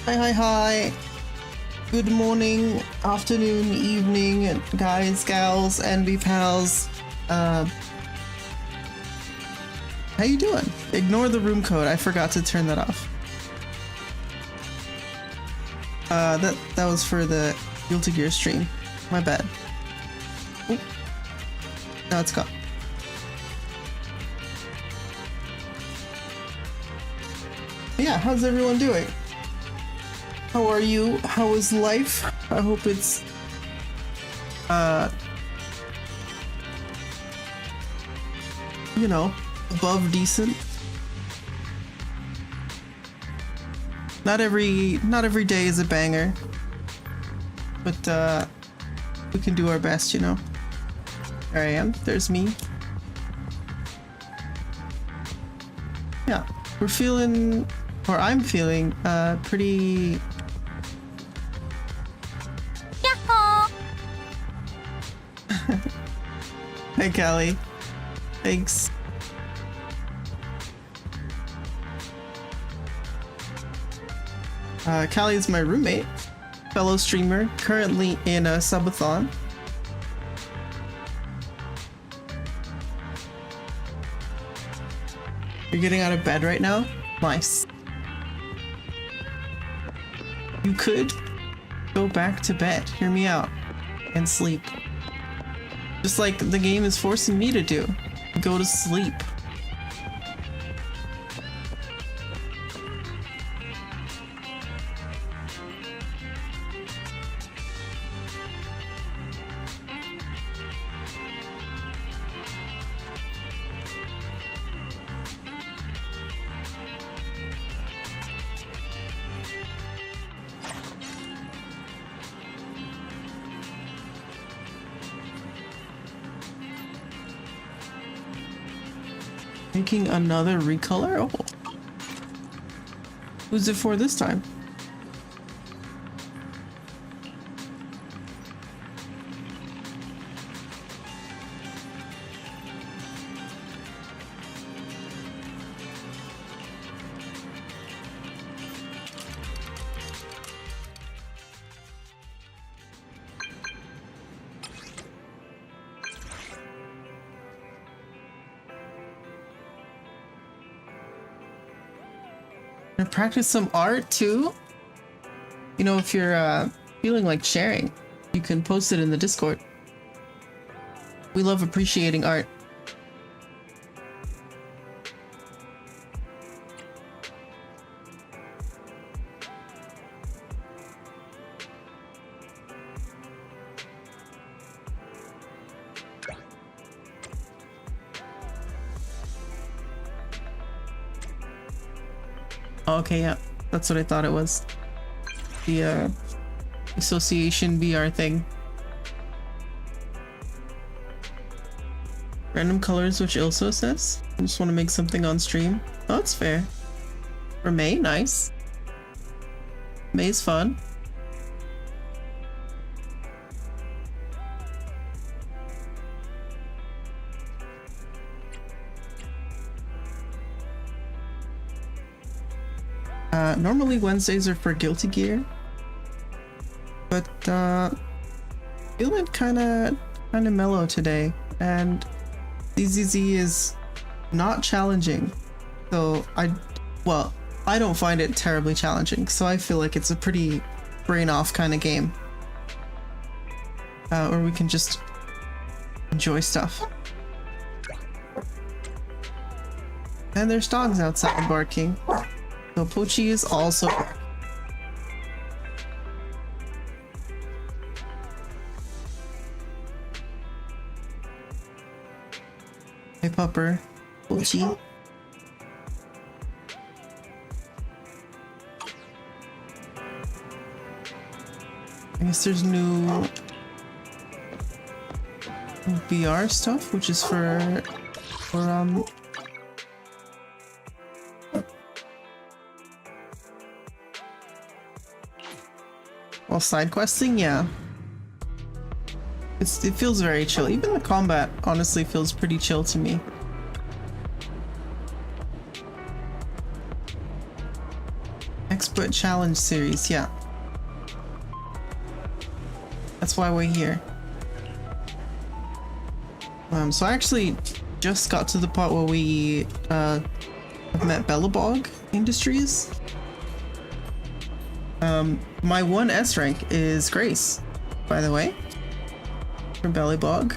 Hi. Good morning, afternoon, evening, guys, gals, NB pals. How you doing? Ignore the room code. I forgot to turn that off. That was for the Guilty Gear stream. My bad. Oop. Now it's gone. Yeah, how's everyone doing? How are you? How is life? I hope it's you know, above decent. Not every day is a banger, but we can do our best, you know. There I am. There's me. Yeah, we're feeling, or I'm feeling, pretty. Hey, Callie. Thanks. Callie is my roommate, fellow streamer, currently in a subathon. You're getting out of bed right now? Nice. You could go back to bed, hear me out, and sleep. Just like the game is forcing me to do. Go to sleep. Making another recolor? Oh. Who's it for this time? And practice some art too. You know, if you're feeling like sharing, you can post it in the Discord. We love appreciating art. Okay, yeah, that's what I thought it was. The association VR thing. Random colors, which Ilso says. I just want to make something on stream. Oh, that's fair. For May, nice. May's fun. Normally Wednesdays are for Guilty Gear, but feeling kind of mellow today, and ZZZ is not challenging, so I don't find it terribly challenging, so I feel like it's a pretty brain off kind of game, where we can just enjoy stuff. And there's dogs outside barking. So Pochi is also. Hey pupper, Pochi. I guess there's new VR stuff, which is for while side questing, yeah. It feels very chill. Even the combat honestly feels pretty chill to me. Expert Challenge series, yeah. That's why we're here. So I actually just got to the part where we have met Bellabog Industries. My 1 S rank is Grace, by the way. From Bellybog.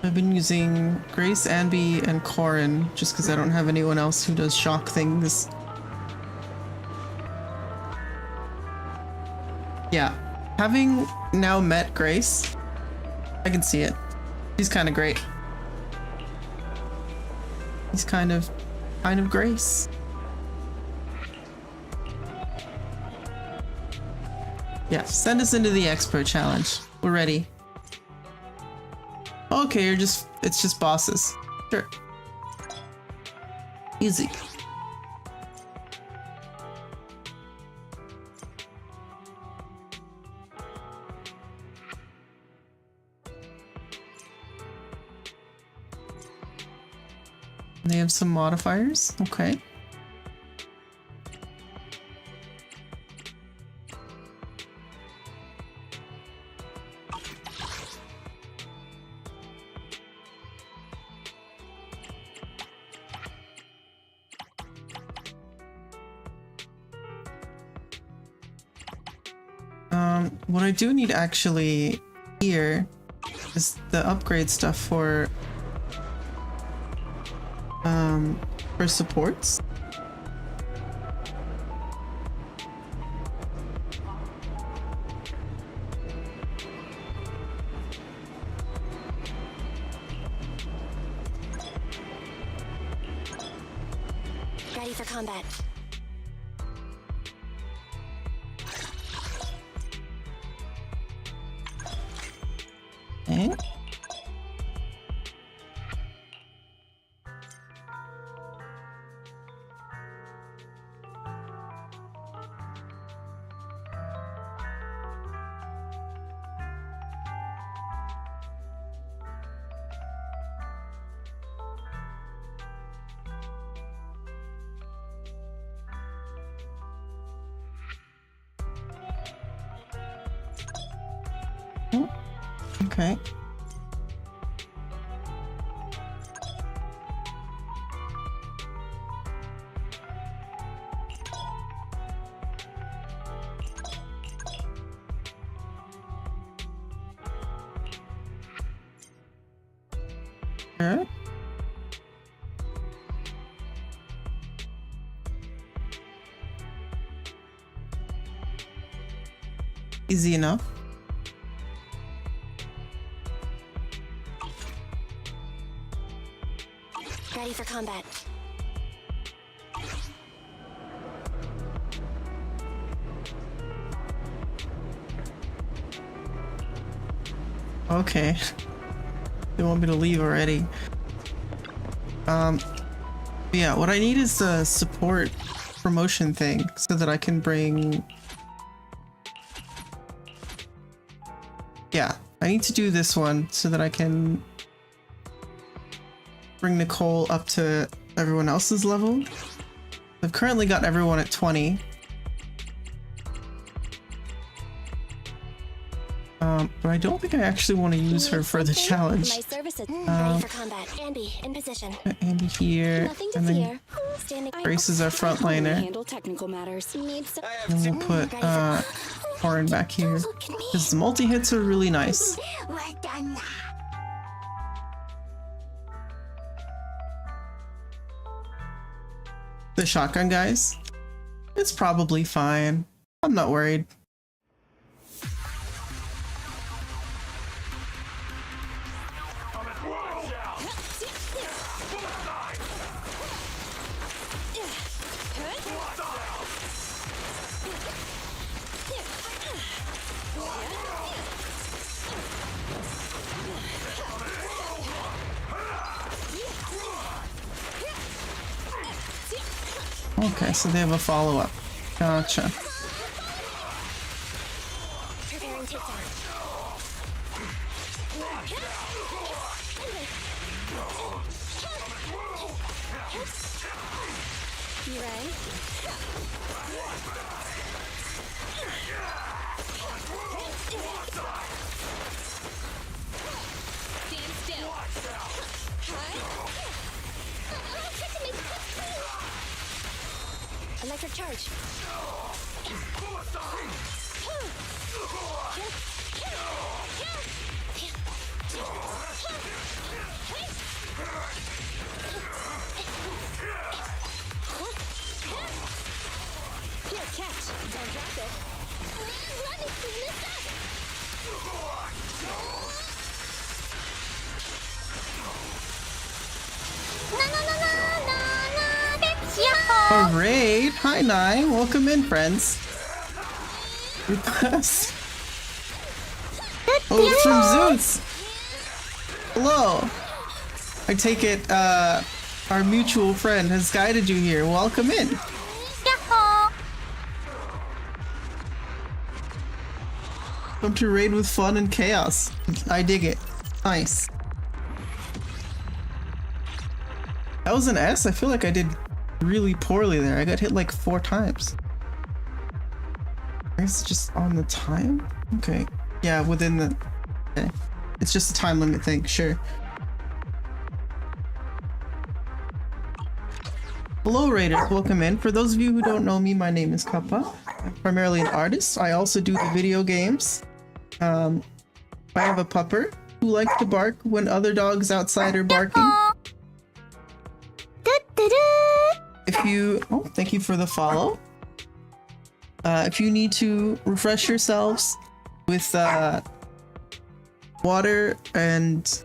I've been using Grace, Anby, and Corin just because I don't have anyone else who does shock things. Yeah, having now met Grace, I can see it. She's kind of great. He's kind of Grace. Yeah, send us into the expert challenge. We're ready. Okay, it's just bosses. Sure. Easy. They have some modifiers. Okay. What I do need actually here is the upgrade stuff for supports. Ready for combat. Okay. Okay. Sure. Easy enough. Ready for combat. Okay. They want me to leave already. Yeah, what I need is the support promotion thing so that I can bring... Yeah, I need to do this one so that I can bring Nicole up to everyone else's level. I've currently got everyone at 20. But I don't think I actually want to use her for the challenge. My services ready for combat. Anby in position. Andy here, and then Grace is our frontliner. Handle technical matters. And we'll put Corin back here because the multi-hits are really nice. The shotgun guys, it's probably fine. I'm not worried. Okay, so they have a follow-up. Gotcha. Preparing takedown. You ready? Stand still. Electric charge. Here, catch. Don't drop it. Let me clean this up. Alright, hi Nye, welcome in friends. Request. Oh, it's from Zeus! Hello! I take it, our mutual friend has guided you here. Welcome in! Come to raid with fun and chaos. I dig it. Nice. That was an S? I feel like I did really poorly there. I got hit like 4 times. I guess it's just on the time? Okay. Yeah, within the... Okay. It's just a time limit thing, sure. Hello Raiders, welcome in. For those of you who don't know me, my name is Kappa. I'm primarily an artist. I also do the video games. I have a pupper who likes to bark when other dogs outside are barking. If you... Oh, thank you for the follow. If you need to refresh yourselves with water and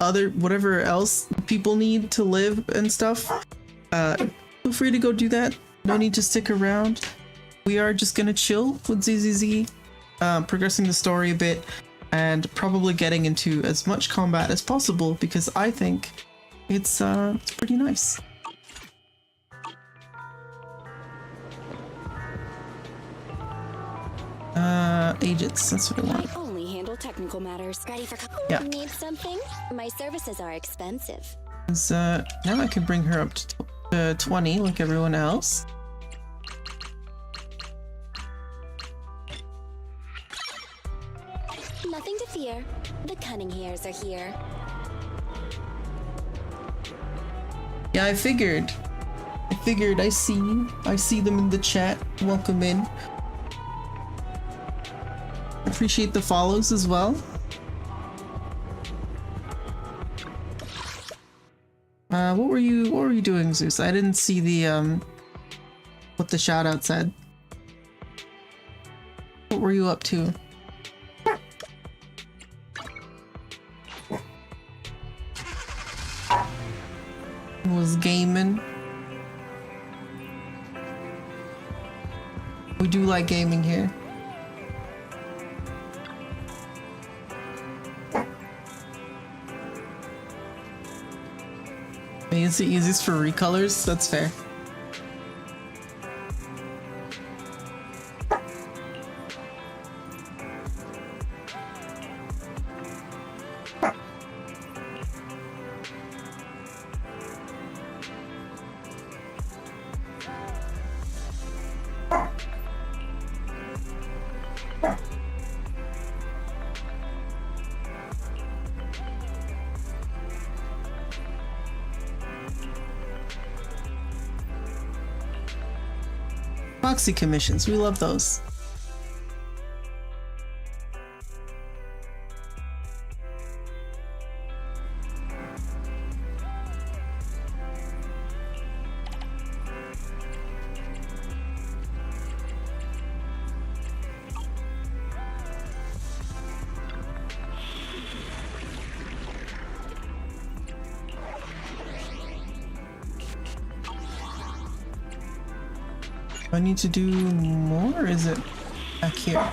other whatever else people need to live and stuff, feel free to go do that. No need to stick around. We are just gonna chill with ZZZ, progressing the story a bit and probably getting into as much combat as possible because I think it's pretty nice. Agents, that's what I want. I only handle technical matters. Ready for Yeah. Need something? My services are expensive. Now I can bring her up to 20 like everyone else. Nothing to fear. The cunning hairs are here. Yeah, I figured. I see them in the chat. Welcome in. Appreciate the follows as well. What were you doing, Zeus? I didn't see the what the shout out said. What were you up to? Was gaming. We do like gaming here. I mean, it's the easiest for recolors, that's fair. Proxy commissions, we love those. Do I need to do more, or is it back here?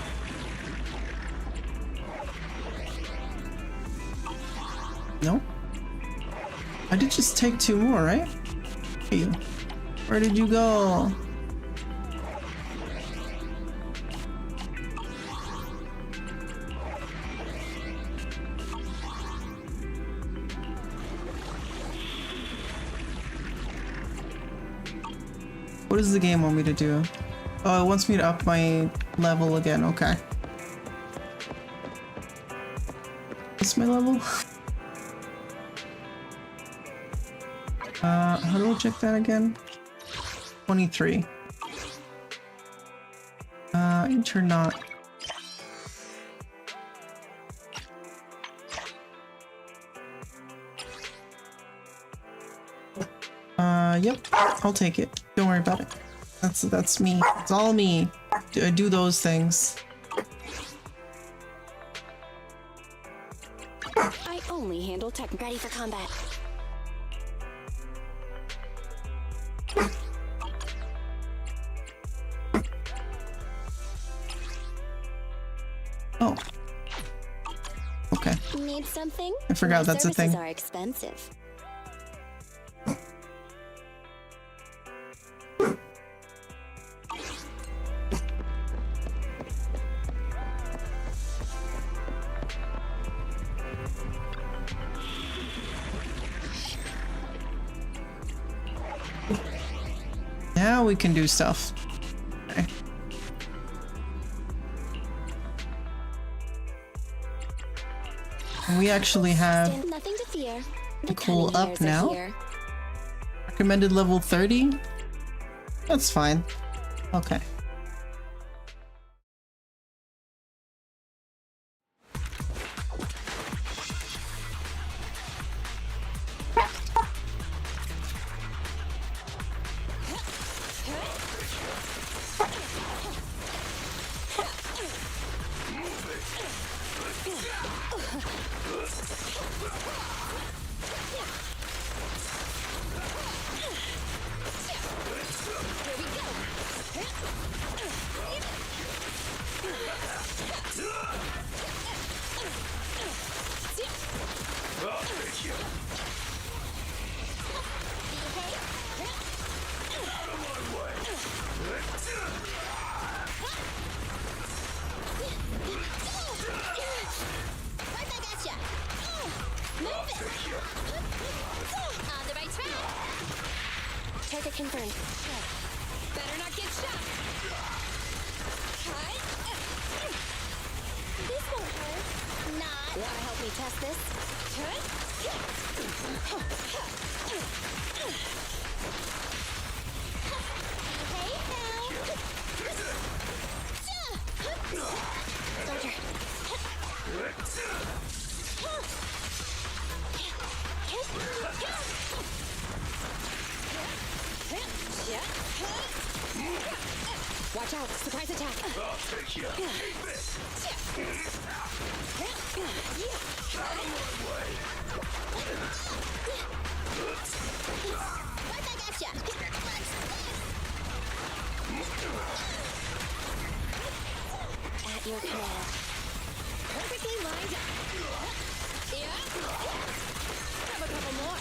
No? I did just take 2 more, right? Hey, where did you go? What does the game want me to do? Oh, it wants me to up my level again. Okay. What's my level? How do I check that again? 23. Enter not. Yep, I'll take it. Don't worry about it. That's me. It's all me. I do those things. I only handle tech. Ready for combat. Oh. Okay. Need something? I forgot that's a thing. Services are expensive. Now we can do stuff. Okay. And we actually have Nothing to fear. a cool up now. Recommended level 30? That's fine. Okay. On the right track. Target confirmed. Better not get shot. This won't hurt. Not. Wanna help me test this? Soldier. Watch out, surprise attack. I'll take you. Right back at ya. At your command. Perfectly lined up. Grab a couple more.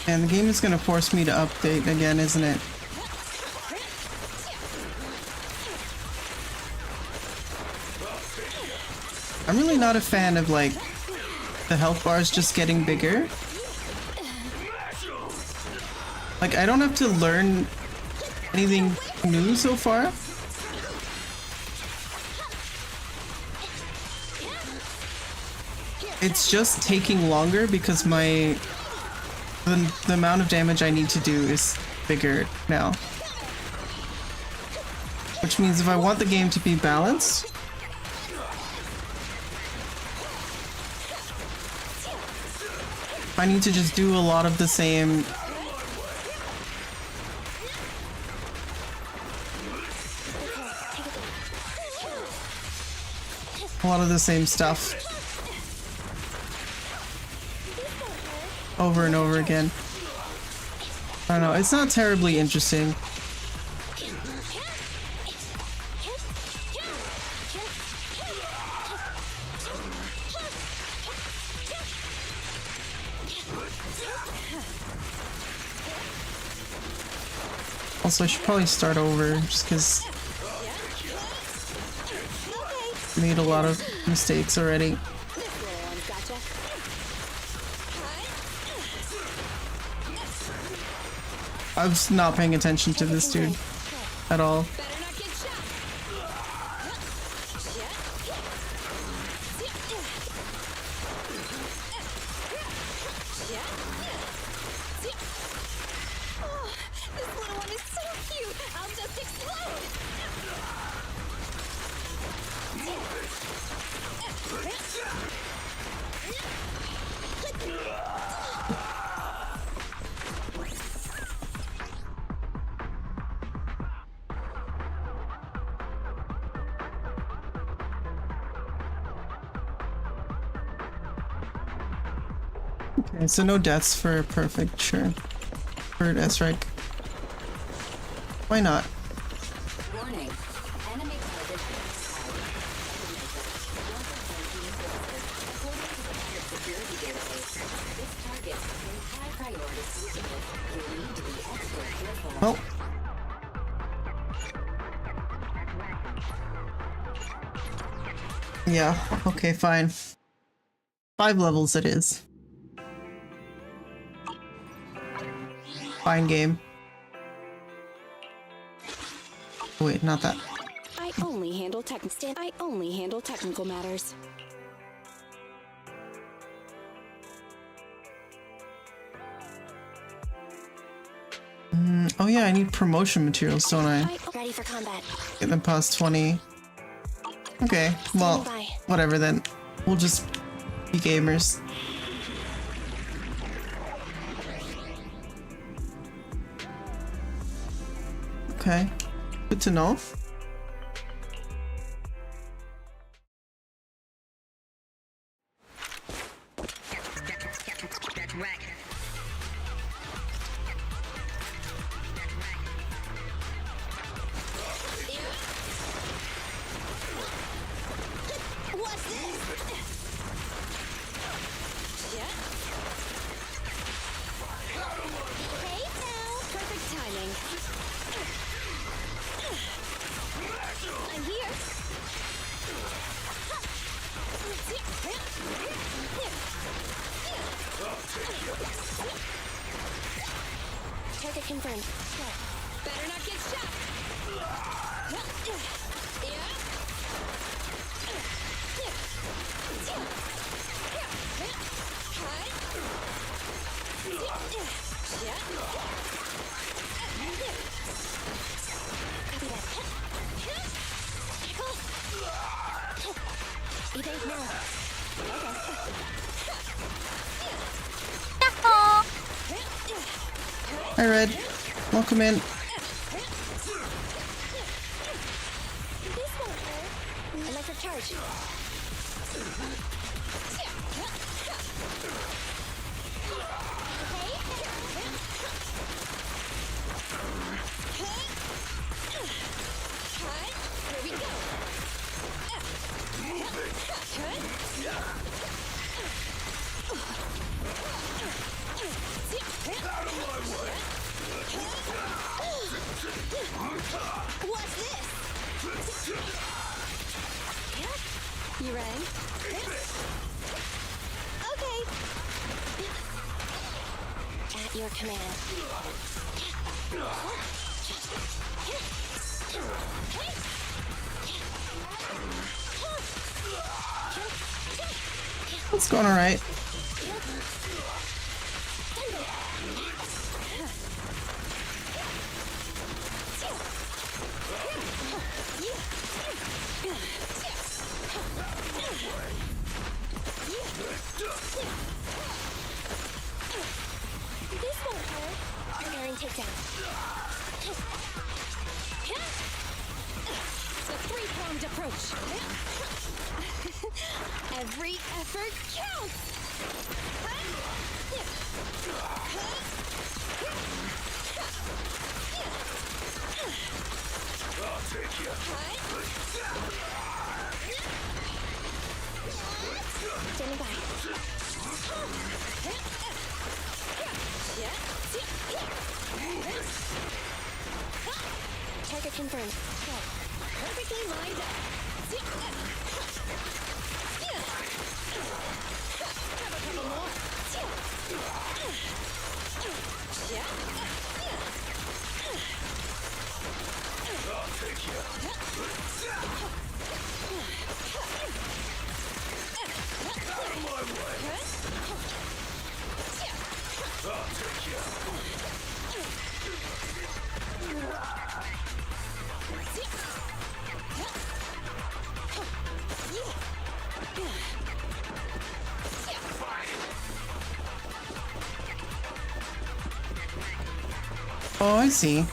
And the game is gonna force me to update again, isn't it? I'm really not a fan of, like, the health bars just getting bigger. Like, I don't have to learn anything new so far. It's just taking longer because the amount of damage I need to do is bigger now. Which means if I want the game to be balanced, I need to just do a lot of the same. A lot of the same stuff. Over and over again. I don't know, it's not terribly interesting. Also, I should probably start over just because I made a lot of mistakes already. I was not paying attention to this dude. at all. Better not get shot. Oh, this little one is so cute. I'll just explode. Okay, so no deaths for perfect, sure. For S-Rank. Why not? Warning. Enemy target security database. This target is high priority sensitive. You need to be extra careful. Well. Yeah, okay, fine. 5 levels it is. Fine game. Wait, not that. I only handle technical matters. Oh yeah, I need promotion materials, don't I? Ready for combat. Get them past 20. Okay, well, whatever then. We'll just be gamers. Okay, good to know. What's this? Yeah. Hey now, perfect timing. I'm here. Target confirmed. Better not get shot. Yeah. Evade now. Hi Red, welcome in. This won't hurt. Electric charge. Here we go. What's this? You rang? Okay. At your command. It's going alright. This won't hurt. Preparing takedown. The three-pronged approach. Every effort counts. I'll take you. Standing by. Target confirmed. Perfectly lined up. Have a couple more. Oh, I see.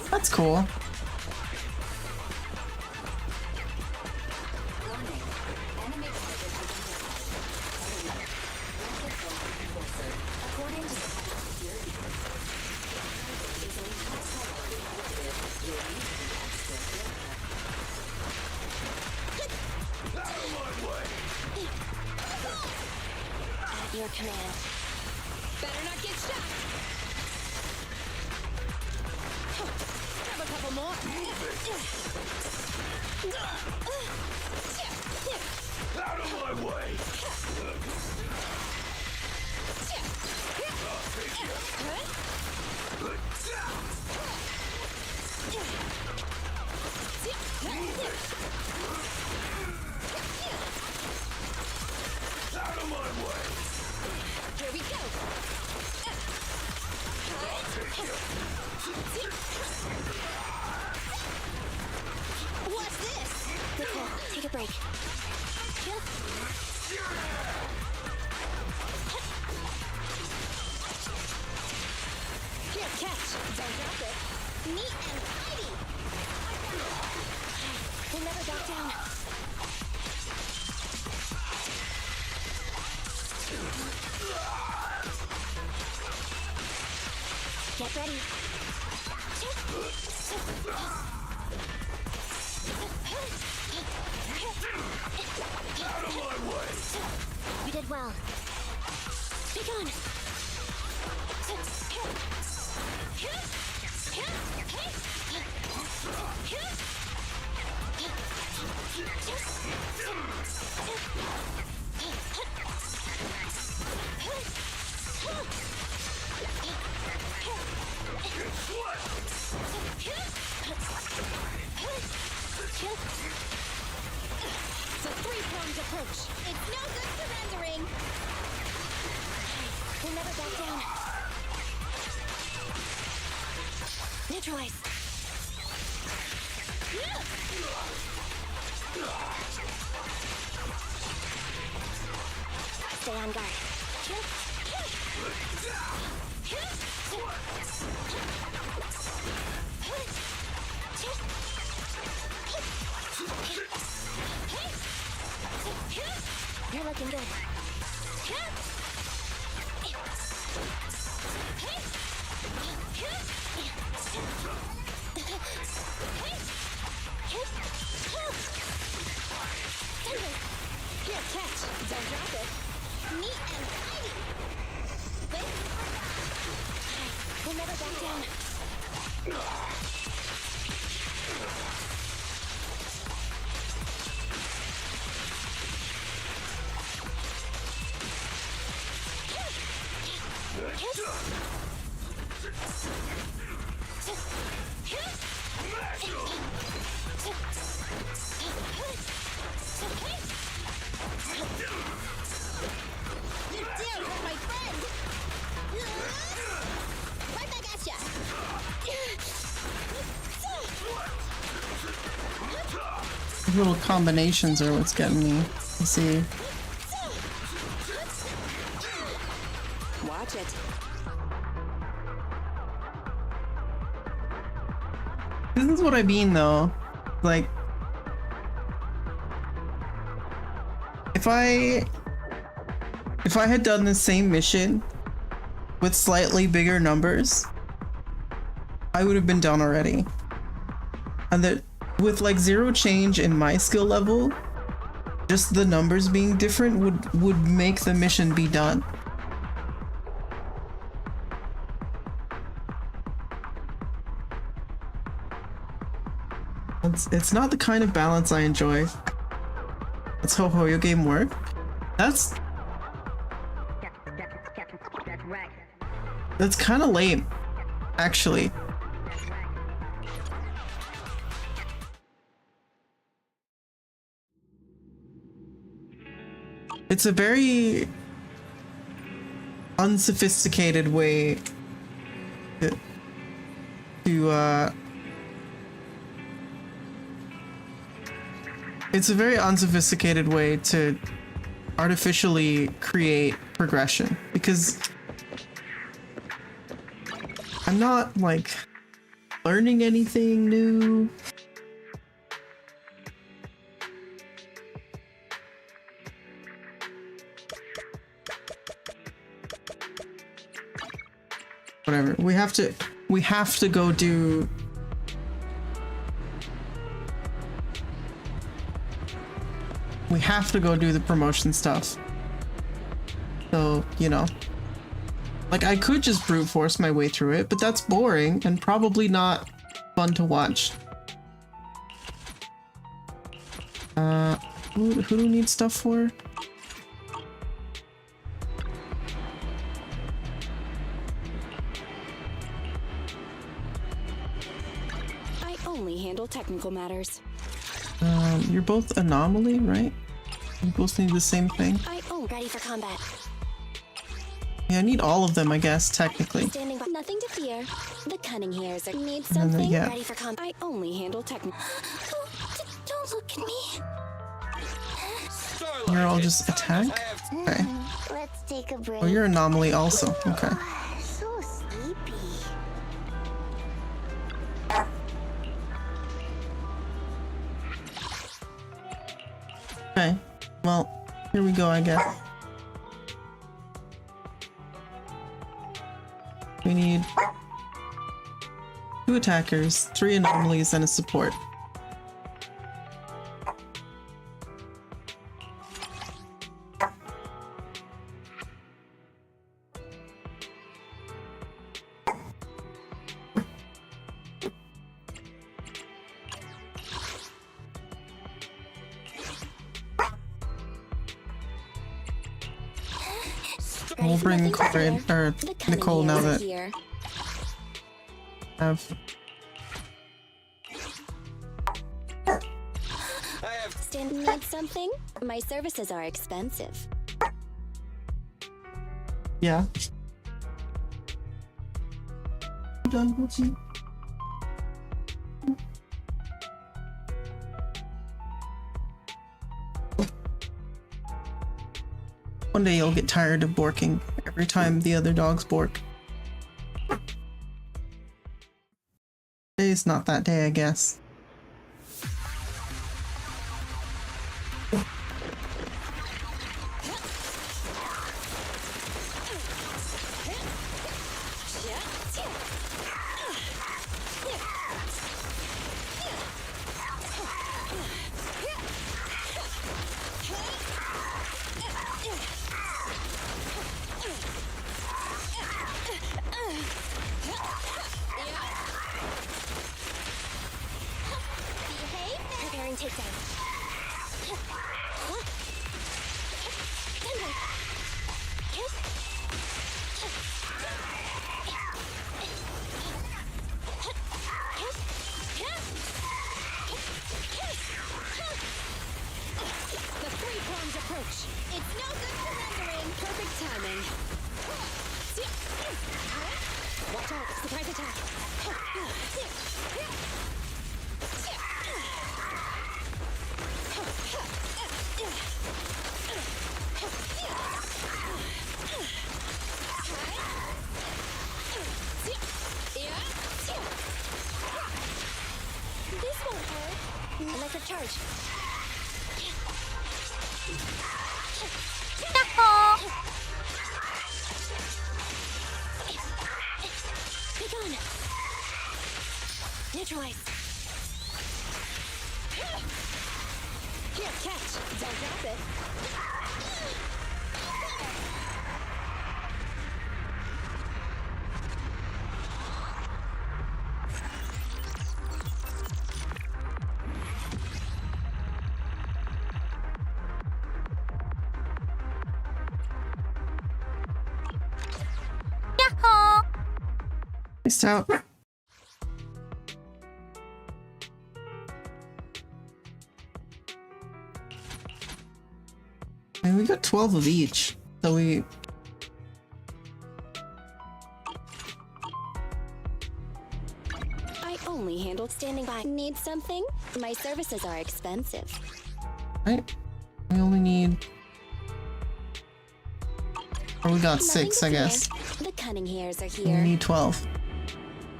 That's cool. Warning. Enemy target identified. According to the security is a high priority initiative. You need to be extra careful. Out of my way! At your command. Better not get shot. Grab a couple more. Out of my way! Out of my way! Here we go. What's this? Nicole, take a break. Here, catch. Don't drop it. Neat and tidy. We'll never back down. Get ready. Out of my way! We did well. Be gone. It's a three-pronged approach. It's no good surrendering. We'll never back down. Neutralize. Stay on guard. You're looking good. Here, catch. Don't drop it. Neat and tidy. Wait. We'll never back down. You dare hurt my friend! Right back at ya! These little combinations are what's getting me. You see. Watch it. This is what I mean though. Like, if I had done the same mission with slightly bigger numbers, I would have been done already. And that with like zero change in my skill level, just the numbers being different would make the mission be done. It's not the kind of balance I enjoy. That's how Hoyo game work. That's kind of lame, actually. It's a very unsophisticated way to it's a very unsophisticated way to artificially create progression, because I'm not like learning anything new. Whatever. We have to go do the promotion stuff. So, you know. Like, I could just brute force my way through it, but that's boring and probably not fun to watch. Who do we need stuff for? I only handle technical matters. You're both anomaly, right? You both need the same thing. I own ready for combat. Yeah, I need all of them, I guess, technically. Standing by. Nothing to fear. The cunning hairs are. Need then, something? yeah. Ready for combat. I only handle technical. Don't look at me. You're all just attack? Okay. Let's take a break. Oh, you're anomaly also. Okay. So sleepy. Okay. Well, here we go, I guess. We need 2 attackers, 3 anomalies, and a support. We'll bring Claire, or Nicole now that Here. I have. Stand. Need something? My services are expensive. Yeah. One day you'll get tired of barking every time the other dogs bark. Today's not that day, I guess. Preparing takedown. The three-pronged approach. It's no good surrendering. Perfect timing. Watch out. Surprise attack. This won't hurt. Electric charge. Be gone. Neutralize. Here, catch. Don't drop it. Peace out. And we got 12 of each, so we only handle standing by. Need something? My services are expensive. Right? We only need... Or we got Nothing 6, to I fear. guess. The cunning hairs are We here. need 12.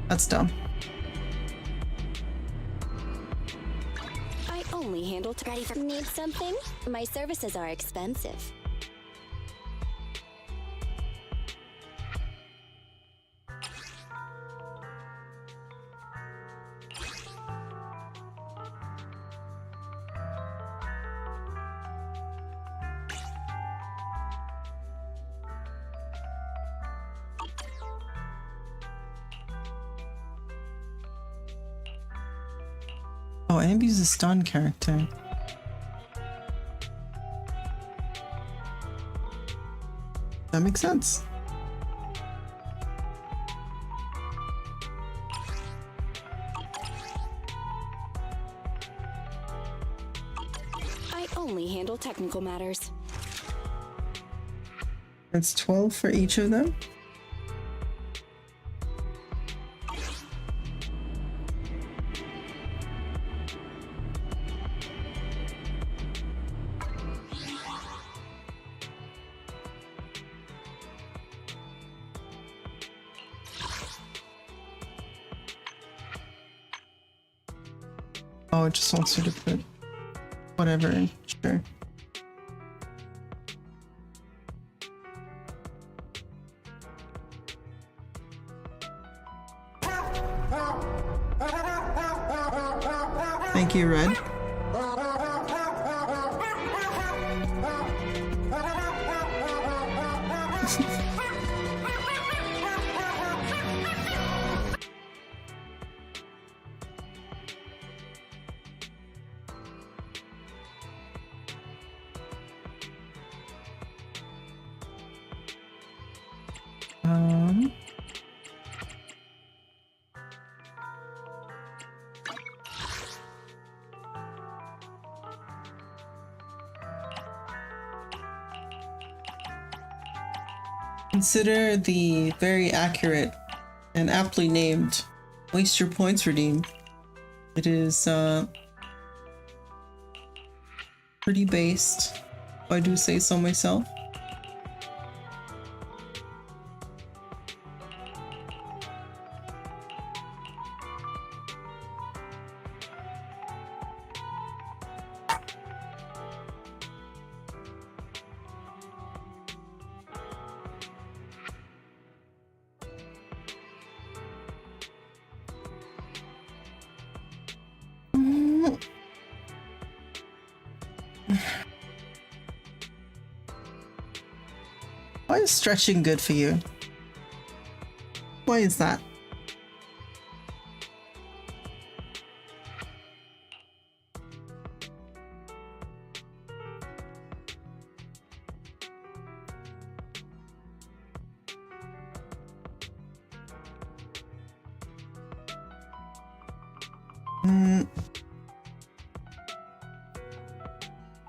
That's dumb. I only handle ready for. Need something? My services are expensive. Oh, Ambi's a stun character. That makes sense. I only handle technical matters. It's 12 for each of them. Oh, it just wants you to put whatever in. Sure. Thank you, Red. Um, Consider the very accurate and aptly named Waste Your Points redeem. It is pretty based, if I do say so myself. Why is stretching good for you? Why is that?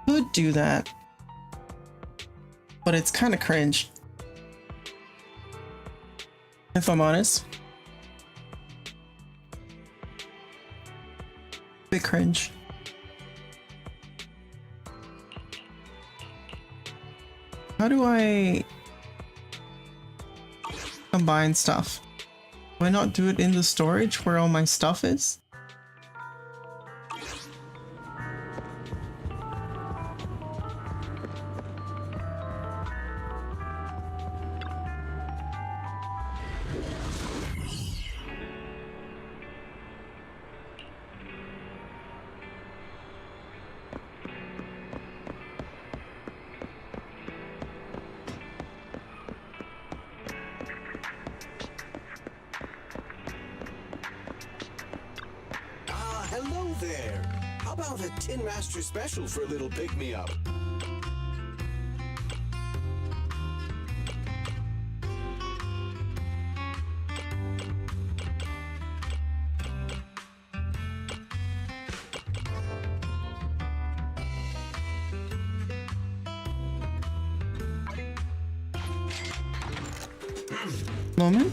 Could do that, but it's kind of cringe, if I'm honest. Bit cringe. How do I combine stuff? Do I not do it in the storage where all my stuff is? Hello there. How about a Tin Master special for a little pick-me-up? Moment.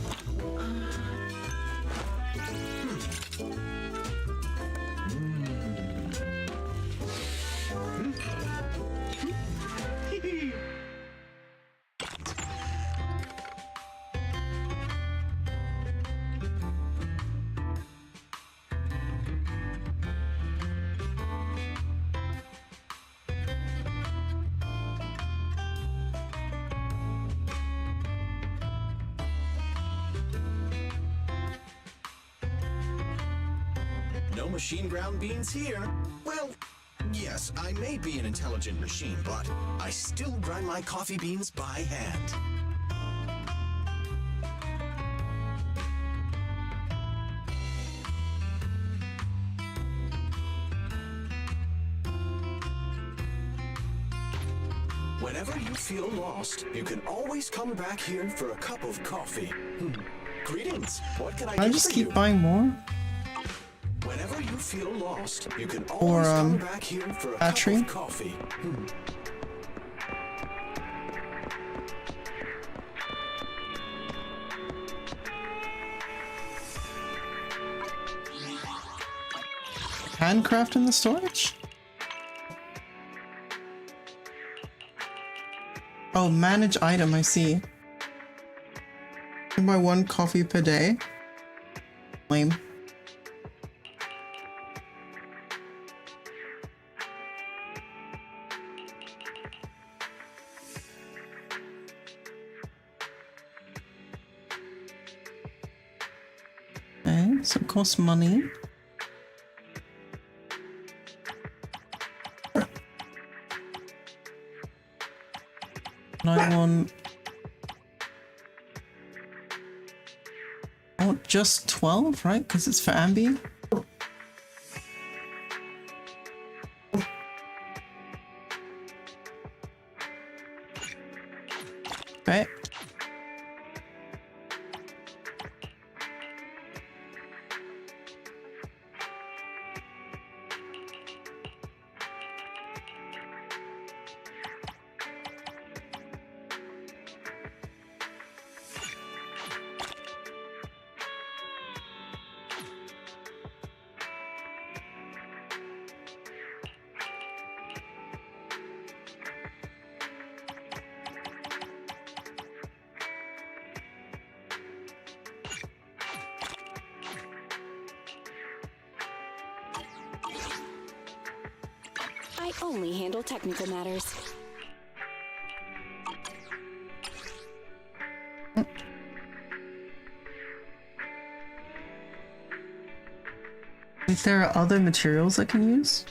No machine ground beans here. Well, yes, I may be an intelligent machine, but I still grind my coffee beans by hand. Whenever you feel lost, you can always come back here for a cup of coffee. Greetings. What can I I get just for keep you? buying more. Whenever you feel lost, you can always come back here for a battery? cup of coffee. Handcraft in the storage? Oh, manage item, I see. Can buy 1 coffee per day? Lame. Okay, so it costs money. I want... Oh, just 12, right? Because it's for Ambi. Right. I only handle technical matters. If there are other materials I can use?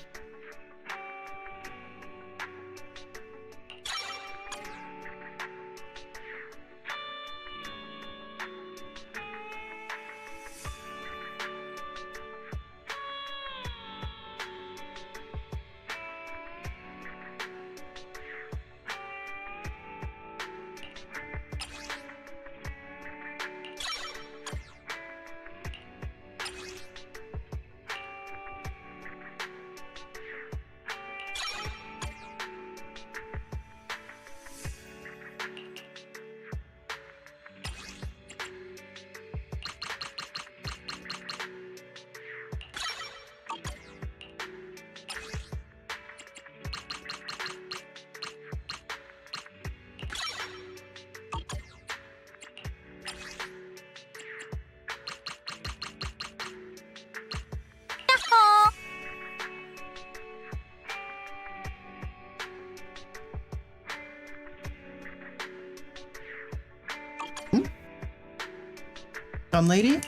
Dumb lady?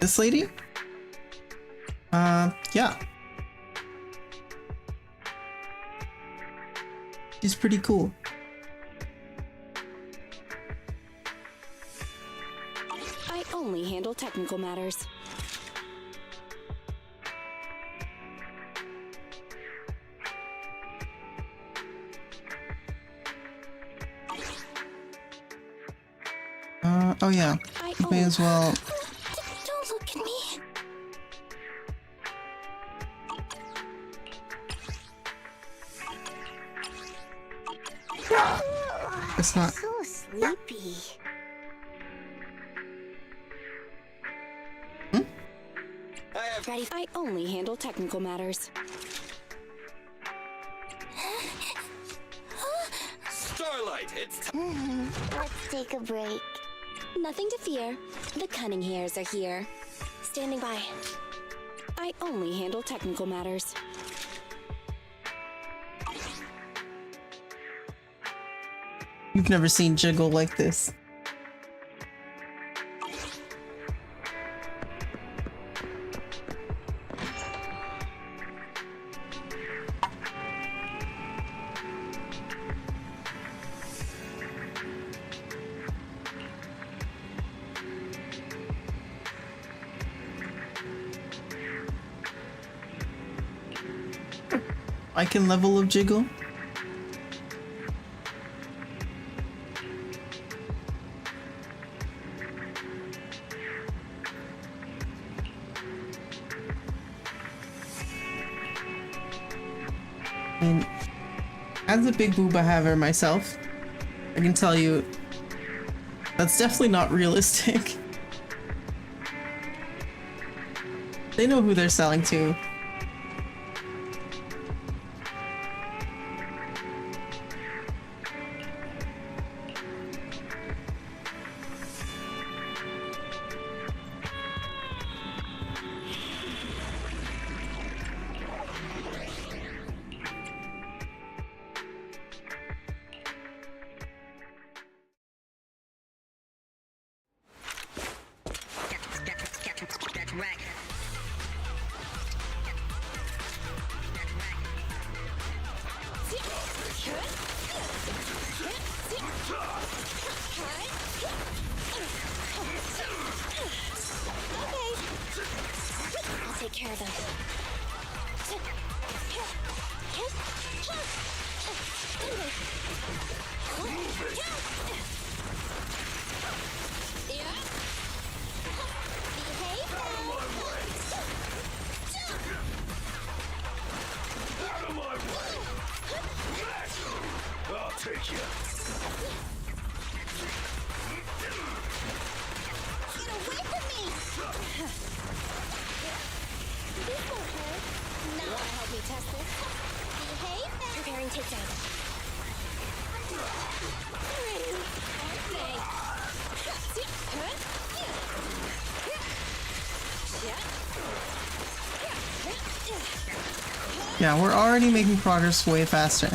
This lady? Yeah. She's pretty cool. I only handle technical matters. Oh yeah. May as well. Don't look at me. It's not. So sleepy. Ready? I only handle technical matters. Starlight, it's Let's take a break. Nothing to fear. The cunning hairs are here. Standing by. I only handle technical matters. You've never seen Jiggle like this. icon level of jiggle. I mean, as a big booba haver myself, I can tell you that's definitely not realistic. They know who they're selling to. I'll take care of them. I'll take you. Get away from me! This won't hurt. No. Want to help me test this? Behave now. Preparing takedown. Yeah, we're already making progress way faster.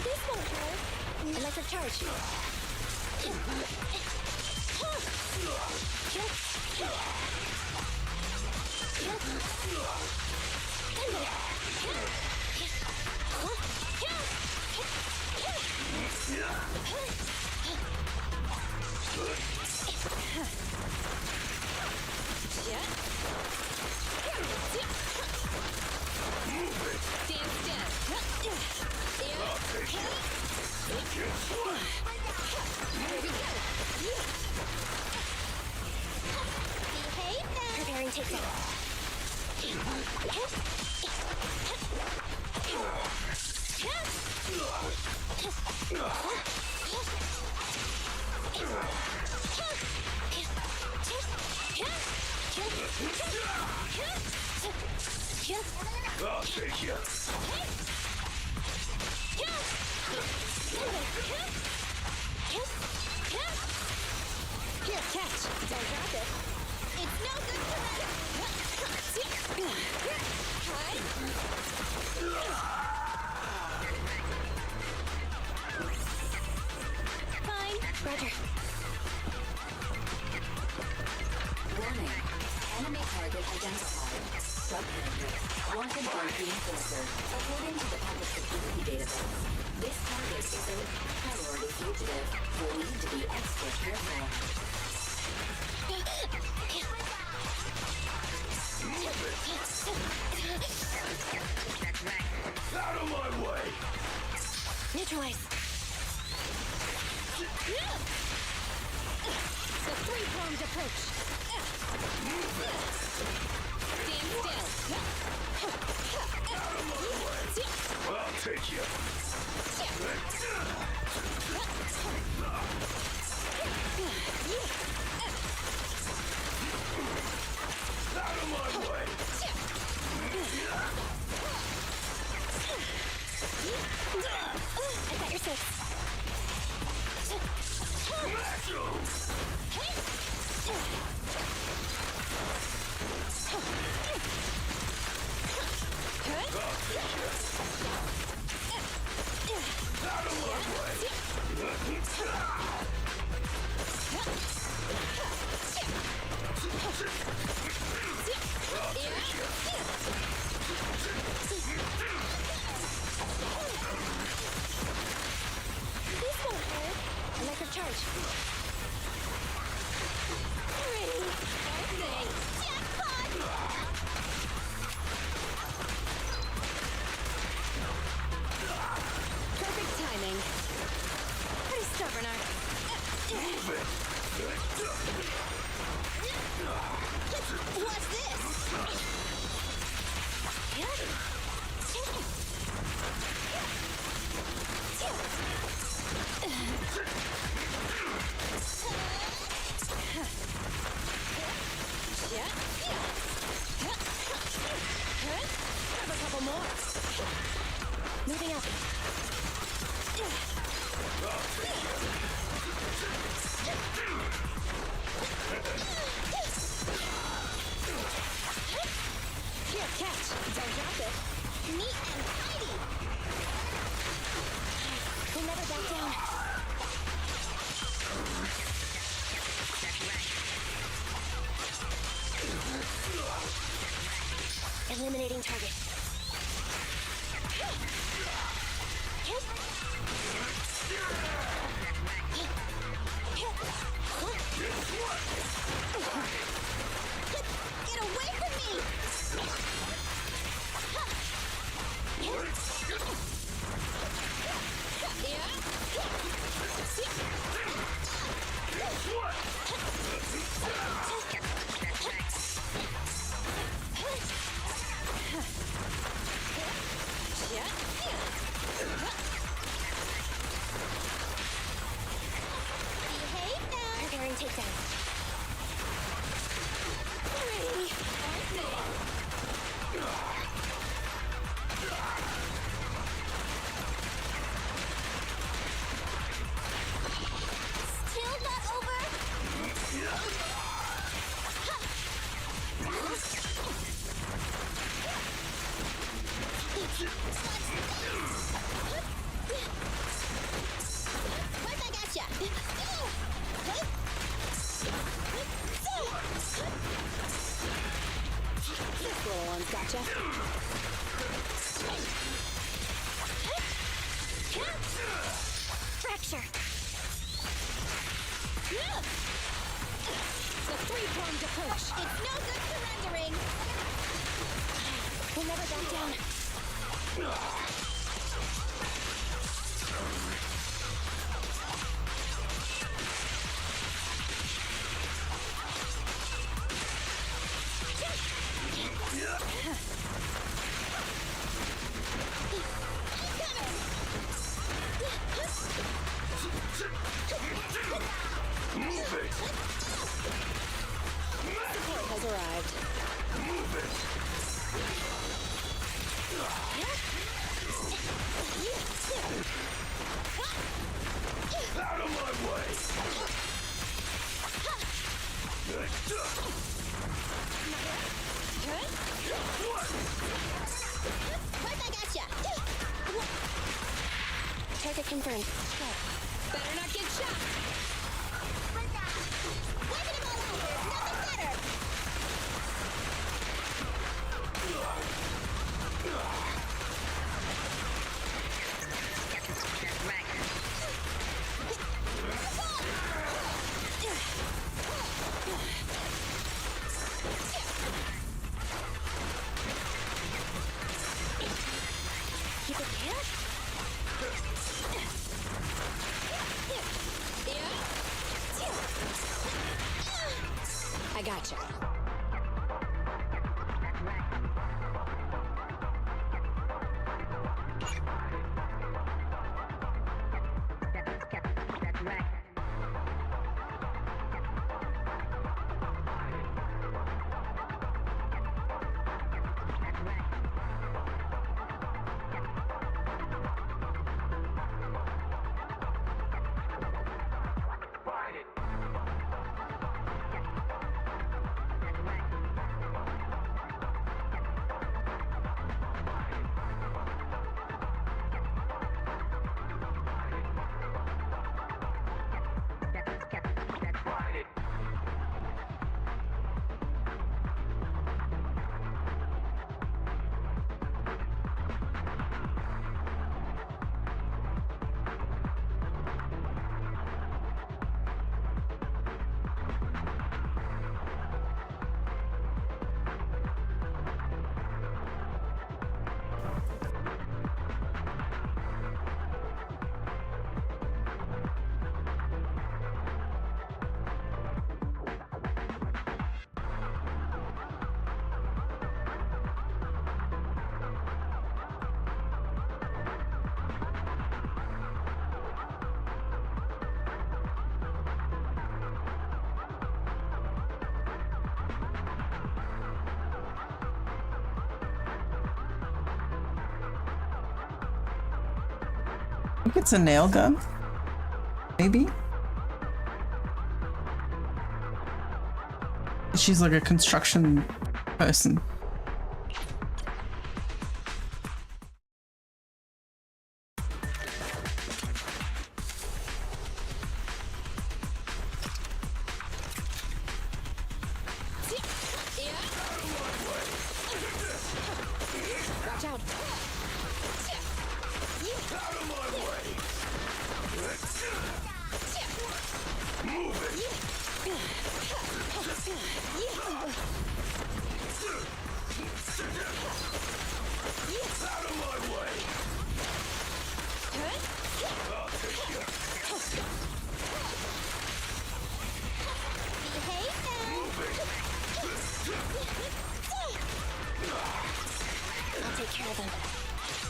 This won't hurt. Electric charge. Preparing takedown. I'll take you. Here, catch. Don't drop it. It's no good for me. Fine. Roger. Warning. Enemy target identified. Subject. Wanted by reinforcer. According to the public security database, this target is a priority fugitive. Will need to be extra careful. Out of my way. Neutralize. The three-pronged approach. Stand still. I'll take you. Out of my way. I got your six. Moving up. Here, catch. Don't drop it. Neat and tidy. We'll never back down. Eliminating target. Get away from me! Behave now! Preparing takedown. Ready. Still not over? Right back at ya! This little one's gotcha. Fracture! The three-pronged approach. It's no good surrendering! We'll never back down. Move it! Support has arrived. Move it! Out of my way! Right back at ya! Target confirmed. Better not get shot. Wiping them all out! There's nothing better! Keep it here. I gotcha. think it's a nail gun. Maybe? She's like a construction person. Watch out. Out of my way! Move it! Out of my way! I'll take you. Behave now. Move it! I'll take care of them.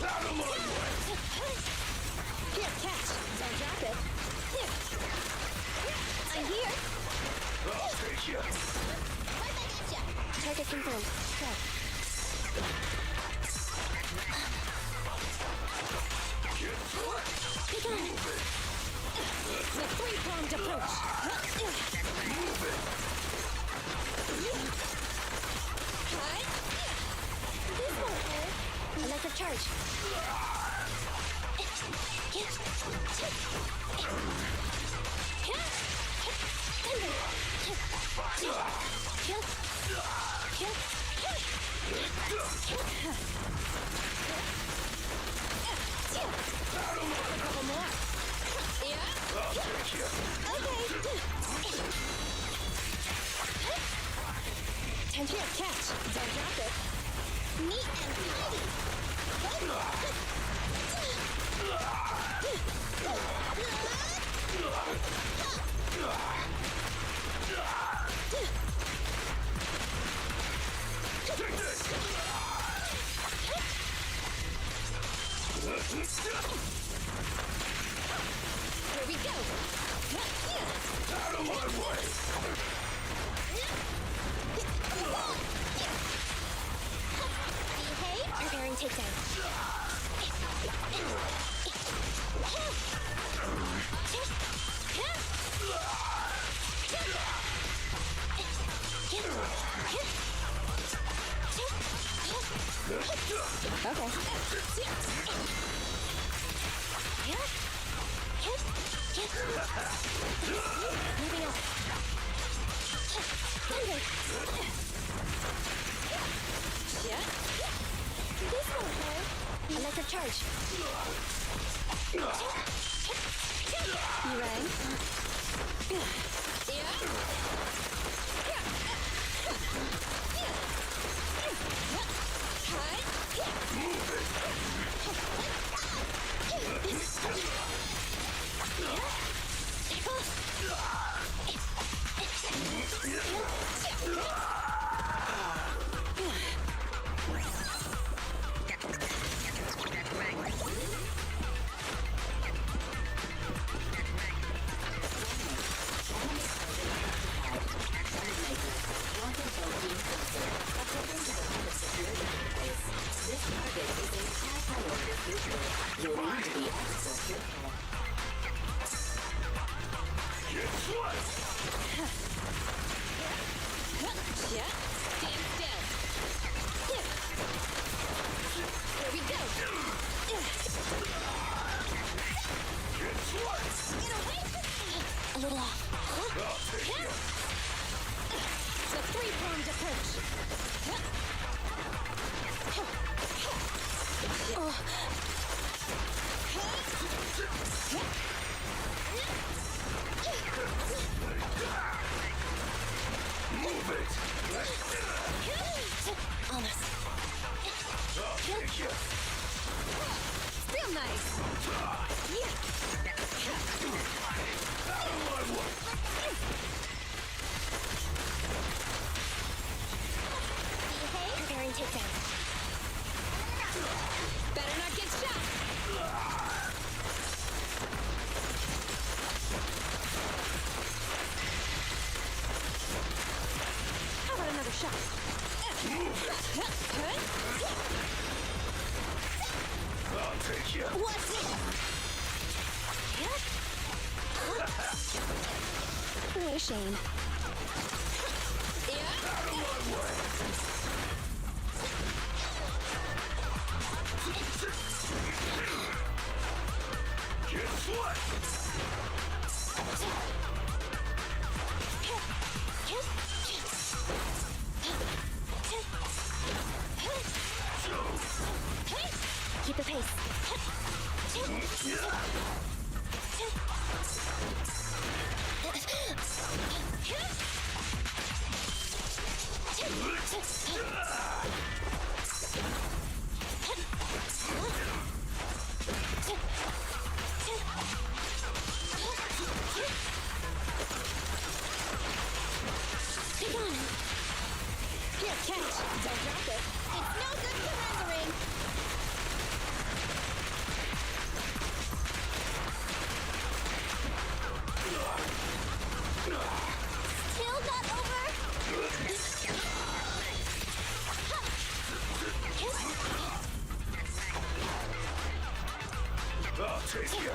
Out of my way! Here, catch. Don't drop it. Here. I'm here. I'll take you. Right back at ya. Target confirmed. Go. Be gone. The three-pronged approach. This won't hurt. Electric charge. Couple more. Yeah. I'll take you. Time to catch. Don't drop it. Neat and tidy. Here we go. Out of my way! Behave. Preparing takedown. Moving up. Yeah. This won't hurt. Electric charge. You ready? Yeah. Stand still. Here we go. Get away from me. A little off. The three-pronged approach. Move it! Almost. Real nice. Preparing takedown. Better not get shot. How about another shot? I'll take you. What's it? What a shame. Guess what? Keep the pace. Be gone. Here, catch. Don't drop it. It's no good surrendering. Still not over? I'll take you.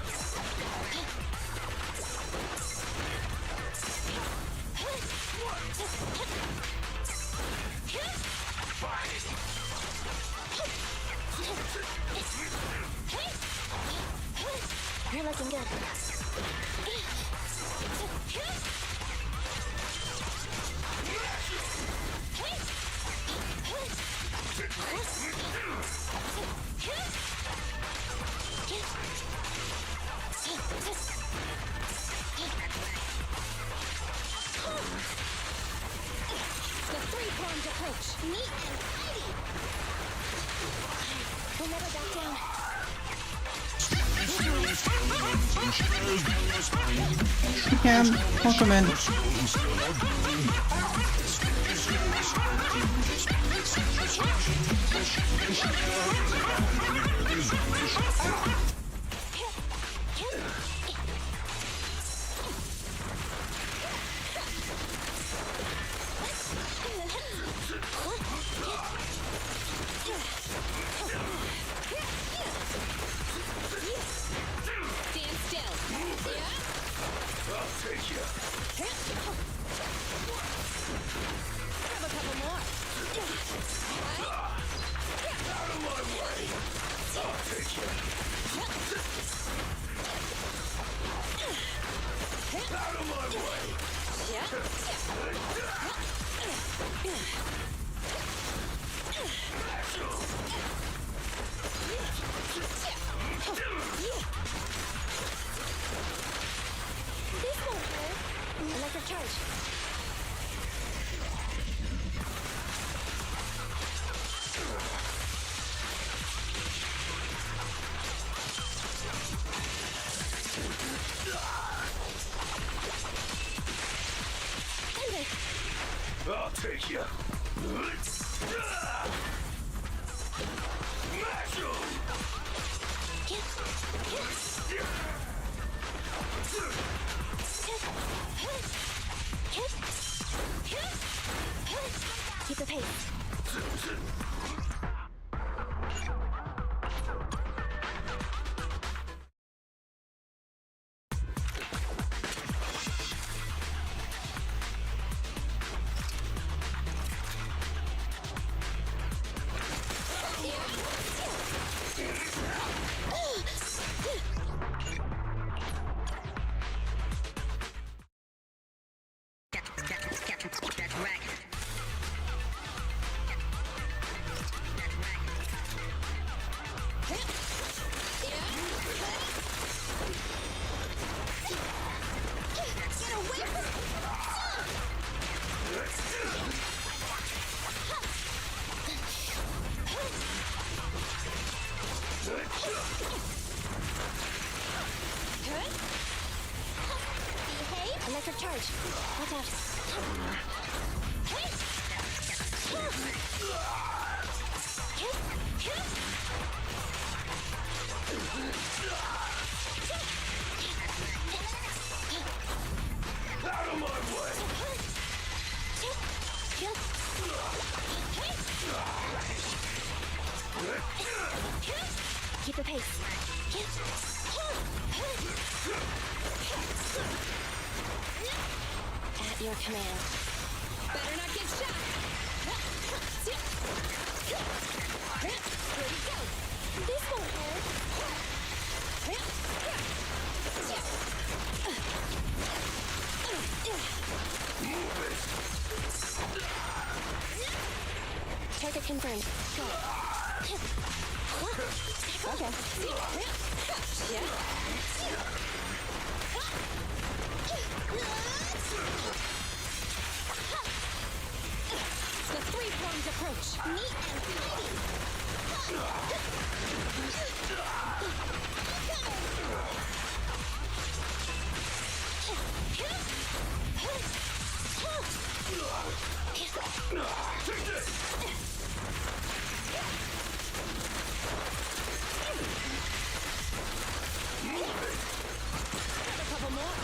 You're looking good. The three-pronged approach. Neat and tidy. We'll never back down. Cam, welcome in. Stand still. I'll take you. Grab a couple more. Out of my way. I'll take you. Out of my way. This won't hurt. Electric charge. Thunder. I'll take you. Smash 'em! Keep the pace. Electric charge. Watch out. Out of my way! Keep the pace. At your command. Better not get shot! Here we go! This won't hurt! Target confirmed. Go. Okay. Yeah. The three-pronged approach. Neat and tidy. Take this! Got a couple more.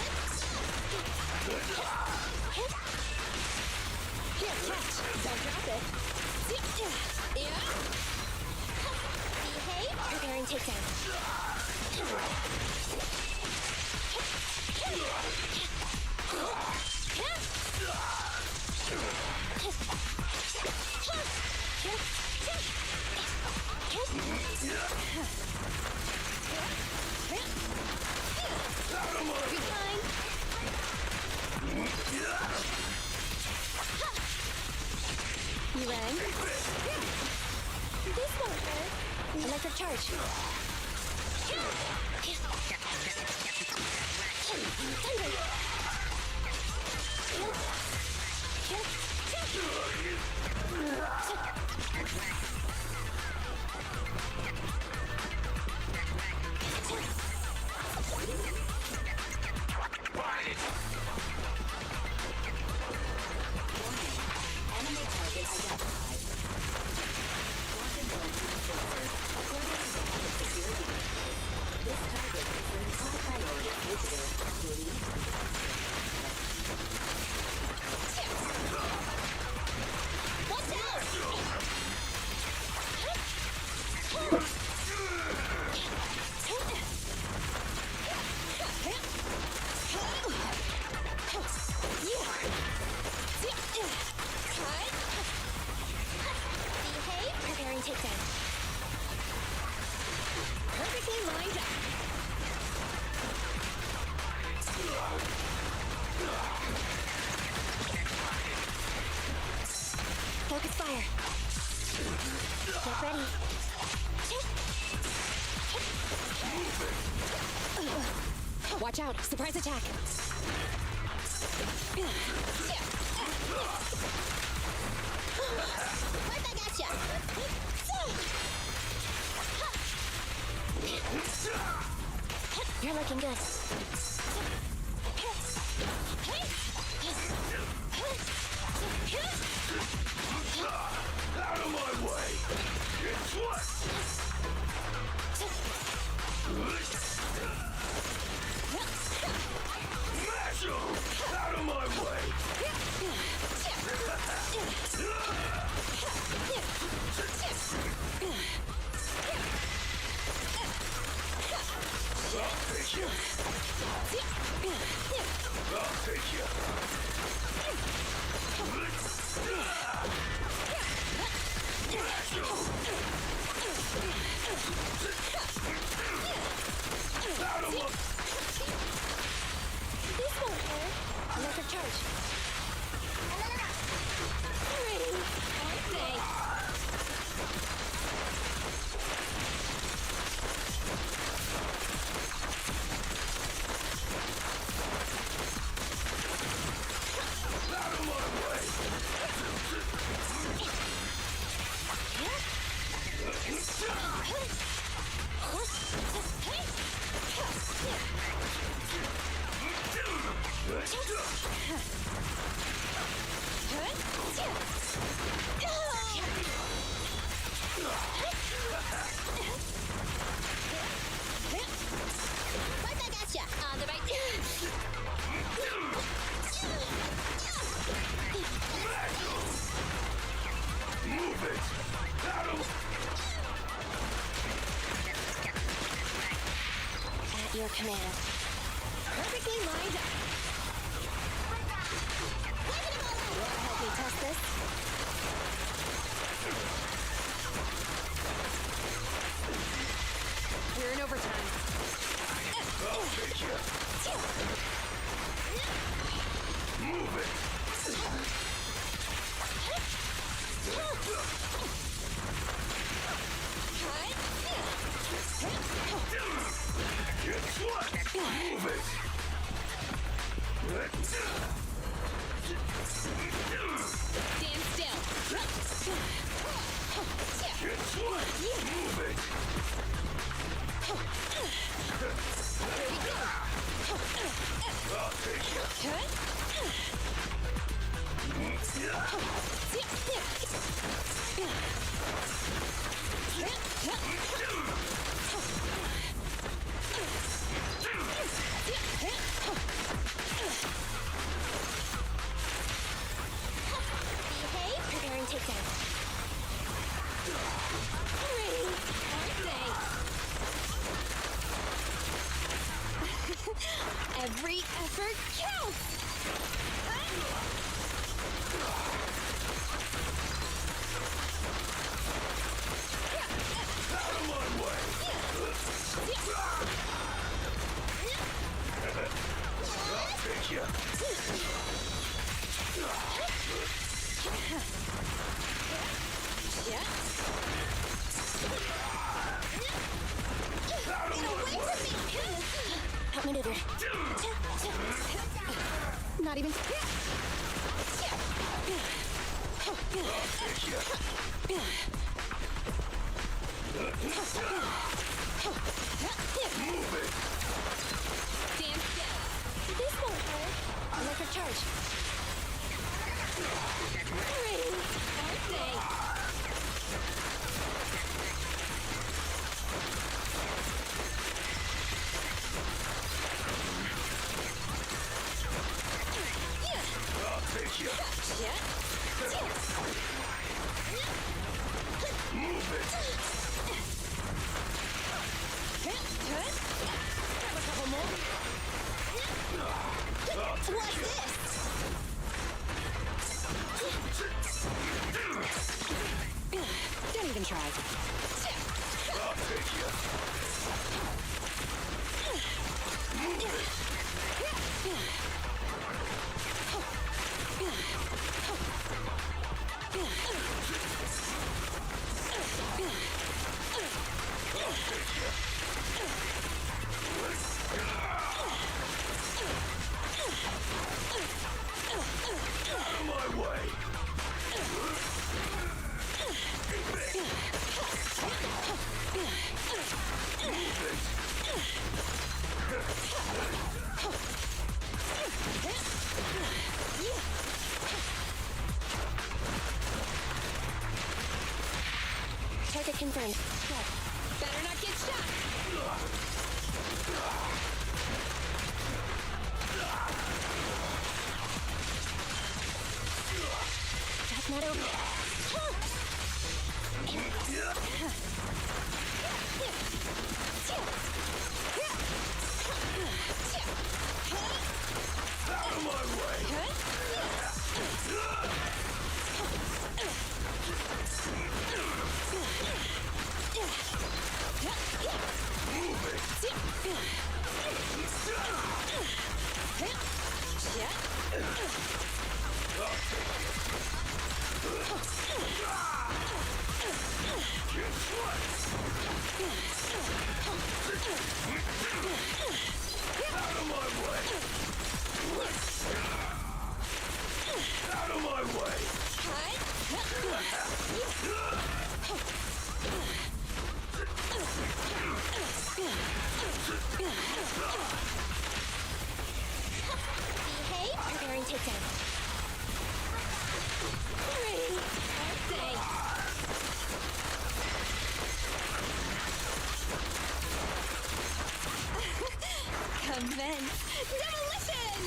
Here, catch. Don't drop it. Yeah. Behave. Preparing takedown. Out of my You rang? This won't hurt. Electric charge. Enemy target identified. Wanted bunking filter. According to the public security details, this target is an high priority fugitive. Watch out! Behave. Preparing takedown. Perfectly lined up. Focus fire. Get ready. Watch out! Surprise attack! Right back at ya. You're looking good. Out of my way! It's what? Mash 'em! Out of my way! I'll take you! I'll take you! Mash 'em! Out of my... This won't hurt. Electric charge. Ready. Thanks. Out of my way! Right back at ya. On the right. Move it! Out of... to your command. Perfectly lined up. Wanna help me test this? We're in overtime. I'll take you. Move it. Guess what? Move it. Stand still. Guess what? Move it. Here we go. I'll take you. Behave. Preparing takedown. Pretty, aren't they? Every effort counts! Out of my way. I'll take you. Yeah. Out of my way. Outmaneuvered. Not even. I'll take you. Move it. Stand still. This won't hurt. Electric charge. Pretty, aren't they? I'll take you. Yeah. Move it. Grab a couple more. I'll take What's you. this? Don't even try. I'll take you. Move it. Out of my way. Target confirmed. Good. Better not get shot. That's not over. Out of my way. Move it. Guess what? Out of my way. Out of my way. Behave. Preparing takedown. Pretty, aren't they? Commence demolition!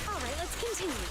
All right, let's continue.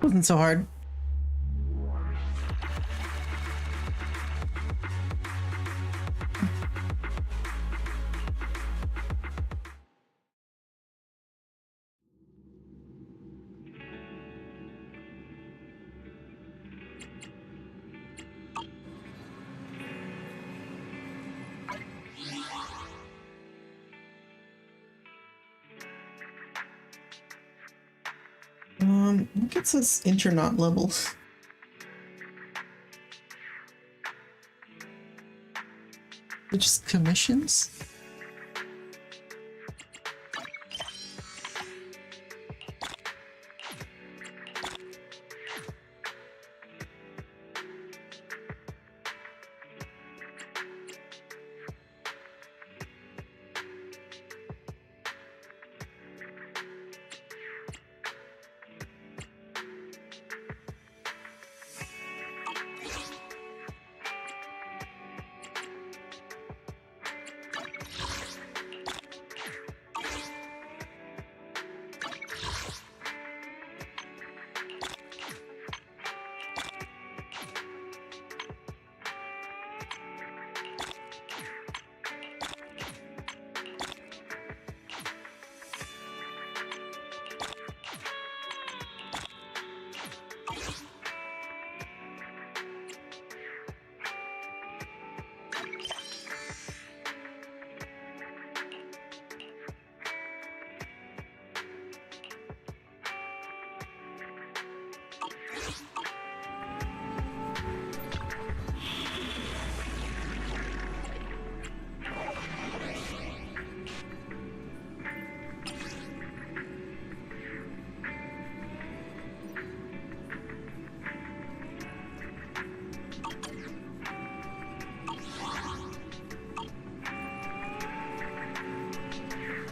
Wasn't so hard. What gets us Internaut levels? Just commissions?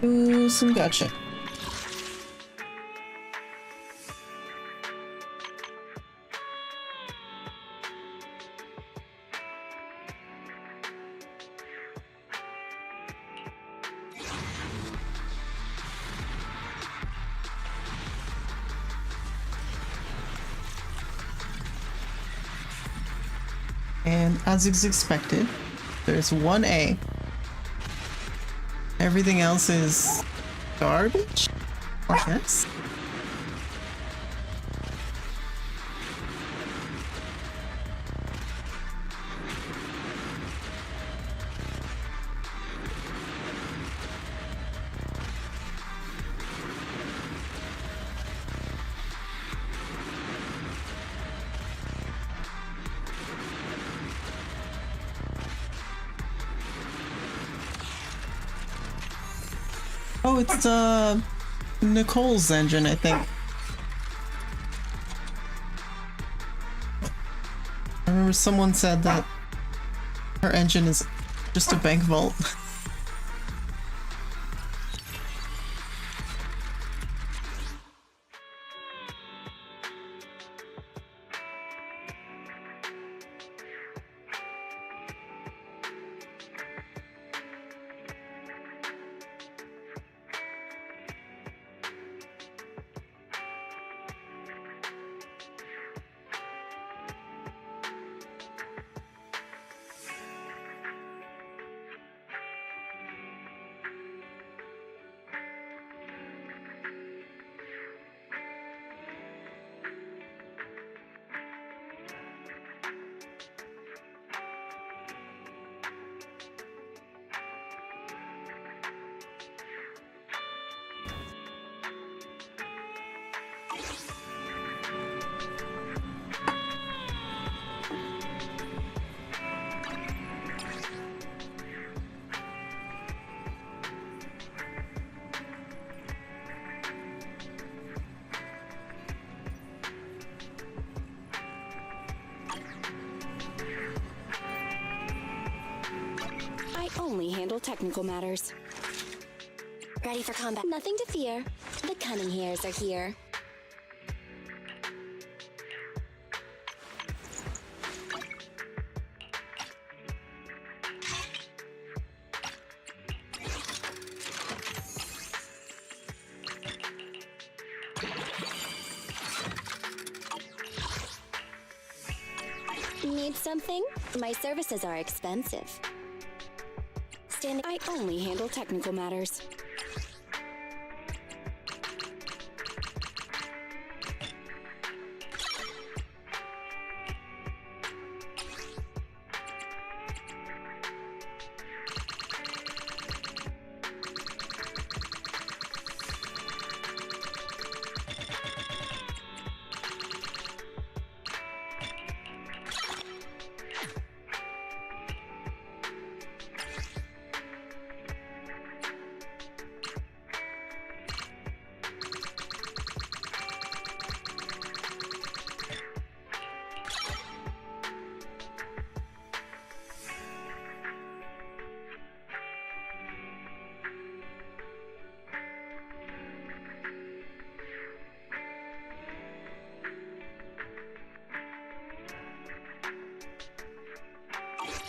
Do some gotcha. And as is expected, there's one A. Everything else is garbage, I guess. Oh, it's Nicole's engine, I think. I remember someone said that her engine is just a bank vault. I only handle technical matters. Ready for combat. Nothing to fear. The cunning hairs are here. Need something? My services are expensive. I only handle technical matters.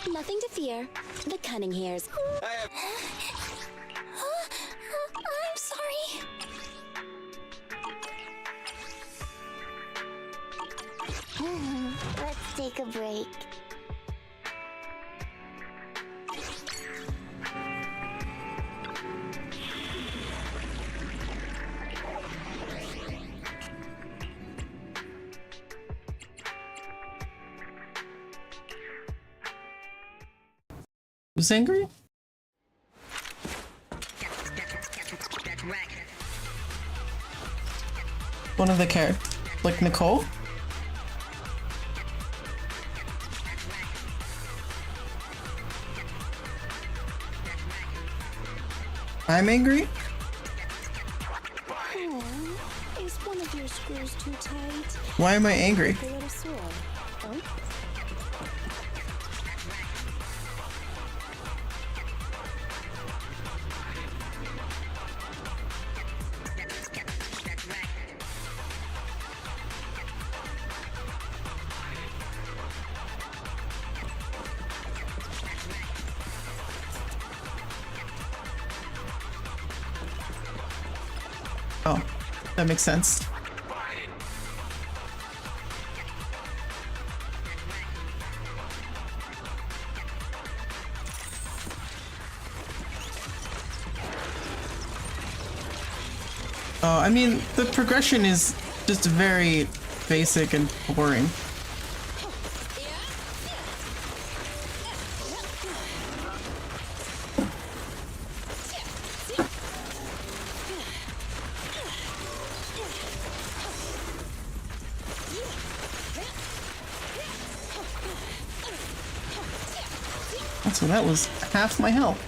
Nothing to fear. The cunning hairs. I'm sorry. Let's take a break. Who's angry? One of the characters. Like Nicole? I'm angry? Is one of your screws too tight? Why am I angry? A little sore. Oh? Oh, that makes sense. Oh, I mean, the progression is just very basic and boring. So that was half my health.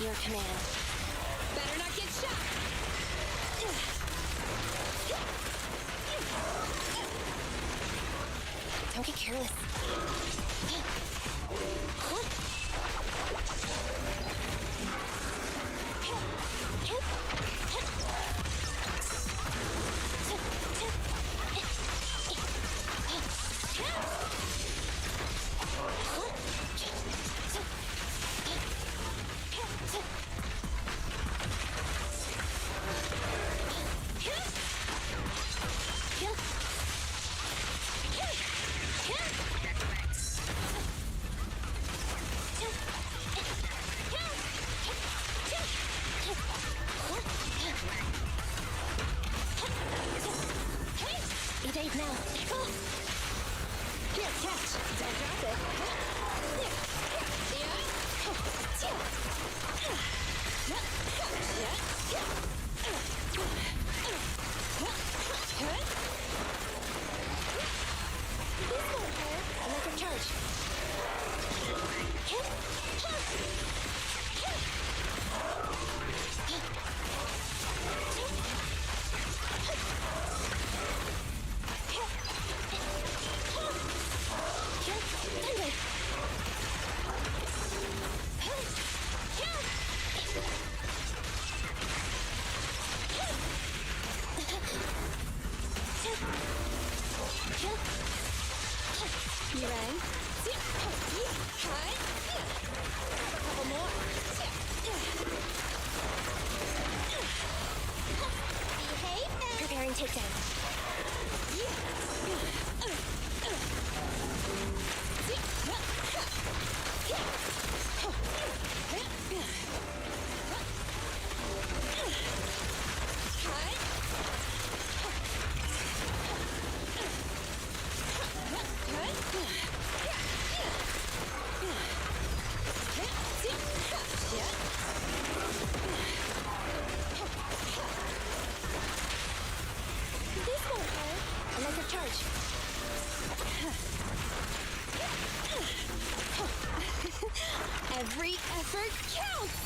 Your command. Better not get shot. Don't get careless. It ain't now. Here, catch. Don't drop it. This won't hurt. Electric charge. You ready? A couple more. Behave now. Preparing takedown. This won't hurt. Electric charge. Every effort counts.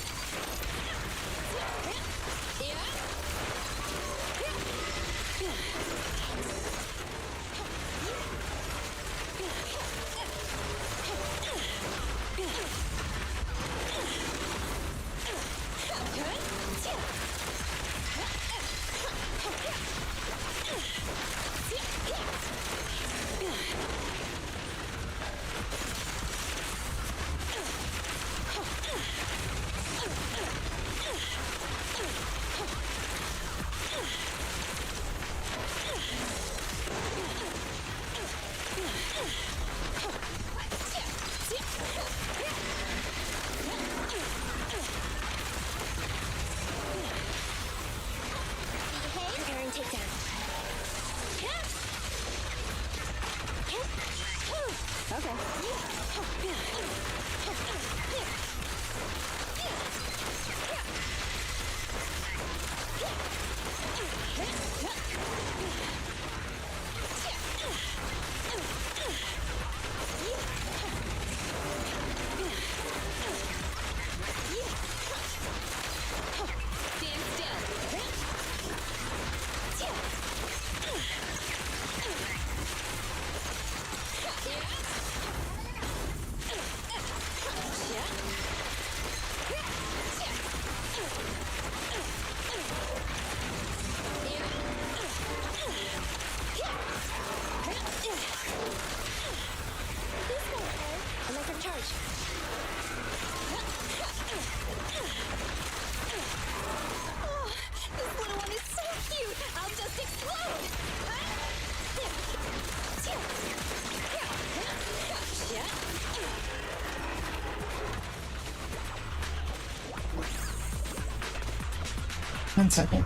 Preparing takedown. Stand still. Electric charge. Oh, this little one is so cute. I'll just explode. One second.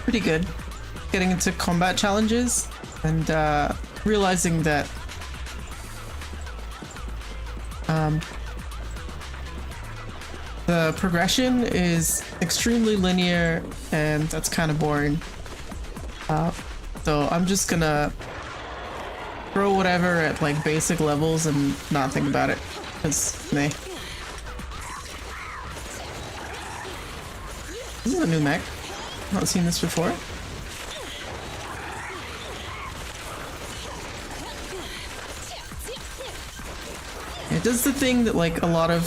Pretty good getting into combat challenges and realizing that the progression is extremely linear and that's kind of boring. So I'm just gonna throw whatever at like basic levels and not think about it. Because meh. This is a new mech. Not seen this before. It does the thing that like a lot of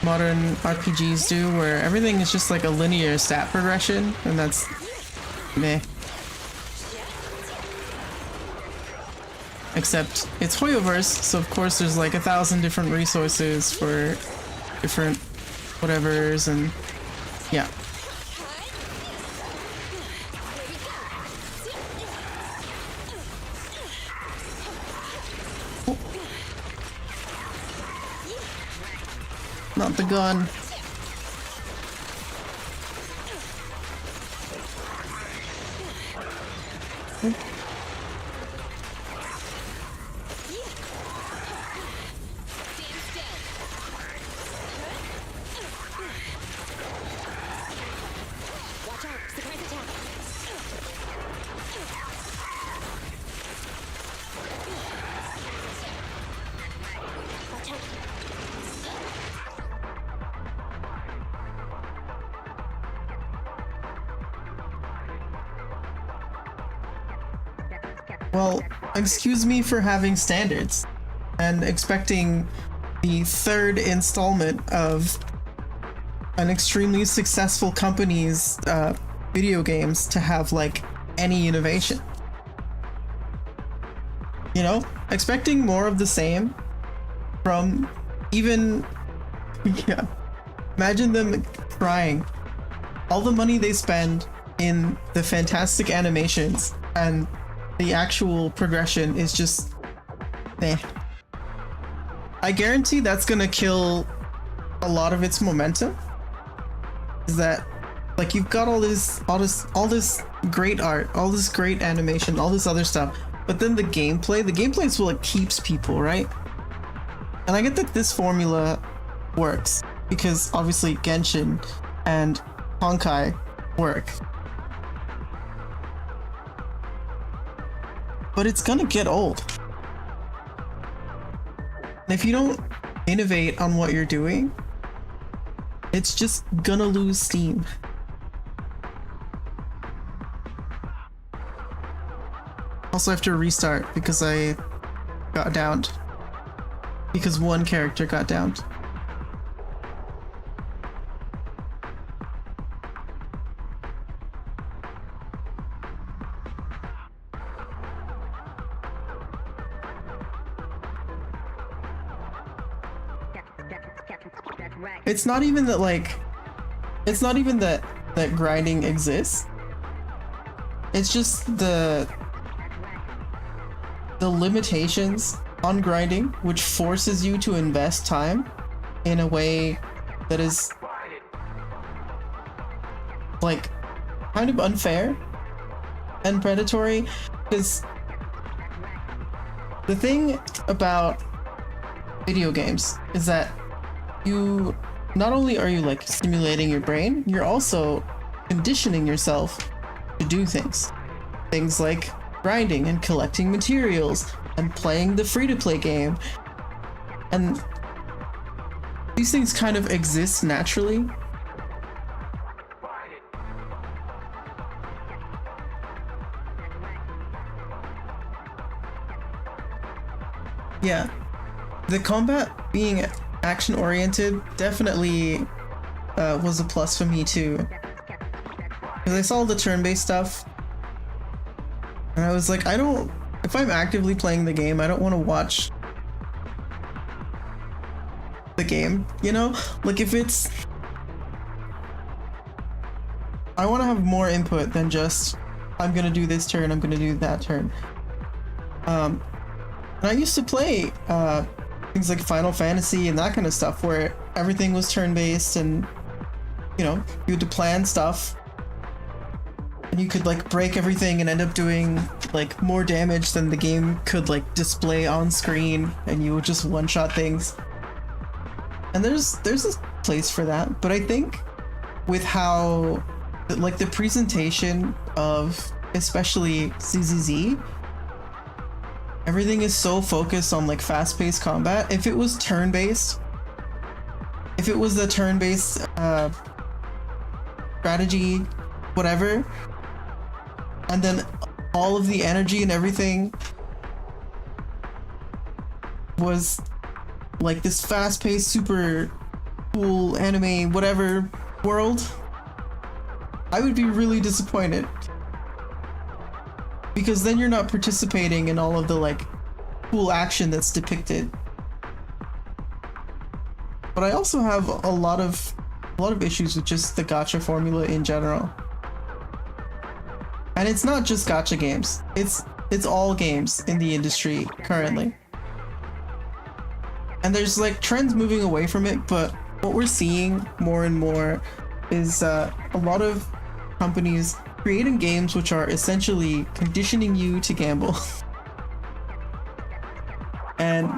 modern RPGs do where everything is just like a linear stat progression and that's meh. Except it's Hoyoverse, so of course there's like 1,000 different resources for different whatevers and yeah. Not the gun. well, excuse me for having standards and expecting the third installment of an extremely successful company's video games to have like any innovation. You know, expecting more of the same from even, yeah, imagine them trying. All the money they spend in the fantastic animations and the actual progression is just meh. I guarantee that's gonna kill a lot of its momentum. Is that like you've got all this great art, all this great animation, all this other stuff, but then the gameplay is what keeps people, right? And I get that this formula works because obviously Genshin and Honkai work. But it's gonna get old. And if you don't innovate on what you're doing, it's just gonna lose steam. Also, I have to restart because I got downed. Because one character got downed. It's not even that that grinding exists. It's just the limitations on grinding, which forces you to invest time in a way that is like kind of unfair and predatory. Because the thing about video games is that you not only are you like stimulating your brain, you're also conditioning yourself to do things like grinding and collecting materials and playing the free-to-play game. And these things kind of exist naturally. Yeah, the combat being action-oriented definitely was a plus for me too. Because I saw the turn-based stuff, and I was like, if I'm actively playing the game, I don't want to watch the game, you know? Like if it's... I want to have more input than just, I'm gonna do this turn, I'm gonna do that turn. And I used to play things like Final Fantasy and that kind of stuff where everything was turn-based and, you know, you had to plan stuff. And you could like break everything and end up doing like more damage than the game could like display on screen, and you would just one-shot things. And there's a place for that, but I think with how like the presentation of especially ZZZ, everything is so focused on like fast-paced combat. If it was turn-based, if it was the turn-based strategy, whatever, and then all of the energy and everything was like this fast-paced, super cool anime, whatever world, I would be really disappointed. Because then you're not participating in all of the like cool action that's depicted. But I also have a lot of issues with just the gacha formula in general. And it's not just gacha games. It's all games in the industry currently. And there's like trends moving away from it, but what we're seeing more and more is a lot of companies creating games which are essentially conditioning you to gamble. And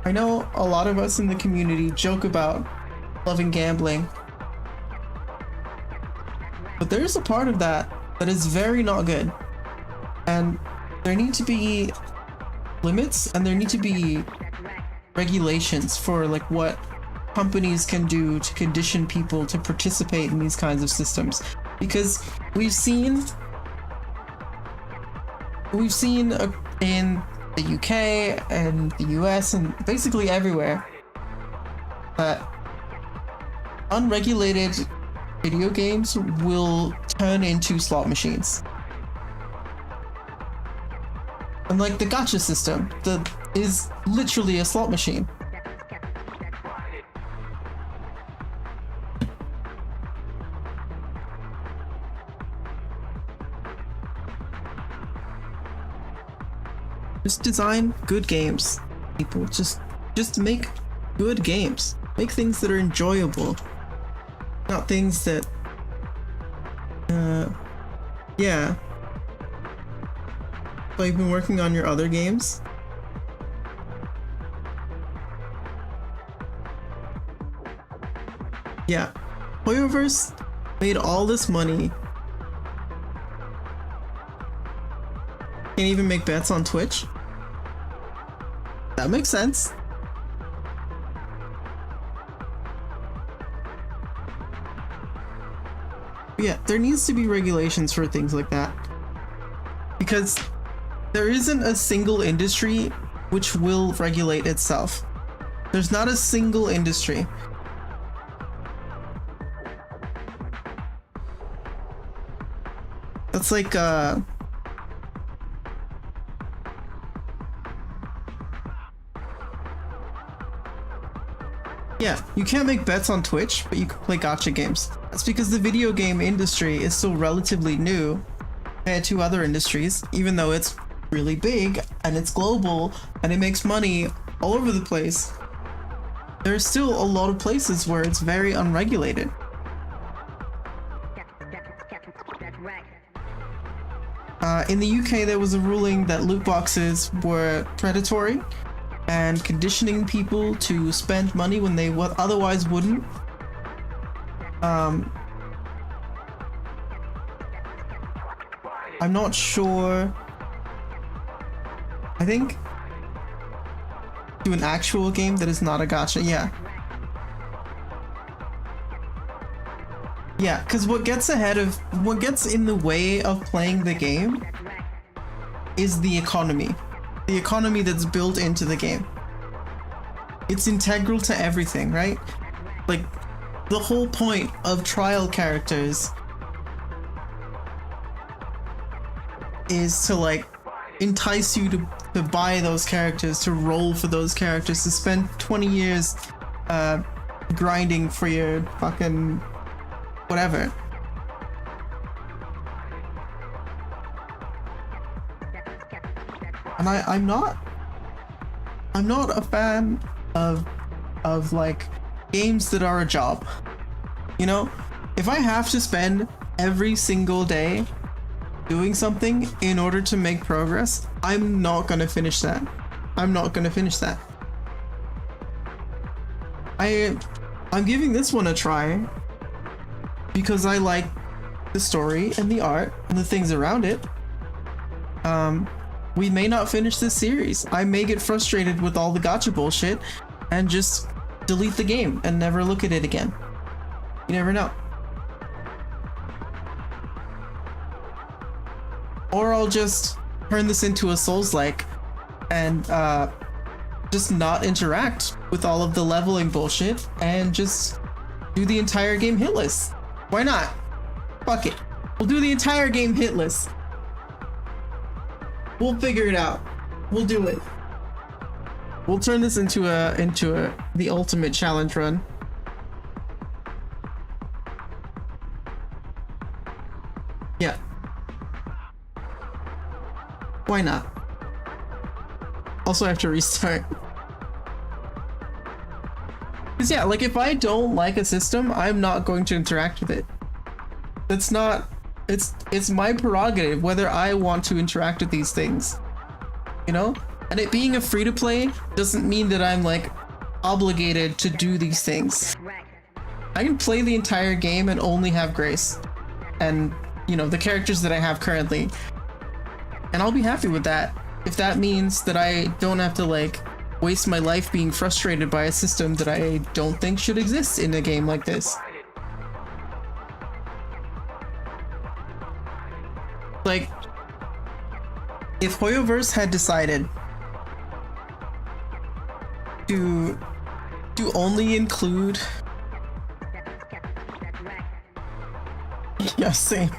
I know a lot of us in the community joke about loving gambling, but there's a part of that is very not good. And there need to be limits, and there need to be regulations for like what companies can do to condition people to participate in these kinds of systems. Because we've seen we've seen in the UK and the US and basically everywhere that unregulated video games will turn into slot machines. And like the gacha system that is literally a slot machine. Just design good games, people. Just make good games. Make things that are enjoyable. Not things that yeah. So you've been working on your other games? Yeah. Hoyoverse made all this money. Can't even make bets on Twitch? That makes sense. Yeah, there needs to be regulations for things like that. Because there isn't a single industry which will regulate itself. There's not a single industry. That's like, yeah, you can't make bets on Twitch, but you can play gacha games. That's because the video game industry is still relatively new compared to other industries, even though it's really big and it's global and it makes money all over the place. There's still a lot of places where it's very unregulated. In the UK, there was a ruling that loot boxes were predatory and conditioning people to spend money when they otherwise wouldn't. I'm not sure. I think to an actual game that is not a gacha, yeah. Yeah, because what gets in the way of playing the game is the economy. The economy that's built into the game. It's integral to everything, right? Like, the whole point of trial characters is to, like, entice you to buy those characters, to roll for those characters, to spend 20 years grinding for your fucking whatever. And I'm not a fan of like games that are a job. You know, if I have to spend every single day doing something in order to make progress, I'm not gonna finish that. I'm not gonna finish that. I'm giving this one a try because I like the story and the art and the things around it. We may not finish this series. I may get frustrated with all the gacha bullshit and just delete the game and never look at it again. You never know. Or I'll just turn this into a Souls-like and just not interact with all of the leveling bullshit and just do the entire game hitless. Why not? Fuck it. We'll do the entire game hitless. We'll figure it out. We'll do it. We'll turn this into the ultimate challenge run. Yeah. Why not? Also, I have to restart. Because yeah, like if I don't like a system, I'm not going to interact with it. That's not... It's my prerogative whether I want to interact with these things. You know? And it being a free-to-play doesn't mean that I'm like obligated to do these things. I can play the entire game and only have Grace. And, you know, the characters that I have currently. And I'll be happy with that. If that means that I don't have to like waste my life being frustrated by a system that I don't think should exist in a game like this. Like, if Hoyoverse had decided to only include yeah, same.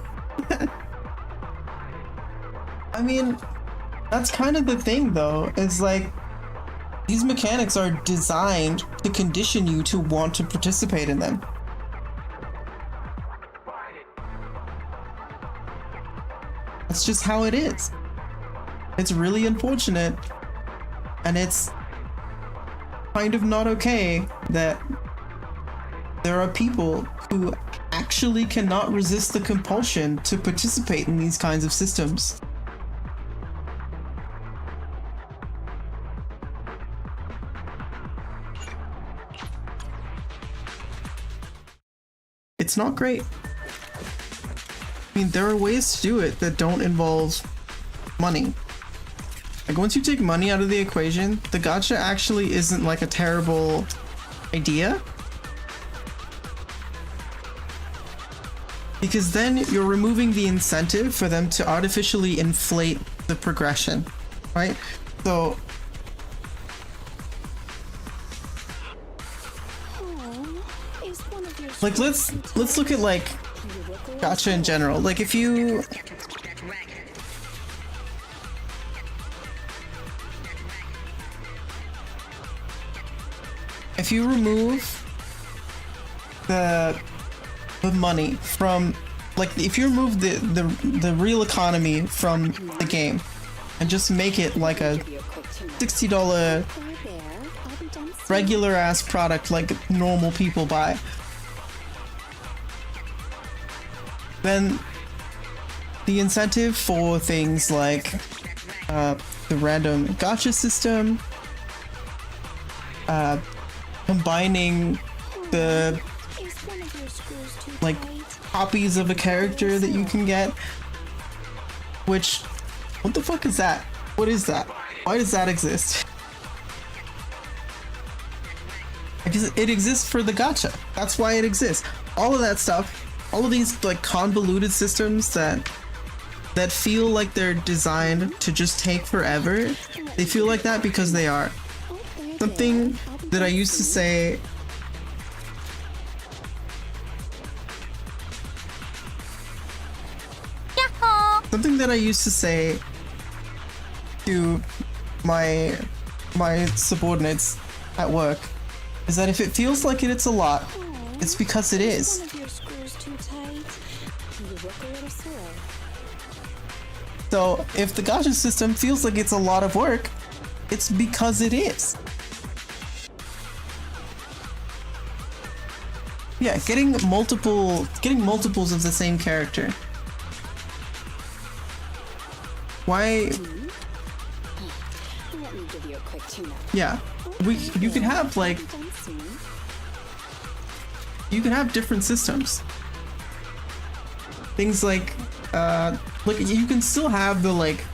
I mean, that's kind of the thing though, is like these mechanics are designed to condition you to want to participate in them. That's just how it is. It's really unfortunate, and it's kind of not okay that there are people who actually cannot resist the compulsion to participate in these kinds of systems. It's not great. I mean, there are ways to do it that don't involve money. Like, once you take money out of the equation, the gacha actually isn't like a terrible idea. Because then you're removing the incentive for them to artificially inflate the progression, right? So like let's look at like gacha in general. Like if you remove the money from, like, if you remove the real economy from the game and just make it like a $60 regular ass product like normal people buy, then the incentive for things like the random gacha system, combining the like copies of a character that you can get, which, what the fuck is that? What is that? Why does that exist? Because it exists for the gacha. That's why it exists. All of that stuff, all of these like convoluted systems that feel like they're designed to just take forever, they feel like that because they are. Something that I used to say to my subordinates at work is that if it feels like it's a lot, it's because it is. So if the gacha system feels like it's a lot of work, it's because it is. Yeah, getting multiples of the same character. Why? Yeah, you can have like, you can have different systems. Things like you can still have the like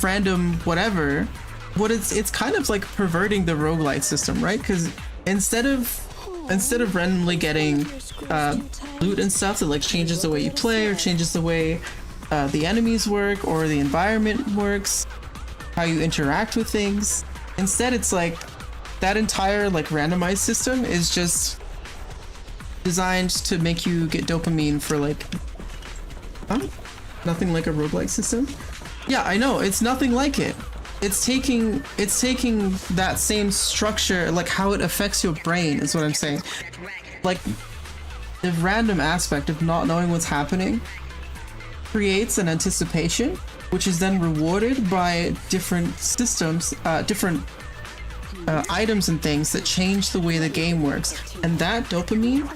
random whatever, but it's kind of like perverting the roguelite system, right? Because instead of randomly getting loot and stuff that like changes the way you play or changes the way the enemies work or the environment works, how you interact with things, instead it's like that entire like randomized system is just designed to make you get dopamine for like nothing like a roguelike system. Yeah, I know, it's nothing like it. It's taking that same structure, like how it affects your brain is what I'm saying. Like the random aspect of not knowing what's happening creates an anticipation, which is then rewarded by different systems, different items and things that change the way the game works. And that dopamine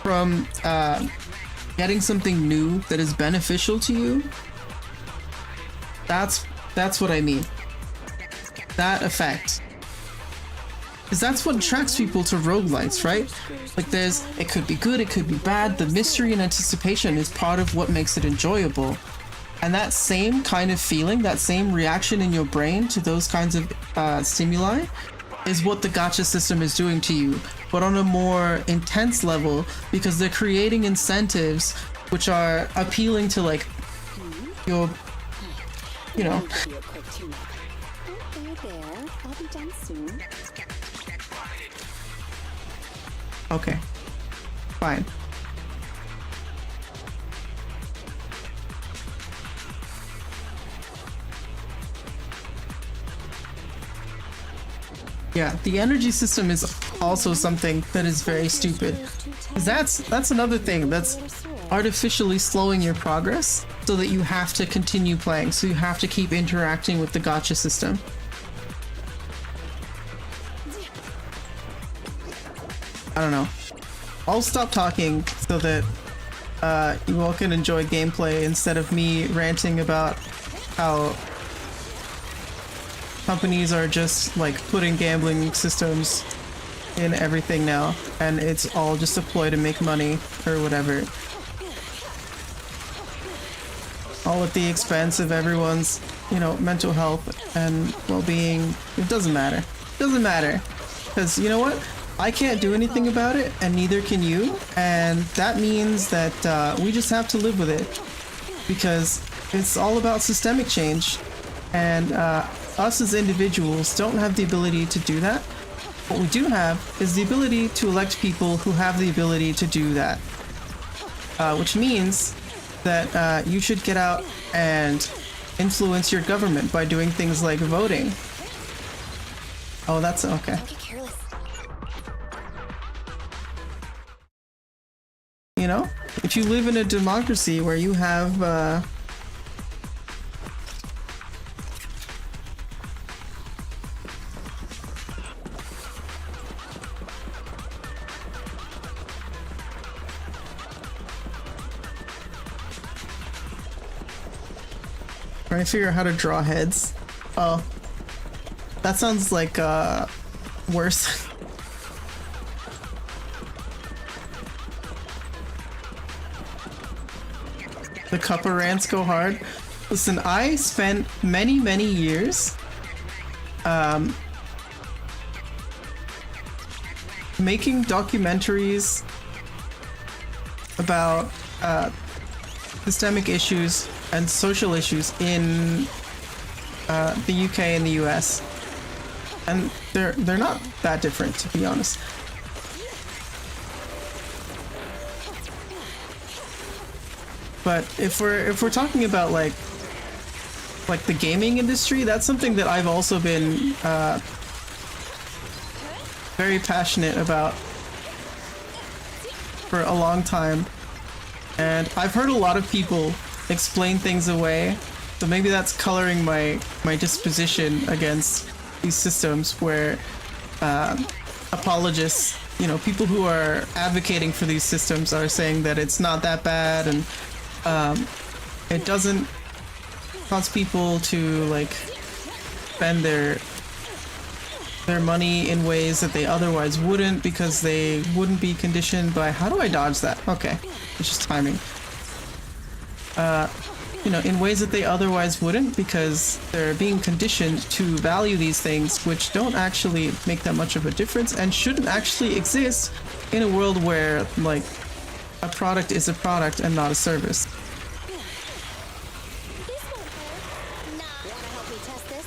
from getting something new that is beneficial to you, that's what I mean. That effect. Because that's what attracts people to roguelites, right? Like it could be good, it could be bad. The mystery and anticipation is part of what makes it enjoyable. And that same kind of feeling, that same reaction in your brain to those kinds of stimuli is what the gacha system is doing to you, but on a more intense level, because they're creating incentives which are appealing to like your, you know. Need to be a quick tune-up. There. I'll be done soon. Okay, fine. Yeah, the energy system is also something that is very stupid. 'Cause that's another thing that's artificially slowing your progress so that you have to continue playing, so you have to keep interacting with the gacha system. I don't know. I'll stop talking so that you all can enjoy gameplay instead of me ranting about how companies are just like putting gambling systems in everything now, and it's all just a ploy to make money or whatever. All at the expense of everyone's, you know, mental health and well-being. It doesn't matter. It doesn't matter. Because you know what? I can't do anything about it, and neither can you. And that means that we just have to live with it. Because it's all about systemic change. And us as individuals don't have the ability to do that. What we do have is the ability to elect people who have the ability to do that. Which means that you should get out and influence your government by doing things like voting. Oh, that's okay. Don't get careless. You know, if you live in a democracy where you have trying to figure out how to draw heads. Oh, that sounds like worse. The cuppa rants go hard. Listen, I spent many years making documentaries about systemic issues and social issues in the UK and the US, and they're not that different, to be honest. But if we're talking about like the gaming industry, that's something that I've also been very passionate about for a long time, and I've heard a lot of people explain things away, so maybe that's coloring my disposition against these systems, where apologists, you know, people who are advocating for these systems are saying that it's not that bad, and it doesn't cause people to like spend their money in ways that they otherwise wouldn't, because they wouldn't be conditioned by, how do I dodge that? Okay, it's just timing. You know, in ways that they otherwise wouldn't, because they're being conditioned to value these things which don't actually make that much of a difference and shouldn't actually exist in a world where like a product is a product and not a service. This won't hurt. Nah. Wanna help me test this?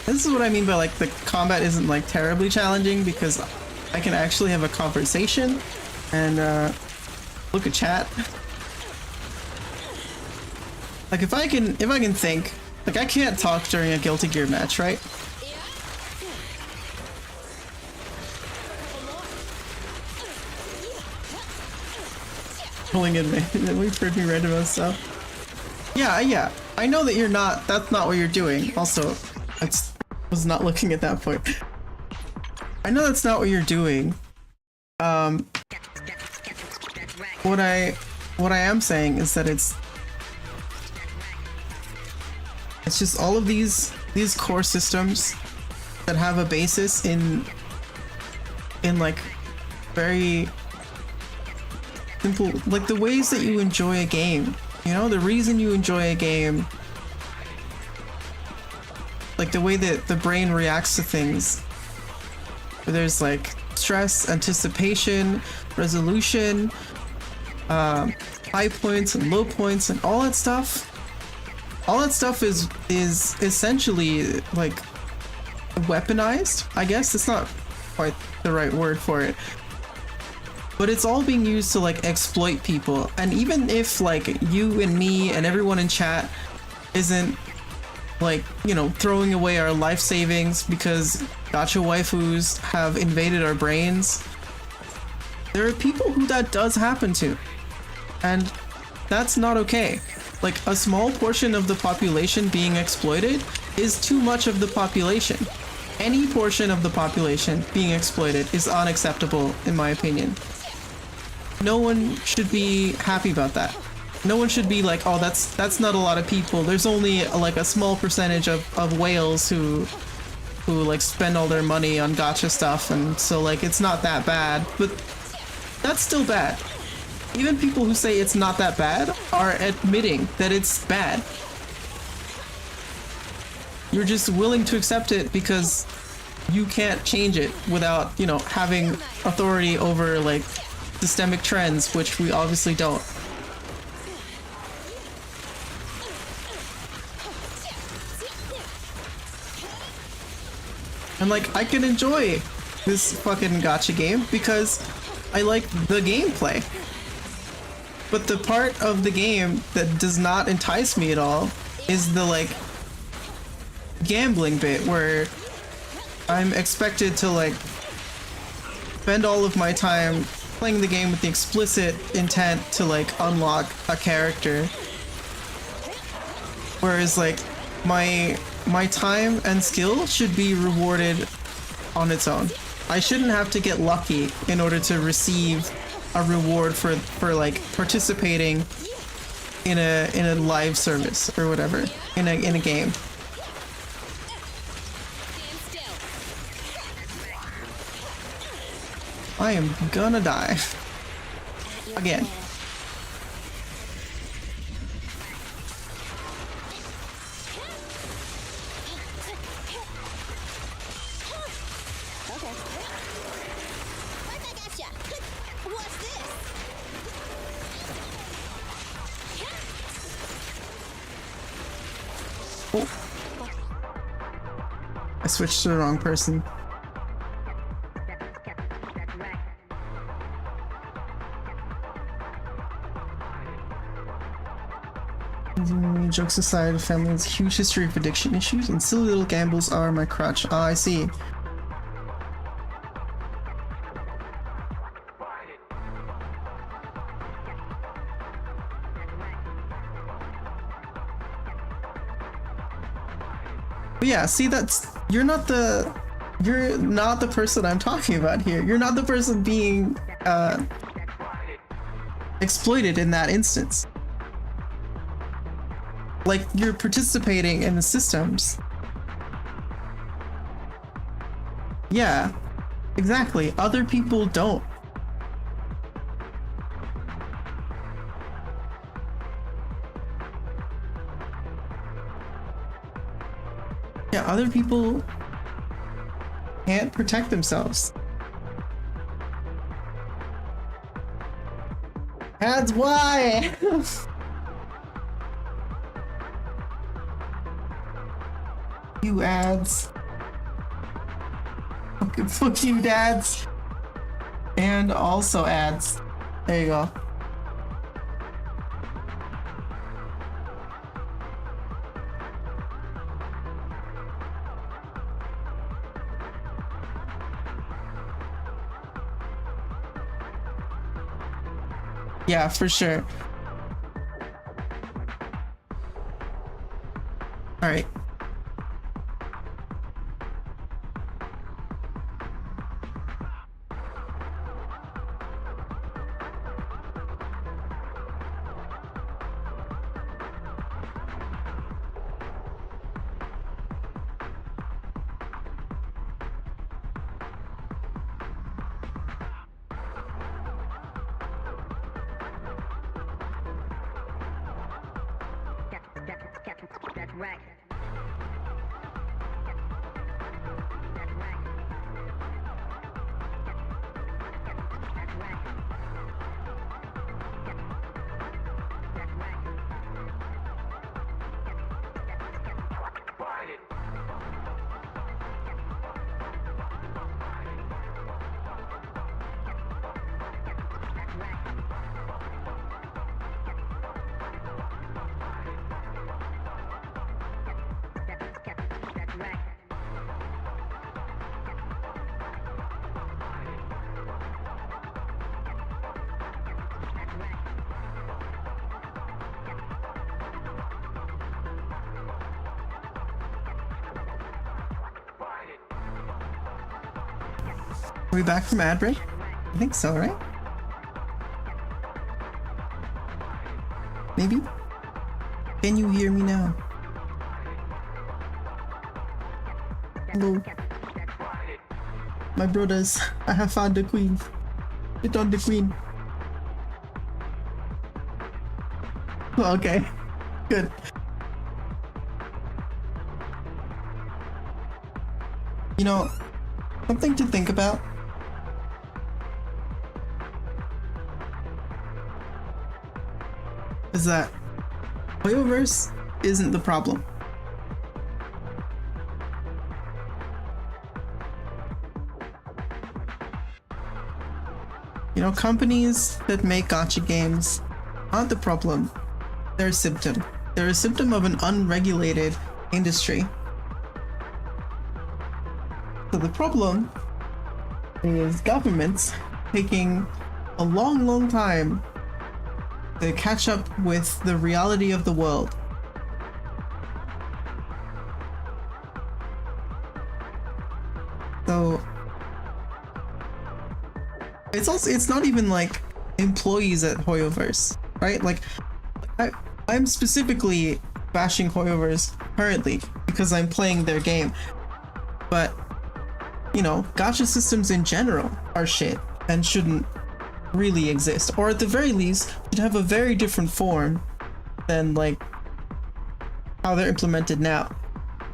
This is what I mean by like the combat isn't like terribly challenging, because I can actually have a conversation and look at chat. Like if I can think, like I can't talk during a Guilty Gear match, right? Pulling in me. We've heard me rant about stuff. Yeah. I know that you're not. That's not what you're doing. Also, I was not looking at that point. I know that's not what you're doing. What I am saying is that it's just all of these core systems that have a basis in like very simple, like the ways that you enjoy a game. You know, the reason you enjoy a game like the way that the brain reacts to things. There's like stress, anticipation, resolution, high points and low points, and all that stuff. All that stuff is essentially like weaponized. I guess it's not quite the right word for it, but it's all being used to like exploit people. And even if like you and me and everyone in chat isn't like, you know, throwing away our life savings because gacha waifus have invaded our brains, there are people who that does happen to, and that's not okay. Like, a small portion of the population being exploited is too much of the population. Any portion of the population being exploited is unacceptable, in my opinion. No one should be happy about that. No one should be like, oh, that's not a lot of people. There's only like a small percentage of whales who like spend all their money on gacha stuff, and so like it's not that bad. But that's still bad. Even people who say it's not that bad are admitting that it's bad. You're just willing to accept it because you can't change it without, you know, having authority over like systemic trends, which we obviously don't. And like, I can enjoy this fucking gacha game because I like the gameplay. But the part of the game that does not entice me at all is the like gambling bit where I'm expected to like spend all of my time playing the game with the explicit intent to like unlock a character. Whereas like my time and skill should be rewarded on its own. I shouldn't have to get lucky in order to receive a reward for like participating in a live service or whatever in a game. I am gonna die again. I switched to the wrong person. Jokes aside, family has a huge history of addiction issues, and silly little gambles are my crutch. Ah, I see. But yeah, see, you're not the person I'm talking about here. You're not the person being exploited in that instance. Like, you're participating in the systems. Yeah, exactly. Other people don't. Yeah, other people can't protect themselves. That's why! You ads. Fuck you, dads. And also ads. There you go. Yeah, for sure. All right. That's right. Are we back from ad break? I think so, right? Maybe? Can you hear me now? Hello. My brothers, I have found the queen. It's on the queen. Okay, good. You know, something to think about is that Hoyoverse isn't the problem. You know, companies that make gacha games aren't the problem. They're a symptom. They're a symptom of an unregulated industry. So the problem is governments taking a long time to catch up with the reality of the world. So it's not even like employees at Hoyoverse, right? Like I'm specifically bashing Hoyoverse currently because I'm playing their game. But you know, gacha systems in general are shit and shouldn't really exist, or at the very least should have a very different form than like how they're implemented now.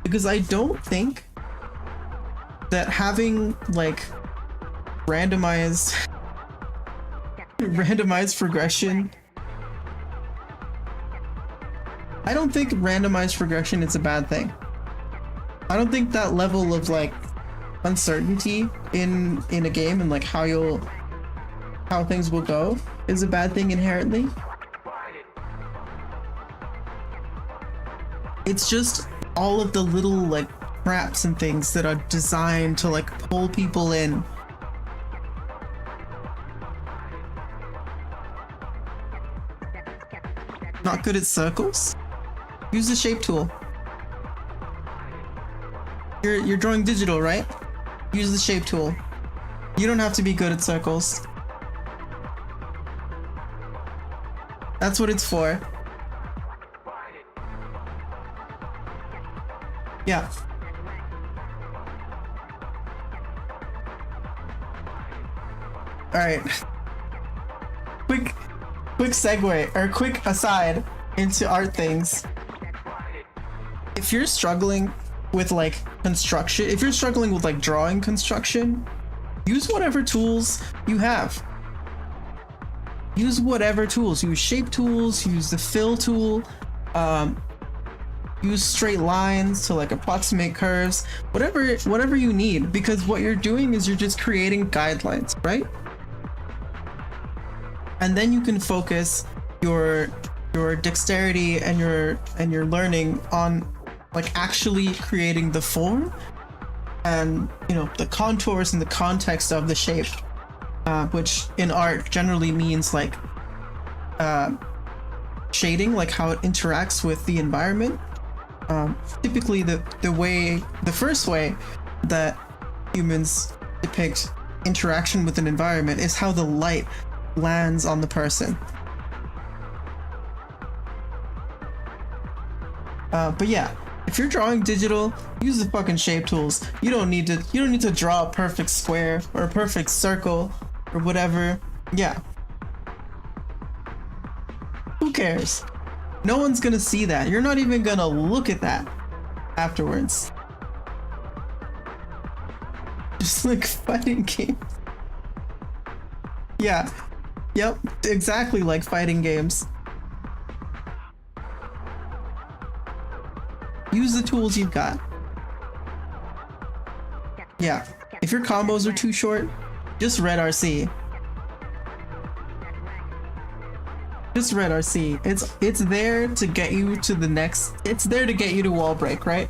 Because I don't think that having like randomized progression, I don't think randomized progression is a bad thing. I don't think that level of like uncertainty in a game and like how things will go is a bad thing inherently. It's just all of the little like traps and things that are designed to like pull people in. Not good at circles? Use the shape tool. You're drawing digital, right? Use the shape tool. You don't have to be good at circles. That's what it's for. Yeah. Alright. Quick segue, or quick aside into art things. If you're struggling with like construction, if you're struggling with like drawing construction, use whatever tools you have. Use whatever tools. Use shape tools, use the fill tool, use straight lines to like approximate curves, whatever you need, because what you're doing is you're just creating guidelines, right? And then you can focus your dexterity and your learning on like actually creating the form and, you know, the contours and the context of the shape, which in art generally means like shading, like how it interacts with the environment. Typically the first way that humans depict interaction with an environment is how the light lands on the person. But yeah, if you're drawing digital, use the fucking shape tools. You don't need to draw a perfect square or a perfect circle or whatever. Yeah. Who cares? No one's gonna see that. You're not even gonna look at that afterwards. Just like fighting games. Yeah. Yep, exactly like fighting games. Use the tools you've got. Yeah, if your combos are too short, just red RC. Just red RC. It's there to get you to the next. It's there to get you to wall break, right?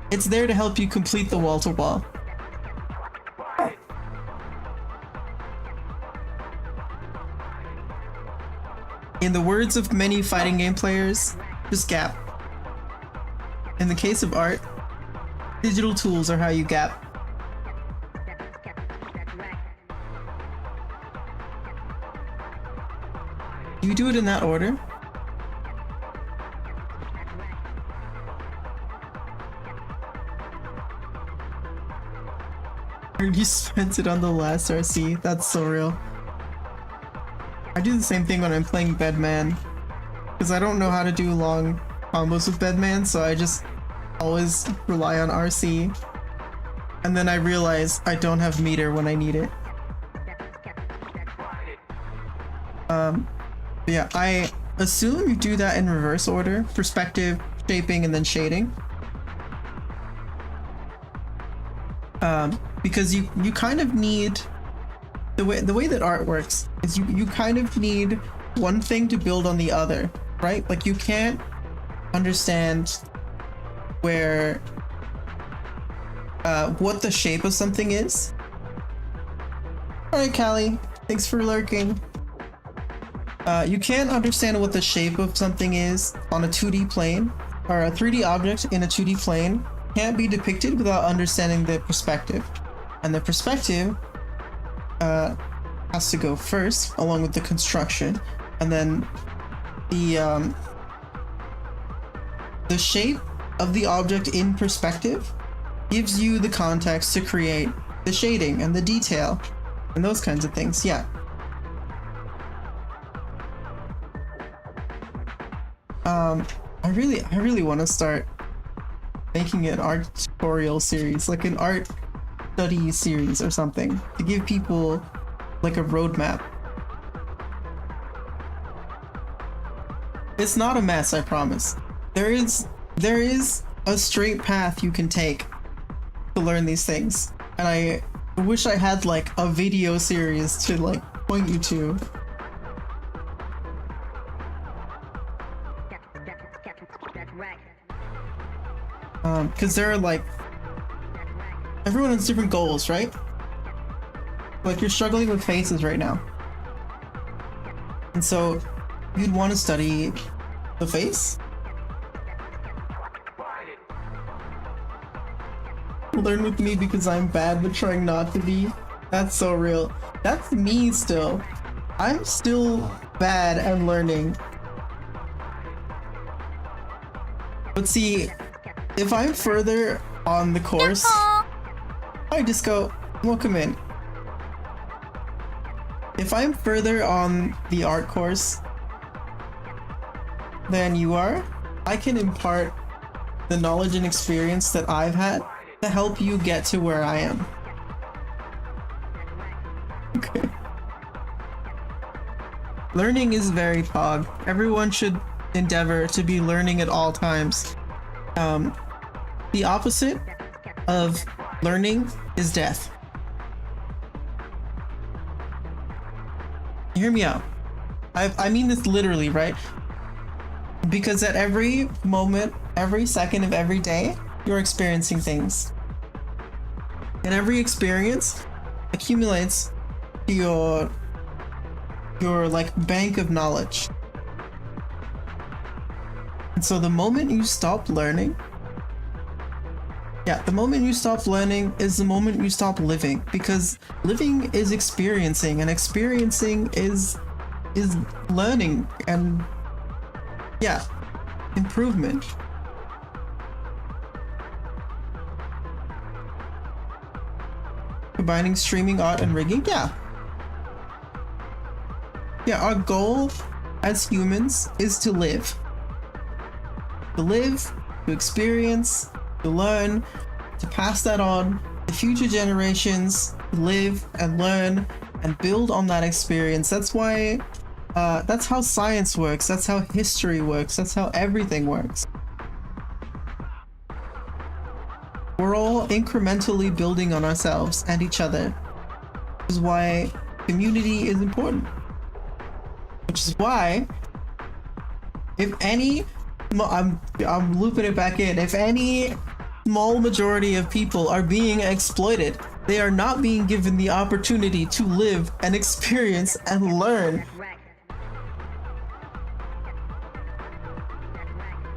It's there to help you complete the wall to wall. In the words of many fighting game players, just gap. In the case of art, digital tools are how you gap. You do it in that order? You spent it on the last RC. That's so real. I do the same thing when I'm playing Bedman, because I don't know how to do long combos with Bedman, so I just always rely on RC. And then I realize I don't have meter when I need it. Yeah, I assume you do that in reverse order: perspective, shaping, and then shading. Because you kind of need the way that art works is you kind of need one thing to build on the other, right? Like you can't understand where what the shape of something is. All right, Callie, thanks for lurking. You can't understand what the shape of something is on a 2D plane, or a 3D object in a 2D plane can't be depicted without understanding the perspective. And the perspective has to go first, along with the construction, and then the shape of the object in perspective gives you the context to create the shading and the detail and those kinds of things. Yeah. I really want to start making an art tutorial series, like an art study series or something, to give people like a roadmap. It's not a mess, I promise. There is a straight path you can take to learn these things, and I wish I had like a video series to like point you to. Because there are like, everyone has different goals, right? Like you're struggling with faces right now, and so you'd want to study the face. Learn with me because I'm bad but trying not to be. That's so real. That's me still. I'm still bad and learning. But see, if I'm further on the course... Hi Disco, welcome in. If I'm further on the art course than you are, I can impart the knowledge and experience that I've had to help you get to where I am. Okay. Learning is very pog. Everyone should endeavor to be learning at all times. The opposite of learning is death. Hear me out. I mean this literally, right? Because at every moment, every second of every day, you're experiencing things. And every experience accumulates to your like bank of knowledge. And so the moment you stop learning, the moment you stop learning is the moment you stop living, because living is experiencing, and experiencing is learning and improvement. Combining streaming, art, and rigging, our goal as humans is to live. To live, to experience, to learn, to pass that on to future generations, to live and learn and build on that experience. That's why, that's how science works, that's how history works, that's how everything works. We're all incrementally building on ourselves and each other, which is why community is important. Which is why, if any, I'm looping it back in, if any small majority of people are being exploited, they are not being given the opportunity to live and experience and learn.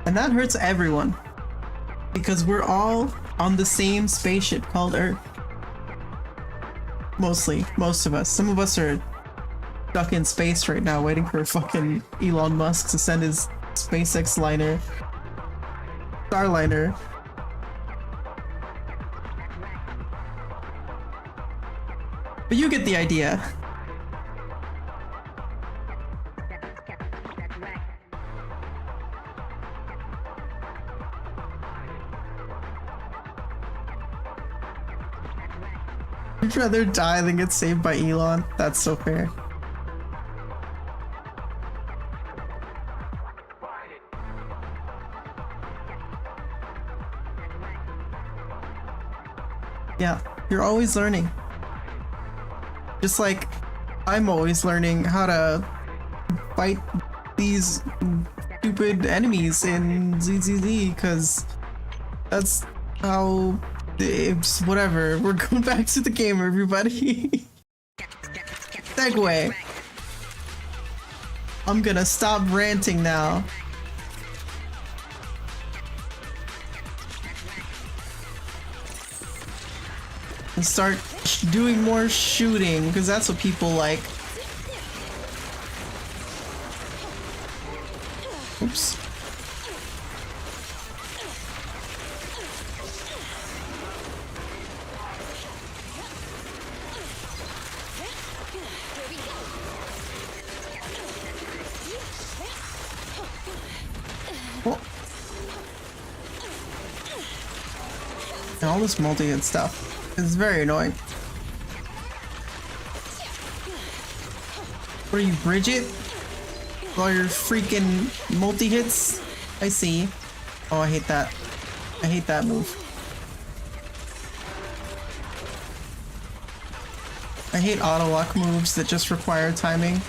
And that hurts everyone, because we're all on the same spaceship called Earth. Mostly, most of us. Some of us are stuck in space right now waiting for fucking Elon Musk to send his SpaceX liner. Starliner. But you get the idea. I'd rather die than get saved by Elon. That's so fair. Yeah, you're always learning. Just like I'm always learning how to fight these stupid enemies in ZZZ, because that's how it's whatever. We're going back to the game, everybody. Segue. I'm gonna stop ranting now. And start doing more shooting, because that's what people like. Oops. Oh. And all this multi-hit stuff is very annoying. What are you, Bridget? All your freaking multi-hits? I see. Oh, I hate that. I hate that move. I hate auto-lock moves that just require timing.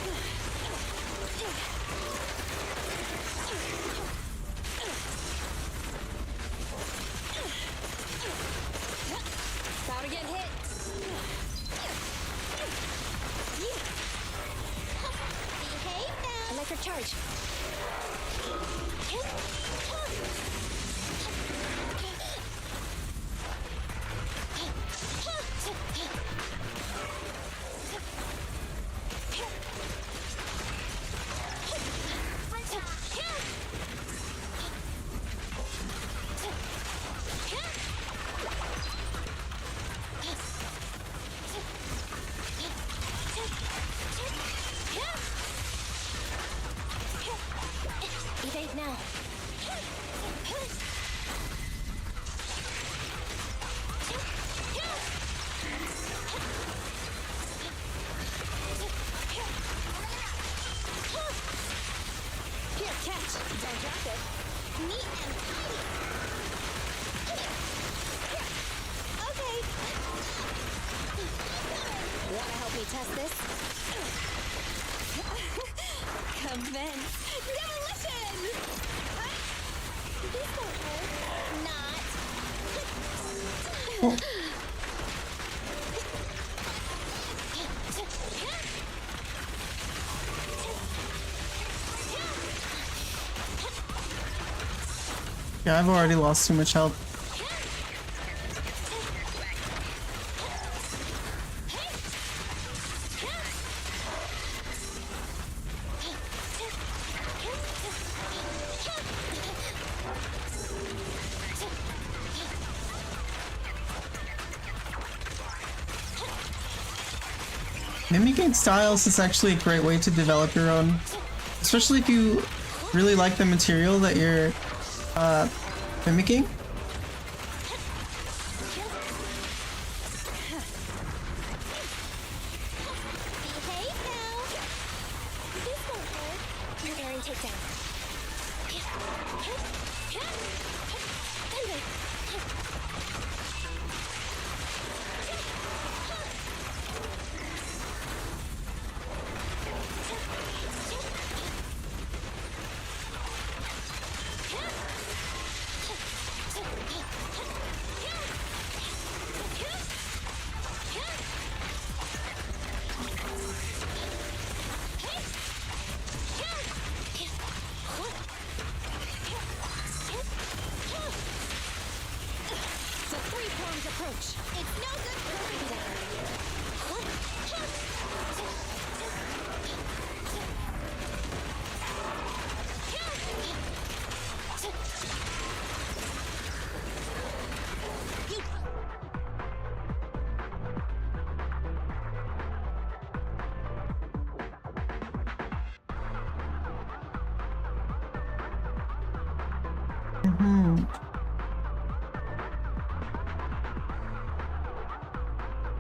Yeah, I've already lost too much health. Mimicking styles is actually a great way to develop your own, especially if you really like the material that you're mimicking.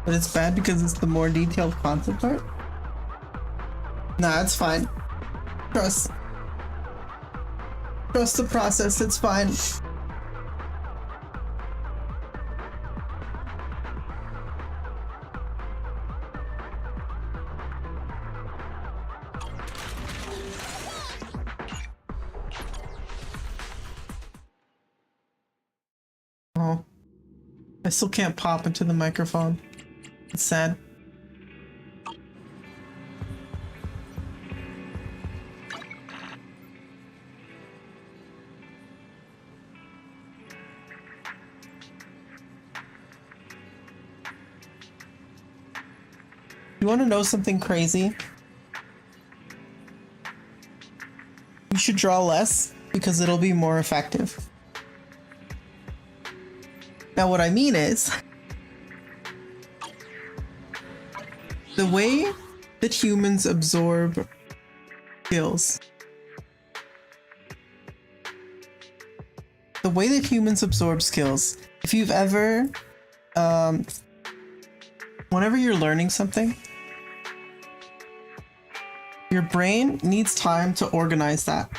But it's bad because it's the more detailed concept art? Nah, it's fine. Trust the process, it's fine. Oh. I still can't pop into the microphone. It's sad. You want to know something crazy? You should draw less because it'll be more effective. Now what I mean is, the way that humans absorb skills. The way that humans absorb skills. If you've ever, whenever you're learning something, your brain needs time to organize that.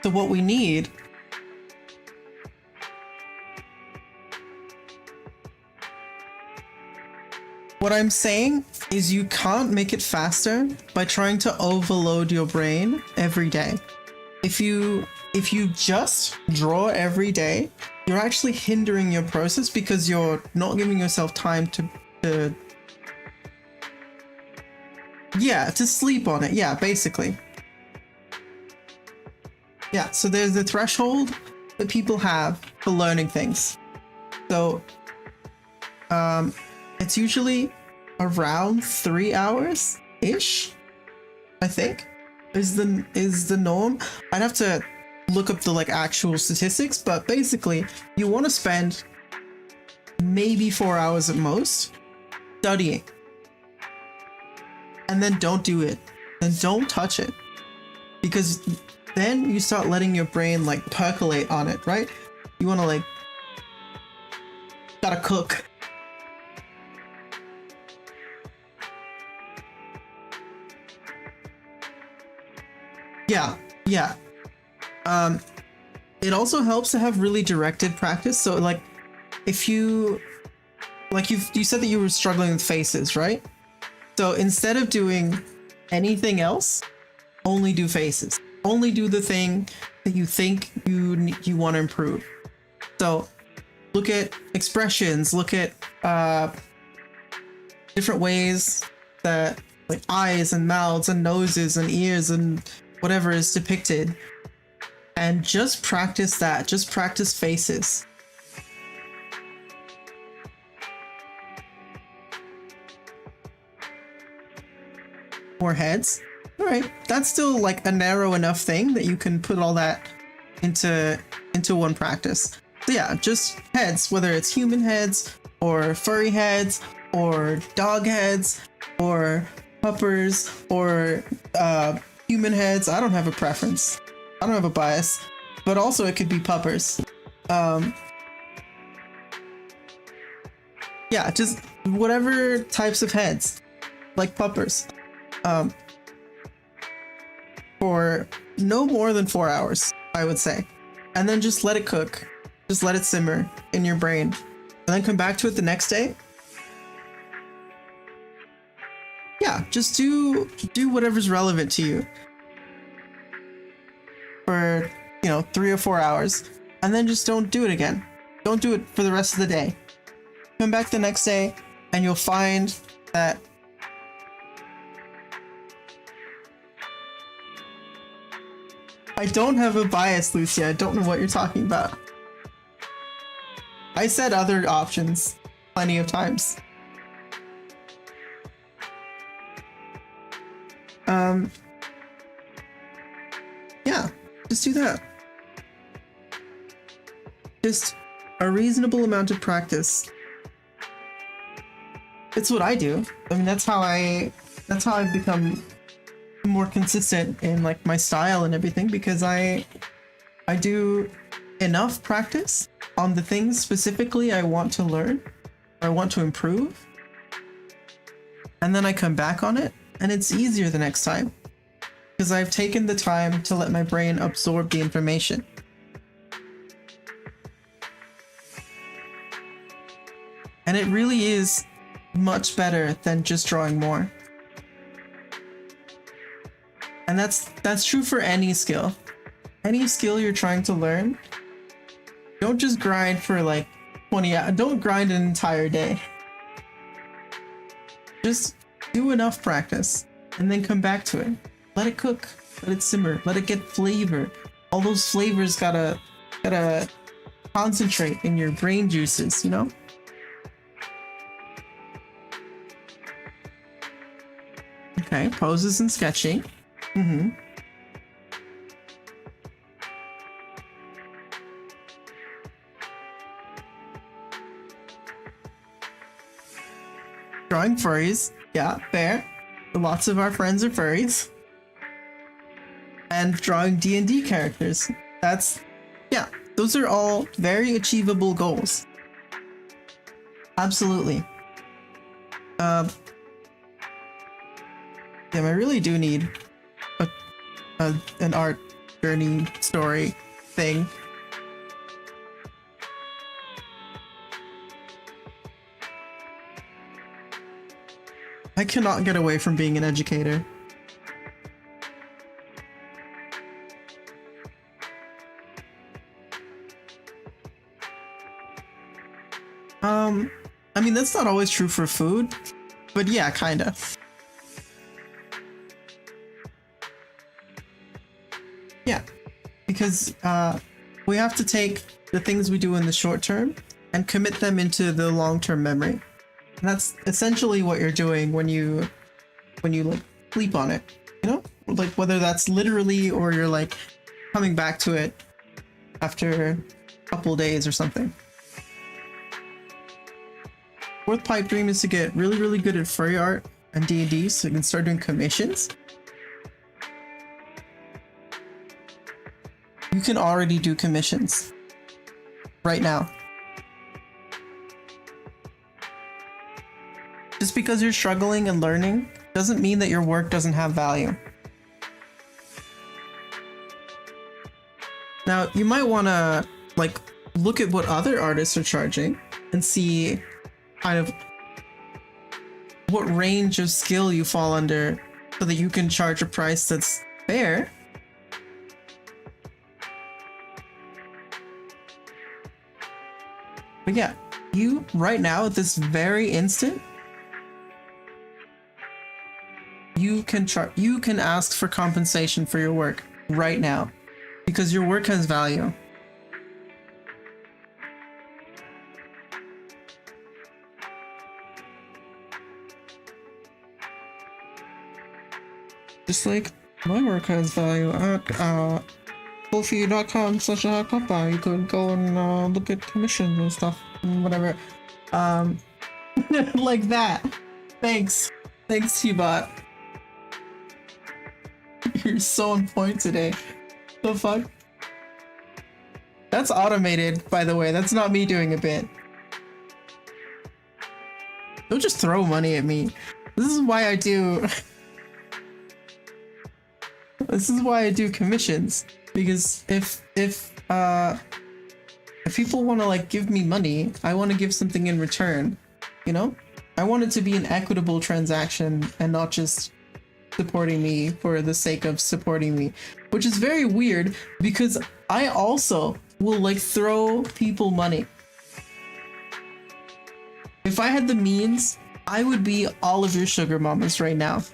So what we need what I'm saying is you can't make it faster by trying to overload your brain every day. If you just draw every day, you're actually hindering your process because you're not giving yourself time to sleep on it. Yeah, basically. Yeah, so there's the threshold that people have for learning things. So it's usually around 3 hours ish, I think, is the norm. I'd have to look up the actual statistics, but basically you want to spend maybe 4 hours at most studying, and then don't do it, then don't touch it, because then you start letting your brain percolate on it, right? You want to gotta cook. Yeah. It also helps to have really directed practice. So if you said that you were struggling with faces, right? So instead of doing anything else, only do faces. Only do the thing that you think you want to improve. So look at expressions, look at different ways that eyes and mouths and noses and ears and whatever is depicted, and just practice that. Just practice faces. Or heads. All right, that's still a narrow enough thing that you can put all that into one practice. So yeah, just heads, whether it's human heads or furry heads or dog heads or puppers or human heads. I don't have a preference. I don't have a bias, but also it could be puppers. Yeah, just whatever types of heads, like puppers. For no more than 4 hours, I would say. And then just let it cook. Just let it simmer in your brain. And then come back to it the next day. Yeah, just do whatever's relevant to you for 3 or 4 hours, and then just don't do it again. Don't do it for the rest of the day. Come back the next day and you'll find that I don't have a bias, Lucia. I don't know what you're talking about. I said other options plenty of times. Yeah, just do that. Just a reasonable amount of practice. It's what I do. I mean, that's how I've become more consistent in like my style and everything, because I do enough practice on the things specifically I want to learn, or I want to improve, and then I come back on it and it's easier the next time because I've taken the time to let my brain absorb the information. And it really is much better than just drawing more. And that's true for any skill. Any skill you're trying to learn, don't just grind for like 20 hours. Don't grind an entire day. Just do enough practice and then come back to it. Let it cook, let it simmer, let it get flavor. All those flavors gotta concentrate in your brain juices, you know? Okay, poses and sketching. Drawing furries. Yeah, fair. Lots of our friends are furries. And drawing D&D characters. Yeah, those are all very achievable goals. Absolutely. Damn, I really do need an art journey story thing. I cannot get away from being an educator. I mean, that's not always true for food, but yeah, kinda. Yeah, because we have to take the things we do in the short term and commit them into the long-term memory. And that's essentially what you're doing when you like sleep on it, you know? Like whether that's literally or you're like coming back to it after a couple days or something. Fourth pipe dream is to get really, really good at furry art and D&D so you can start doing commissions. You can already do commissions right now. Just because you're struggling and learning doesn't mean that your work doesn't have value. Now, you might want to like look at what other artists are charging and see kind of what range of skill you fall under so that you can charge a price that's fair. But yeah, you right now at this very instant, you can ask for compensation for your work right now because your work has value. Just like my work has value at Ko-fi.com/Hakapa. You could go and look at commissions and stuff and whatever. Like that. Thanks, T-Bot. You're so on point today. The fuck? That's automated, by the way. That's not me doing a bit. Don't just throw money at me. This is why I do... This is why I do commissions. Because if people want to like give me money, I want to give something in return. You know? I want it to be an equitable transaction and not just supporting me for the sake of supporting me, which is very weird because I also will like throw people money. If I had the means, I would be all of your sugar mamas right now.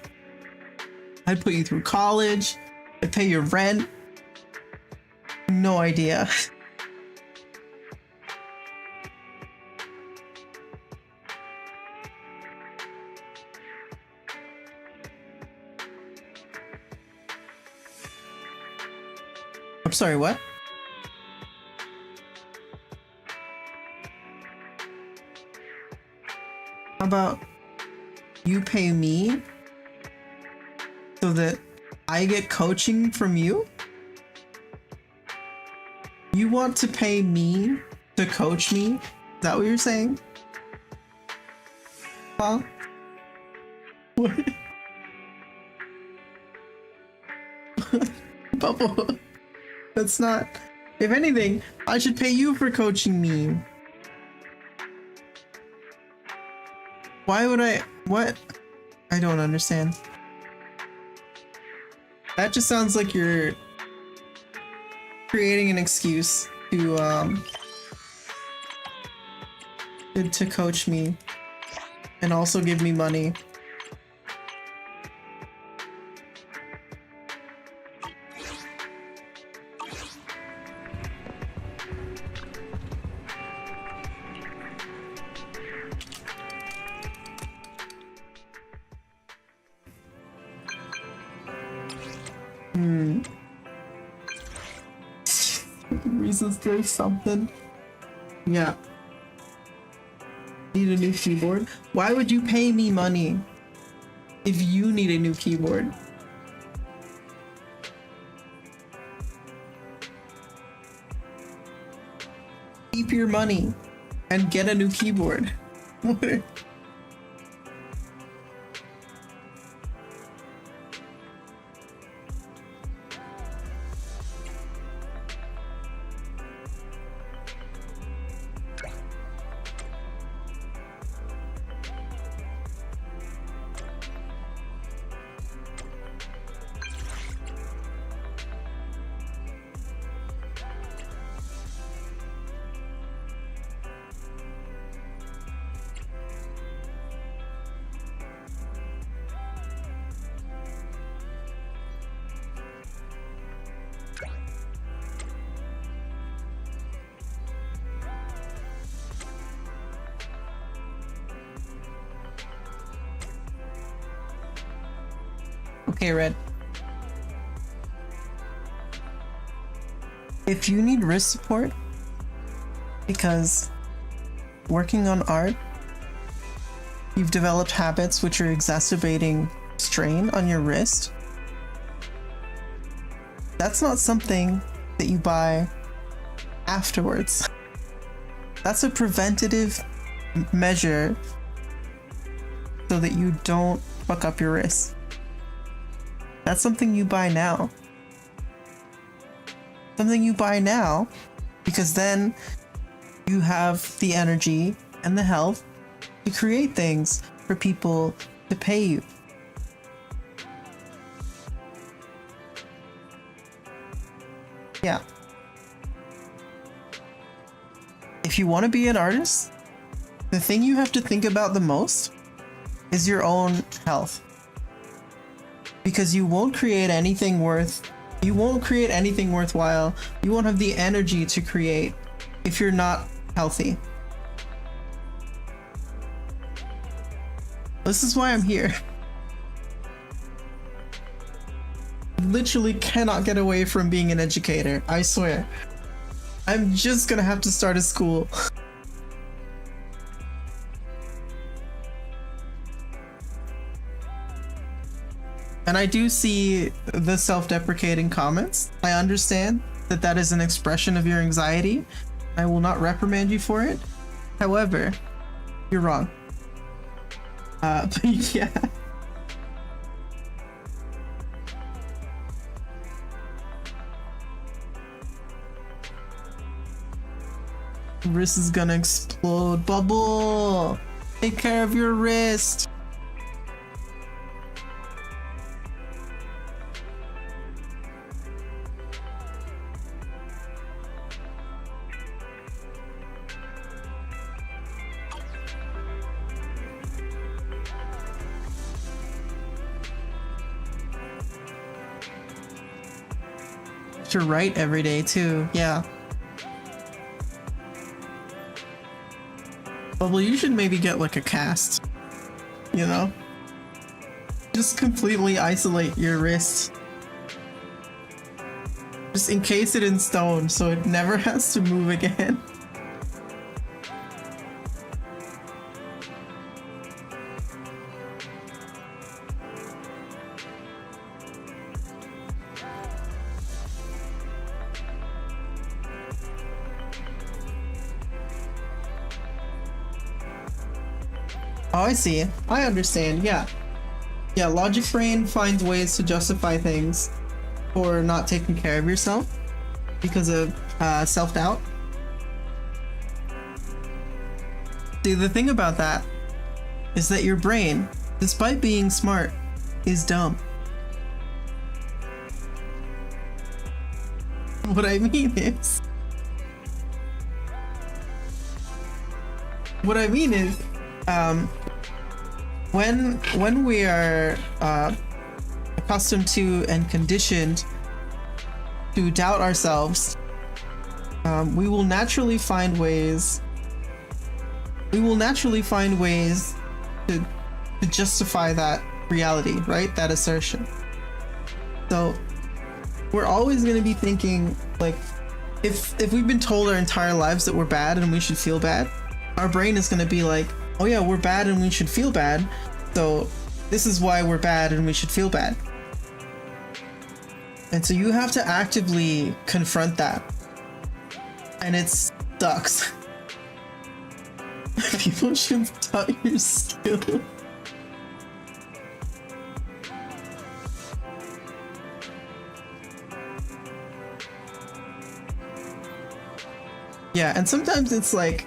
I'd put you through college, I'd pay your rent. No idea. I'm sorry, what? How about you pay me so that I get coaching from you? You want to pay me to coach me? Is that what you're saying? Huh? What? Bubble. That's not... If anything, I should pay you for coaching me. Why would I... What? I don't understand. That just sounds like you're creating an excuse to coach me and also give me money. Reasons there's something. Yeah. Need a new keyboard? Why would you pay me money if you need a new keyboard? Keep your money and get a new keyboard. Okay, Red. If you need wrist support, because working on art, you've developed habits which are exacerbating strain on your wrist, that's not something that you buy afterwards. That's a preventative measure so that you don't fuck up your wrist. That's something you buy now. Something you buy now, because then you have the energy and the health to create things for people to pay you. Yeah. If you want to be an artist, the thing you have to think about the most is your own health. Because you won't create anything worthwhile. You won't have the energy to create if you're not healthy. This is why I'm here. Literally cannot get away from being an educator, I swear. I'm just gonna have to start a school. And I do see the self-deprecating comments. I understand that that is an expression of your anxiety. I will not reprimand you for it. However, you're wrong. But yeah. Wrist is gonna explode. Bubble! Take care of your wrist! To write every day too, yeah. Bubble, you should maybe get like a cast, you know? Just completely isolate your wrist. Just encase it in stone so it never has to move again. Oh, I see. I understand. Yeah. Yeah, logic brain finds ways to justify things for not taking care of yourself because of self-doubt. See, the thing about that is that your brain, despite being smart, is dumb. What I mean is... when we are accustomed to and conditioned to doubt ourselves, we will naturally find ways to justify that reality, right? That assertion. So we're always going to be thinking, like, if we've been told our entire lives that we're bad and we should feel bad, our brain is going to be like, oh yeah, we're bad and we should feel bad, so this is why we're bad and we should feel bad. And so you have to actively confront that. And it sucks. People should doubt your skill. Yeah, and sometimes it's like,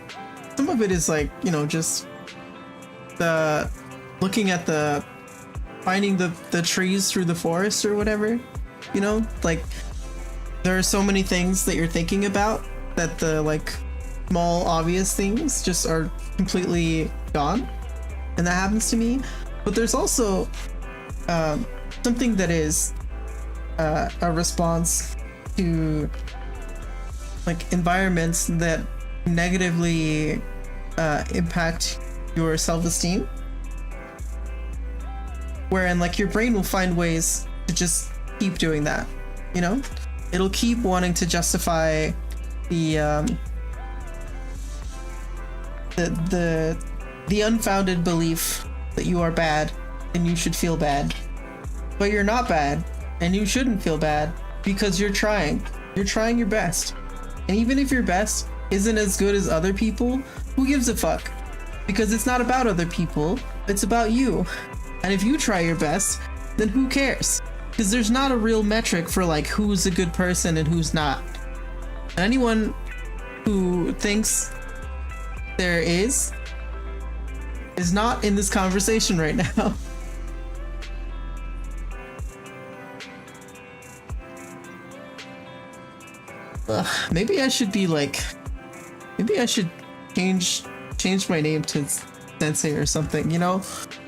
some of it is like, you know, just the looking at finding the trees through the forest or whatever, you know, like there are so many things that you're thinking about that the like small obvious things just are completely gone, and that happens to me. But there's also something that is a response to like environments that negatively impact your self-esteem, wherein like your brain will find ways to just keep doing that, you know? It'll keep wanting to justify the unfounded belief that you are bad and you should feel bad, but you're not bad and you shouldn't feel bad because you're trying your best. And even if your best isn't as good as other people, who gives a fuck? Because it's not about other people, it's about you. And if you try your best, then who cares? Because there's not a real metric for like who's a good person and who's not. And anyone who thinks there is not in this conversation right now. Maybe I should be like, maybe I should change my name to Sensei or something, you know?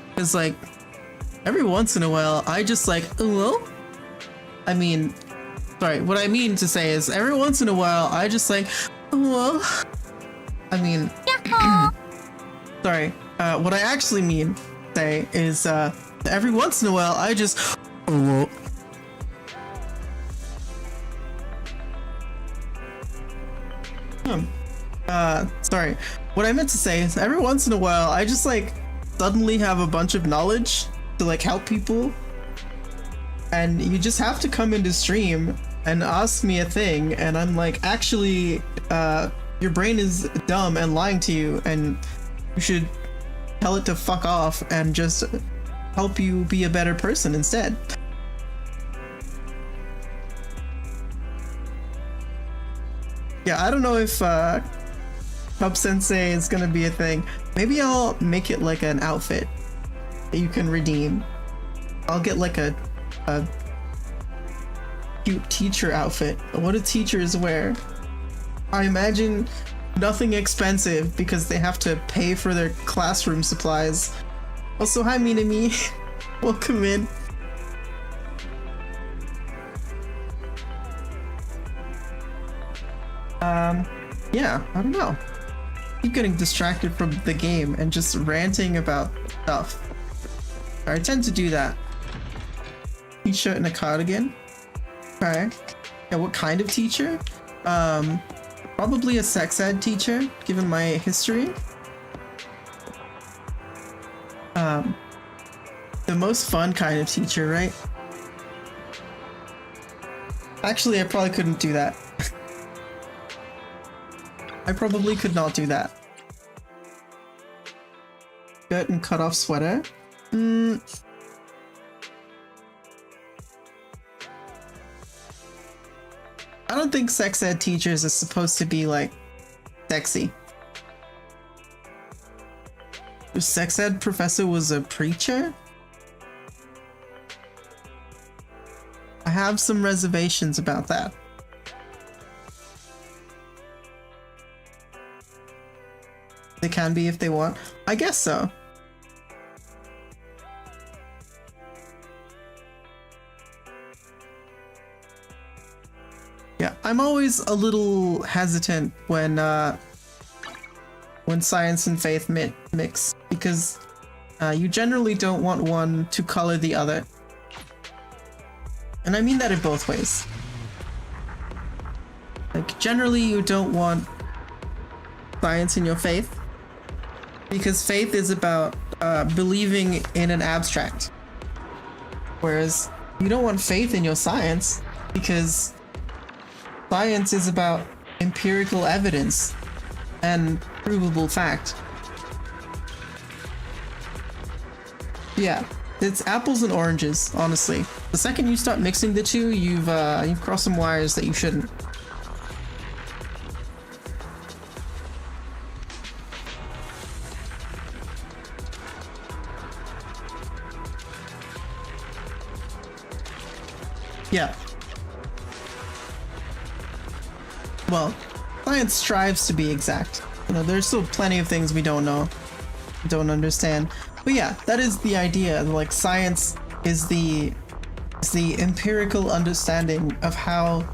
Because like every once in a while I just like, well, I mean, sorry, what I mean to say is every once in a while I just like, well, I mean, sorry, what I actually mean to say is every once in a while I just, well, sorry. What I meant to say is every once in a while I just like suddenly have a bunch of knowledge to like help people, and you just have to come into stream and ask me a thing and I'm like, actually your brain is dumb and lying to you and you should tell it to fuck off and just help you be a better person instead. Yeah, I don't know if Pub Sensei is gonna be a thing. Maybe I'll make it like an outfit that you can redeem. I'll get like a cute teacher outfit. What do teachers wear? I imagine nothing expensive because they have to pay for their classroom supplies. Also, hi Minami. Welcome in. Yeah, I don't know. Keep getting distracted from the game and just ranting about stuff. I tend to do that. T-shirt and a cardigan. Okay. Yeah, what kind of teacher? Probably a sex ed teacher, given my history. The most fun kind of teacher, right? Actually, I probably couldn't do that. I probably could not do that. skirt and cut off sweater. I don't think sex ed teachers are supposed to be like sexy. The sex ed professor was a preacher? I have some reservations about that. They can be if they want. I guess so. Yeah, I'm always a little hesitant when science and faith mix, because you generally don't want one to color the other. And I mean that in both ways. Like, generally you don't want science in your faith, because faith is about believing in an abstract. Whereas you don't want faith in your science, because science is about empirical evidence and provable fact. Yeah, it's apples and oranges, honestly. The second you start mixing the two, you've crossed some wires that you shouldn't. Yeah. Well, science strives to be exact. You know, there's still plenty of things we don't know, don't understand. But yeah, that is the idea. Like, science is the empirical understanding of how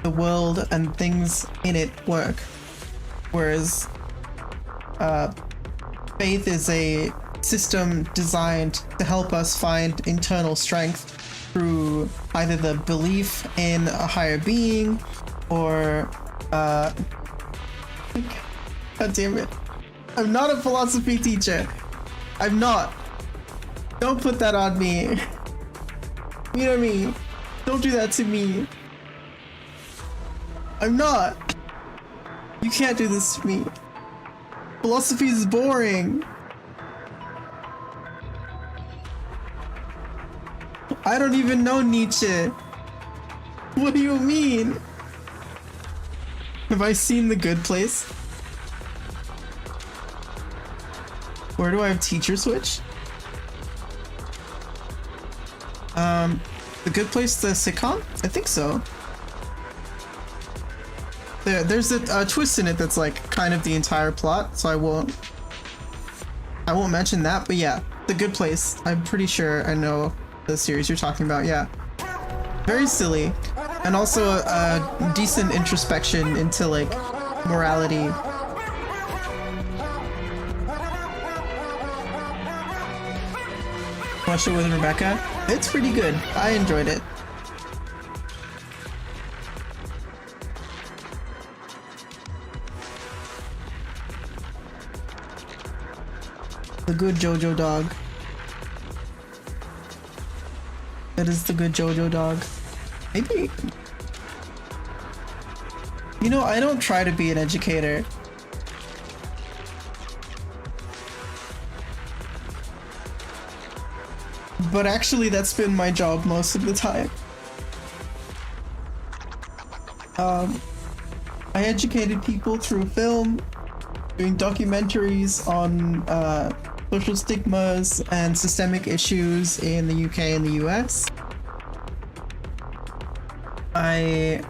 the world and things in it work. Whereas faith is a system designed to help us find internal strength through either the belief in a higher being or God damn it. I'm not a philosophy teacher. I'm not. Don't put that on me. You know what I mean? Don't do that to me. I'm not. You can't do this to me. Philosophy is boring. I don't even know Nietzsche. What do you mean? Have I seen The Good Place? Where do I have teacher switch? The Good Place, the sitcom? I think so. There's a twist in it that's like kind of the entire plot, so I won't mention that, but yeah, The Good Place. I'm pretty sure I know the series you're talking about, yeah. Very silly, and also a decent introspection into like morality. Watched it with Rebecca. It's pretty good. I enjoyed it. The good JoJo dog. That is the good JoJo dog. Maybe. You know, I don't try to be an educator. But actually, that's been my job most of the time. I educated people through film, doing documentaries on social stigmas and systemic issues in the UK and the US. I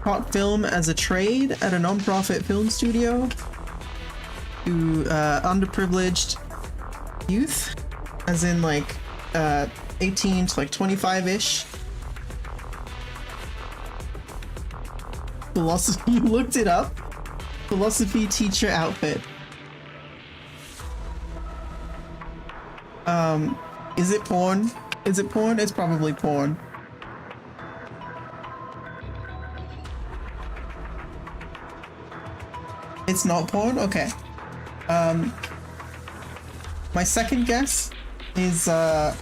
taught film as a trade at a non-profit film studio to underprivileged youth, as in like 18 to like 25-ish. Philosophy, you looked it up? Philosophy teacher outfit. Is it porn? Is it porn? It's probably porn. It's not porn? Okay. My second guess is why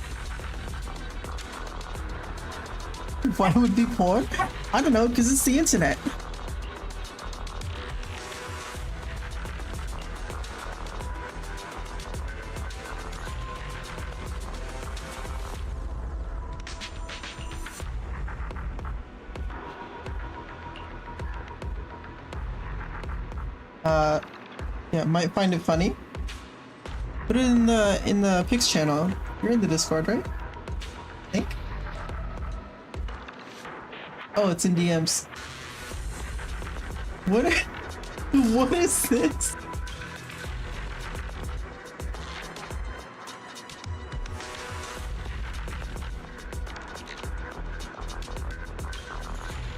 would it be porn? I don't know, because it's the internet. yeah, might find it funny. Put it in the Pix channel. You're in the Discord, right? I think. Oh, it's in DMs. What? What is this?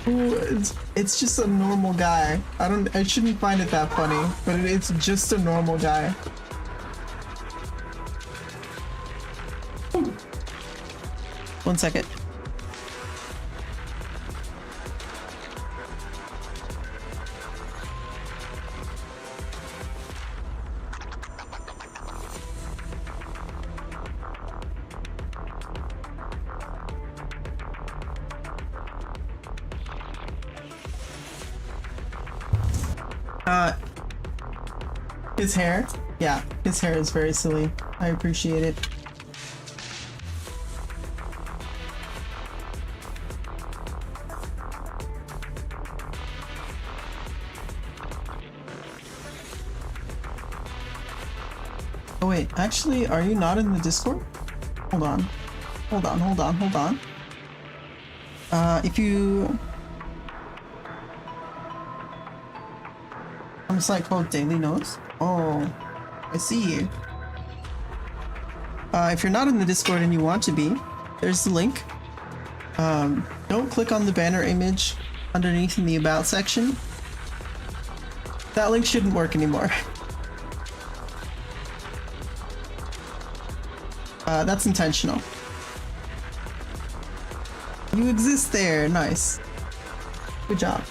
Ooh, it's just a normal guy. I shouldn't find it that funny, but it's just a normal guy. One second. His hair? Yeah, his hair is very silly. I appreciate it. Oh wait, actually, are you not in the Discord? Hold on. Hold on. If you... On a site called Daily Notes? Oh, I see you. If you're not in the Discord and you want to be, there's the link. Don't click on the banner image underneath in the About section. That link shouldn't work anymore. That's intentional. You exist there, nice. Good job.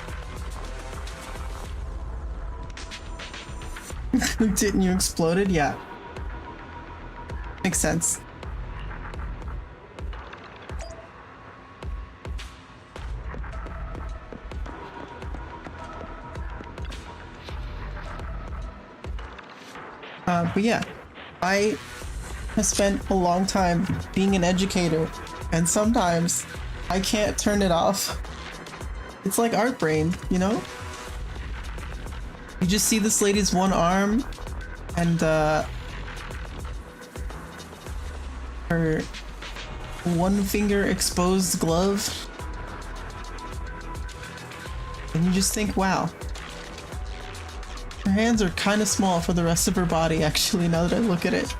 Didn't you exploded? Yeah. Makes sense. But yeah, I have spent a long time being an educator, and sometimes I can't turn it off. It's like art brain, you know? You just see this lady's one arm and her one finger exposed glove, and you just think, wow. Her hands are kind of small for the rest of her body, actually, now that I look at it.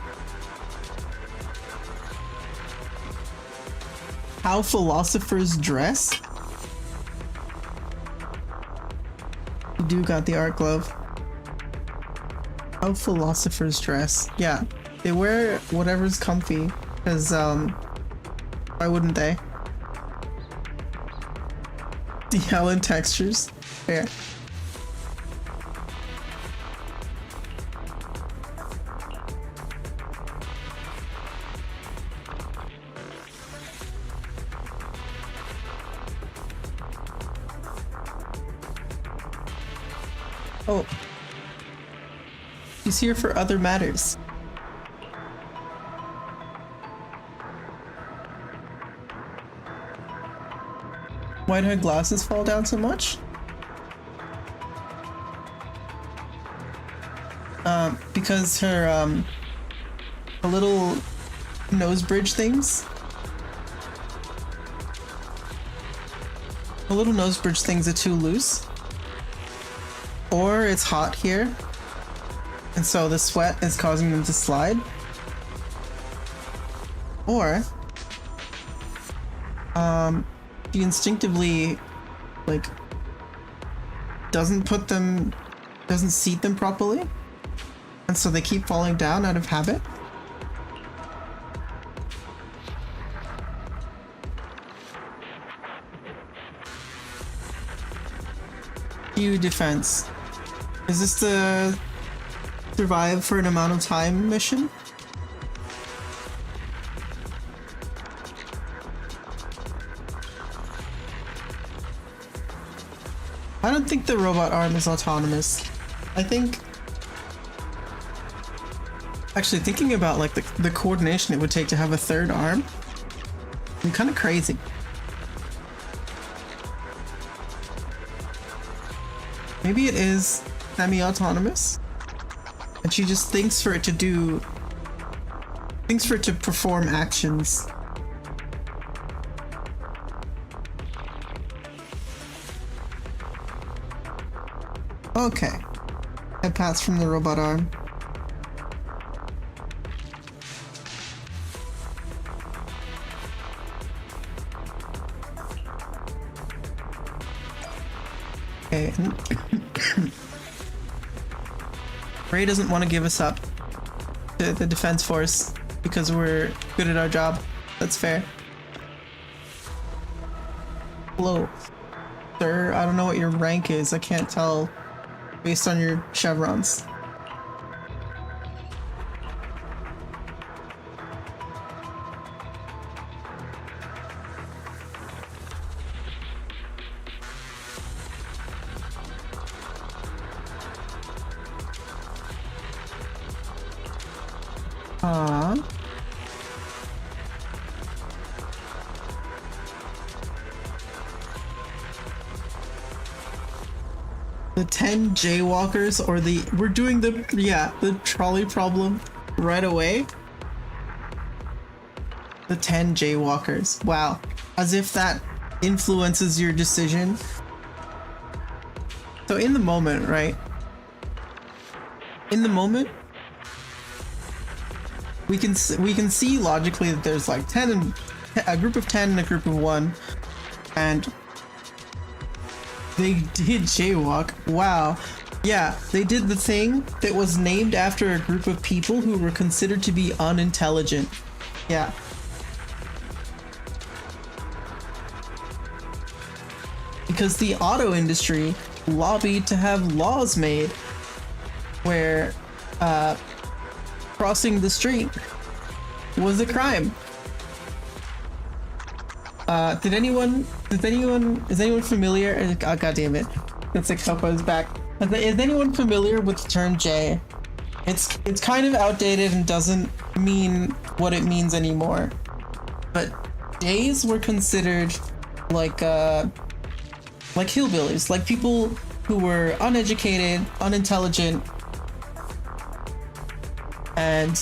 How philosophers dress? You do got the art glove. How philosophers dress. Yeah, they wear whatever's comfy, because, why wouldn't they? The Helen textures. Fair. Oh. He's here for other matters. Why'd her glasses fall down so much? Because her little nose bridge things. The little nose bridge things are too loose. Or it's hot here, and so the sweat is causing them to slide. Or, she instinctively, like, doesn't seat them properly, and so they keep falling down out of habit. Q defense. Is this the survive for an amount of time mission? I don't think the robot arm is autonomous. I think... Actually, thinking about like the coordination it would take to have a third arm, I'm kind of crazy. Maybe it is semi-autonomous, and she just thinks for it to perform actions. Okay. Head paths from the robot arm. Okay. Ray doesn't want to give us up to the defense force because we're good at our job. That's fair. Hello, sir. I don't know what your rank is. I can't tell based on your chevrons. The 10 jaywalkers, or we're doing the trolley problem right away. The 10 jaywalkers. Wow. As if that influences your decision. So in the moment, right? In the moment, we can see logically that there's like 10 and a group of 10 and a group of 1, and they did jaywalk. Wow. Yeah, they did the thing that was named after a group of people who were considered to be unintelligent. Yeah. Because the auto industry lobbied to have laws made where crossing the street was a crime. Is anyone familiar? Oh, God damn it. That's like Coco's back. Is anyone familiar with the term J? It's kind of outdated and doesn't mean what it means anymore. But Jays were considered like hillbillies, like people who were uneducated, unintelligent, and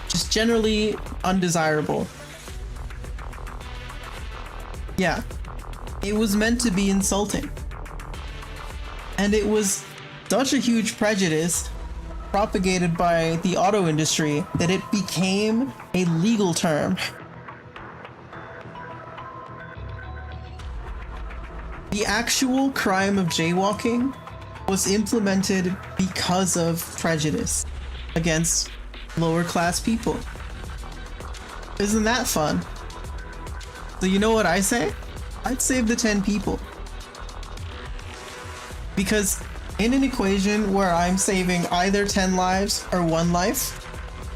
just generally undesirable. Yeah, it was meant to be insulting. And it was such a huge prejudice propagated by the auto industry that it became a legal term. The actual crime of jaywalking was implemented because of prejudice against lower class people. Isn't that fun? So you know what I say? I'd save the 10 people. Because in an equation where I'm saving either 10 lives or 1 life,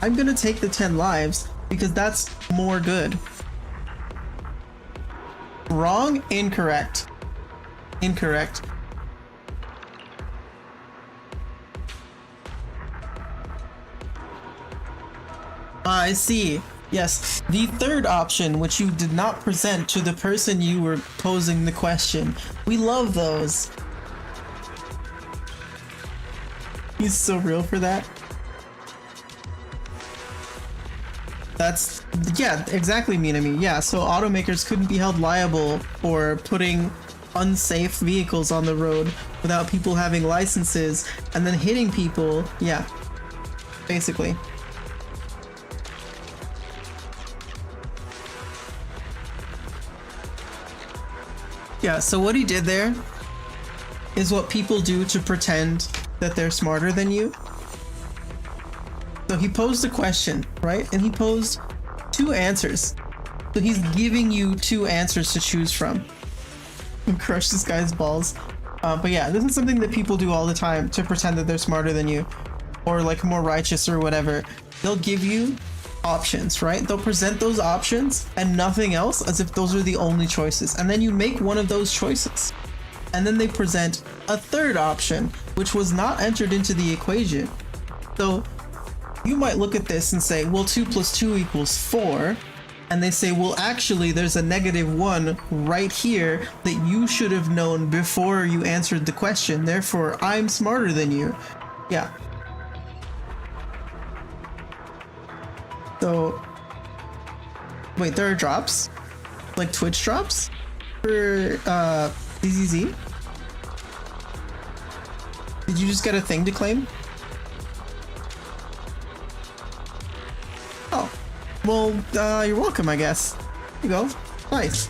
I'm gonna take the 10 lives because that's more good. Wrong? Incorrect. Incorrect. I see. Yes, the third option, which you did not present to the person you were posing the question. We love those. He's so real for that. That's, yeah, exactly, Minami. Yeah, so automakers couldn't be held liable for putting unsafe vehicles on the road without people having licenses and then hitting people. Yeah, basically. Yeah, so what he did there is what people do to pretend that they're smarter than you. So he posed a question, right? And he posed 2 answers. So he's giving you 2 answers to choose from. And crush this guy's balls. But yeah, this is something that people do all the time to pretend that they're smarter than you, or like more righteous or whatever. They'll give you options, right? They'll present those options and nothing else as if those are the only choices. And then you make one of those choices. And then they present a third option, which was not entered into the equation. So you might look at this and say, well, 2 + 2 = 4. and they say, well, actually, there's a -1 right here that you should have known before you answered the question. Therefore, I'm smarter than you. Yeah. So, wait, there are drops? Like Twitch drops? For, ZZZ? Did you just get a thing to claim? Oh. Well, you're welcome, I guess. Here you go. Nice.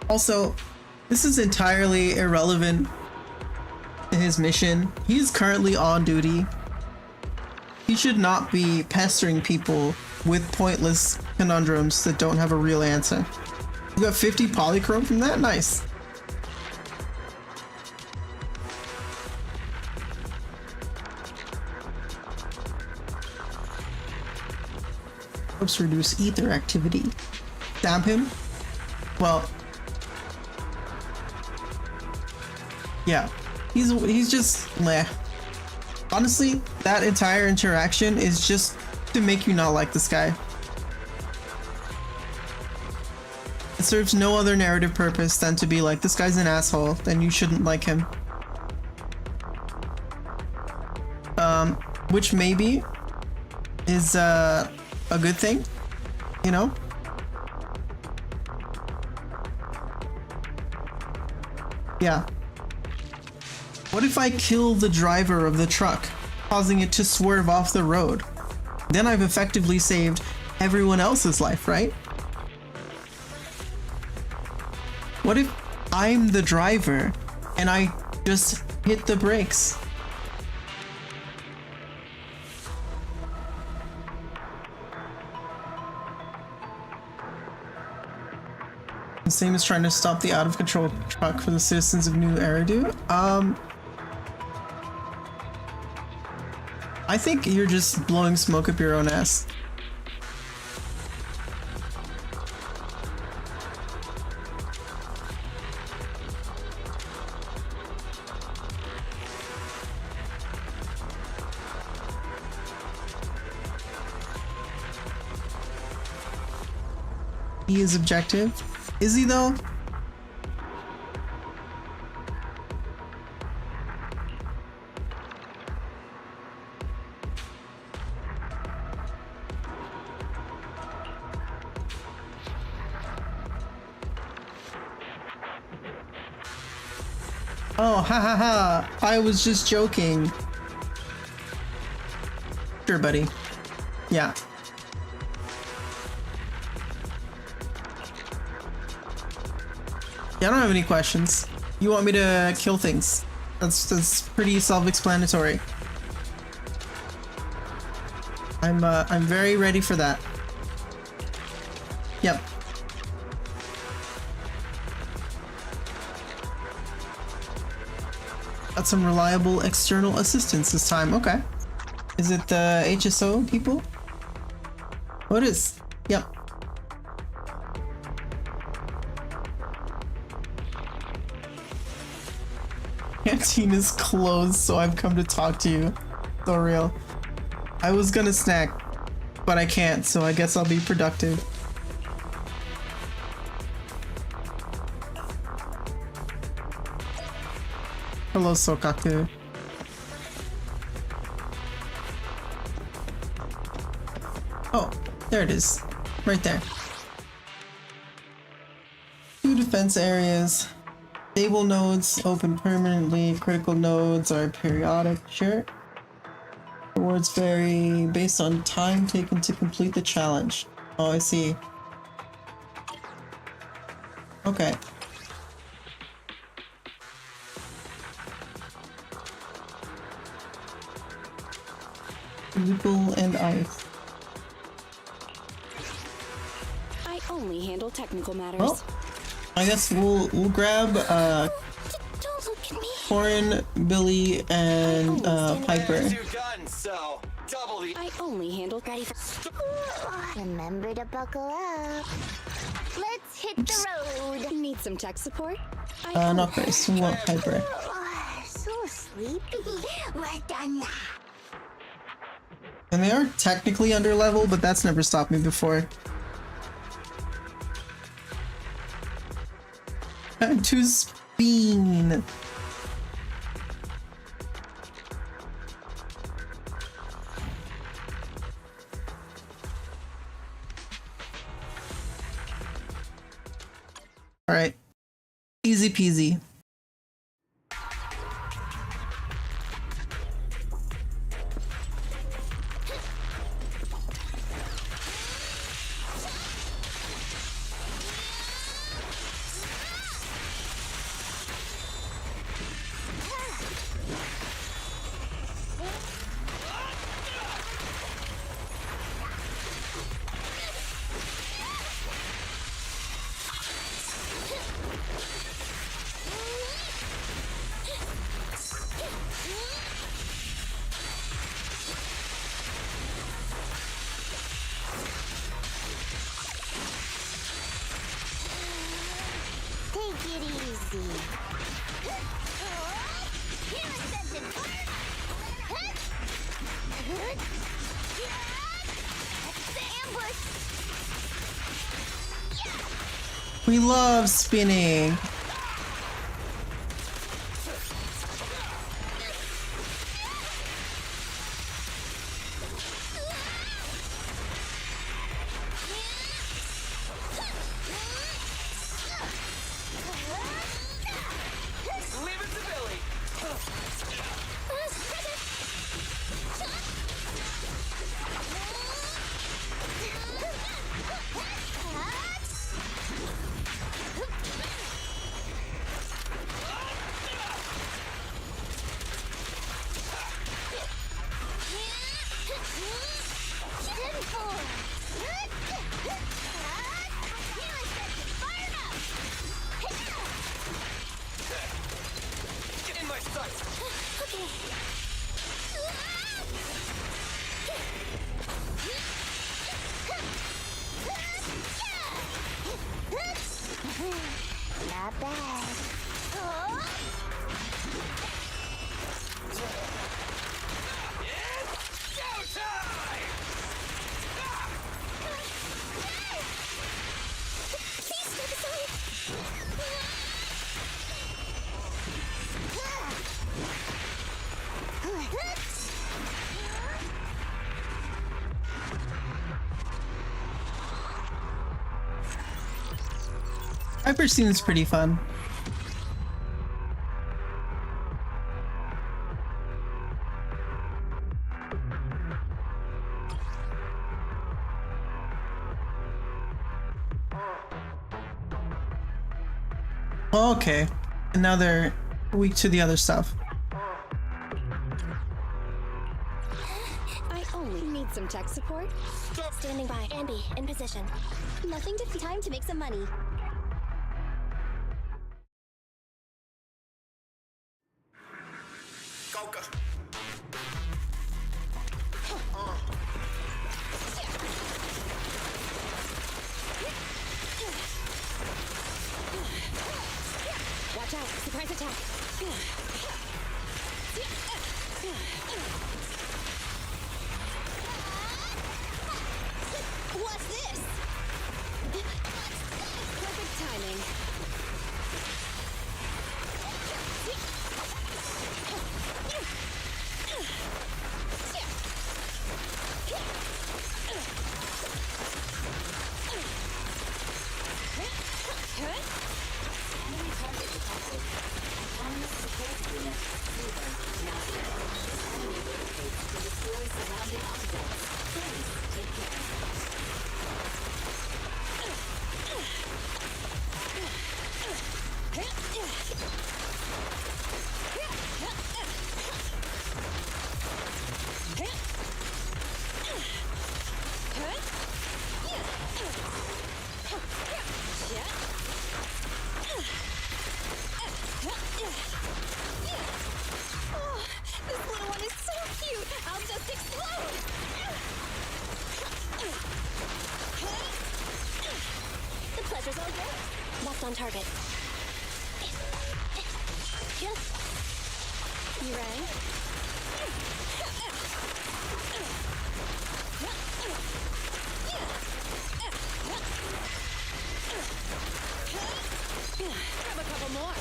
Also, this is entirely irrelevant to his mission. He's currently on duty. He should not be pestering people with pointless conundrums that don't have a real answer. You got 50 polychrome from that? Nice. Helps reduce ether activity. Stab him? Well, yeah. He's just meh. Honestly, that entire interaction is just to make you not like this guy. It serves no other narrative purpose than to be like, this guy's an asshole, then you shouldn't like him. Which maybe is a good thing, you know? Yeah. What if I kill the driver of the truck, causing it to swerve off the road? Then I've effectively saved everyone else's life, right? What if I'm the driver and I just hit the brakes? The same as trying to stop the out-of-control truck for the citizens of New Eridu. I think you're just blowing smoke up your own ass. He is objective. Is he though? Oh, ha ha ha. I was just joking. Sure, buddy. Yeah. Yeah, I don't have any questions. You want me to kill things. That's pretty self-explanatory. I'm very ready for that. Yep. Got some reliable external assistance this time. Okay. Is it the HSO people? Oh, it is. Yep. Canteen is closed, so I've come to talk to you. So real. I was gonna snack, but I can't, so I guess I'll be productive. Hello, Sokaku. Oh, there it is. Right there. 2 defense areas. Stable nodes open permanently. Critical nodes are periodic. Sure. Rewards vary based on time taken to complete the challenge. Oh, I see. Okay. People and ice. I only handle technical matters. Well, I guess we'll grab Don't look at me. Corin, Billy, and Piper. You're done, so double the. I only handle ready for. Remember to buckle up. Let's hit the road. Need some tech support? Not Grace. We want Piper. Oh, so sleepy. We're done now. And they are technically under level, but that's never stopped me before. I'm too speen. Alright. Easy peasy. Take it easy. Intercepted fire! The ambush! We love spinning. Leave it to Billy. Get in my sights. Not bad. It's go time! Please step aside. Piper seems pretty fun. Okay. And now they're weak to the other stuff. I only need some tech support. Standing by. Ambi, in position. Nothing to time to make some money. Goka. Watch out, surprise attack. What's this? Perfect timing. Enemy target detected. Autonomous support being Last on target. You ready? Grab a couple more.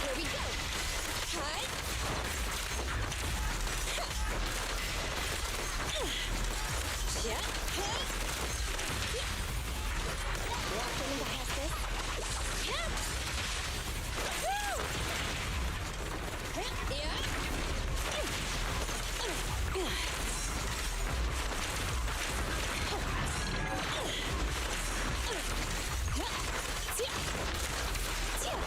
Here we go. Hi. Yeah. Walking by us this. Yeah. Woo! Yeah. Stand still.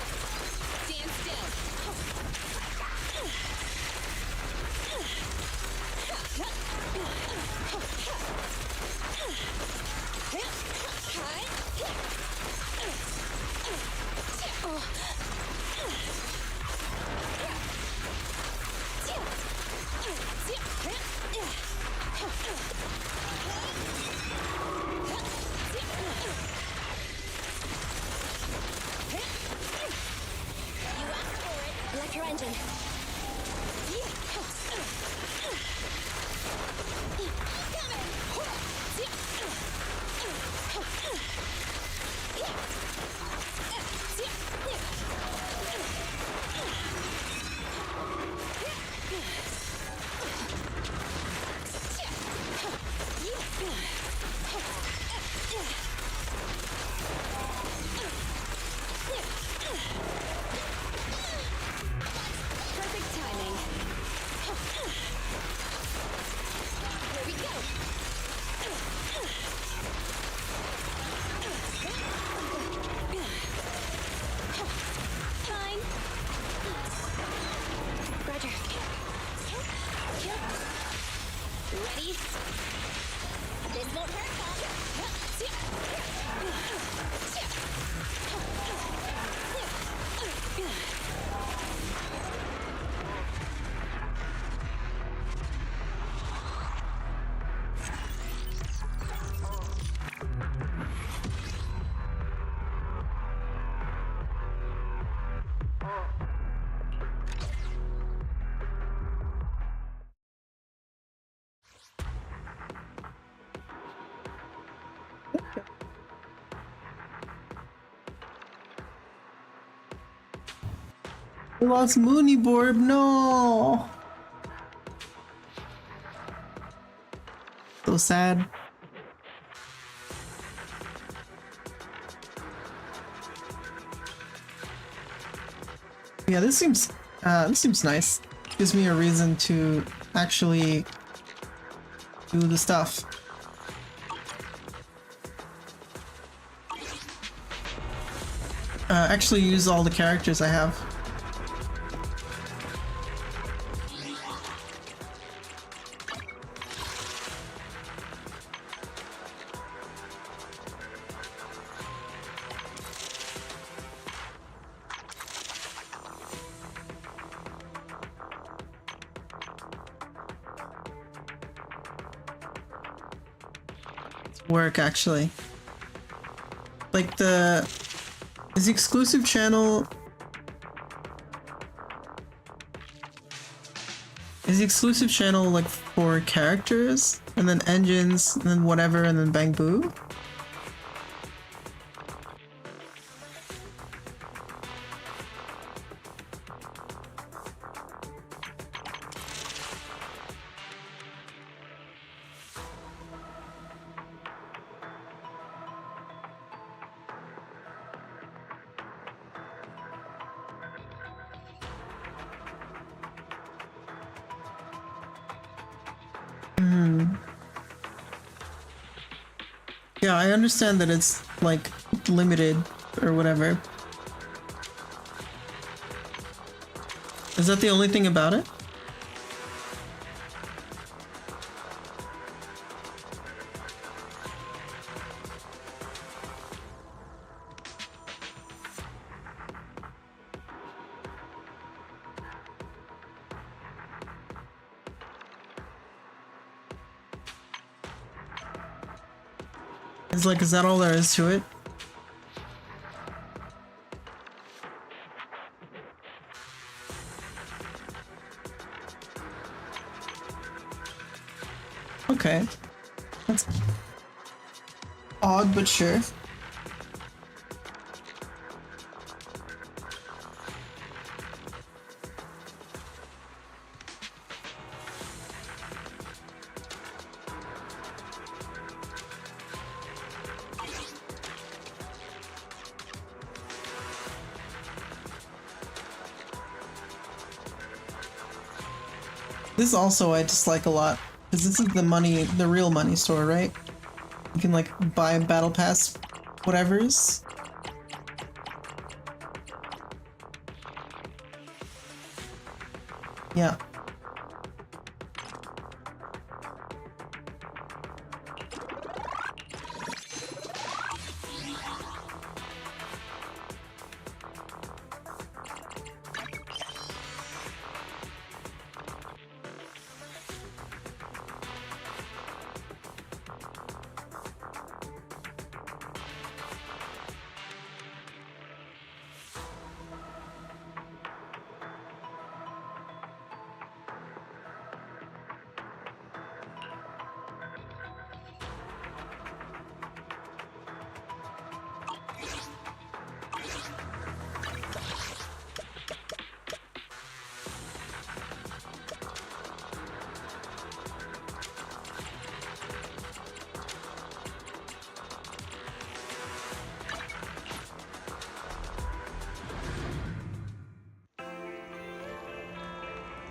Electro engine. Perfect timing. Here we go. Fine. Roger. Ready? This won't hurt, I lost Mooney Borb, no! So sad. Yeah, this seems nice. Gives me a reason to actually do the stuff. Actually use all the characters I have. Work actually. Like is the exclusive channel like for characters and then engines and then whatever and then bang boo? Yeah, I understand that it's like limited or whatever. Is that the only thing about it? It's like, is that all there is to it? Okay. That's odd, but sure. This also I dislike a lot, because this is the real money store, right? You can like buy battle pass whatevers. Yeah.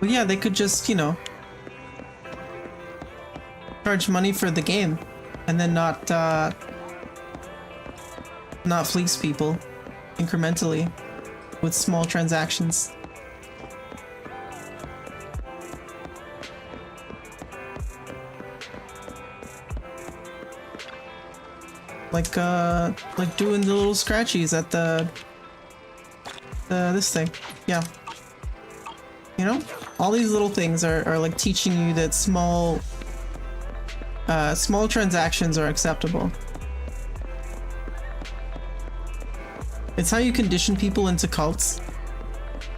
Well, yeah, they could just, you know, charge money for the game and then not fleece people incrementally with small transactions. Like doing the little scratchies at the this thing. Yeah. You know? All these little things are like teaching you that small transactions are acceptable. It's how you condition people into cults.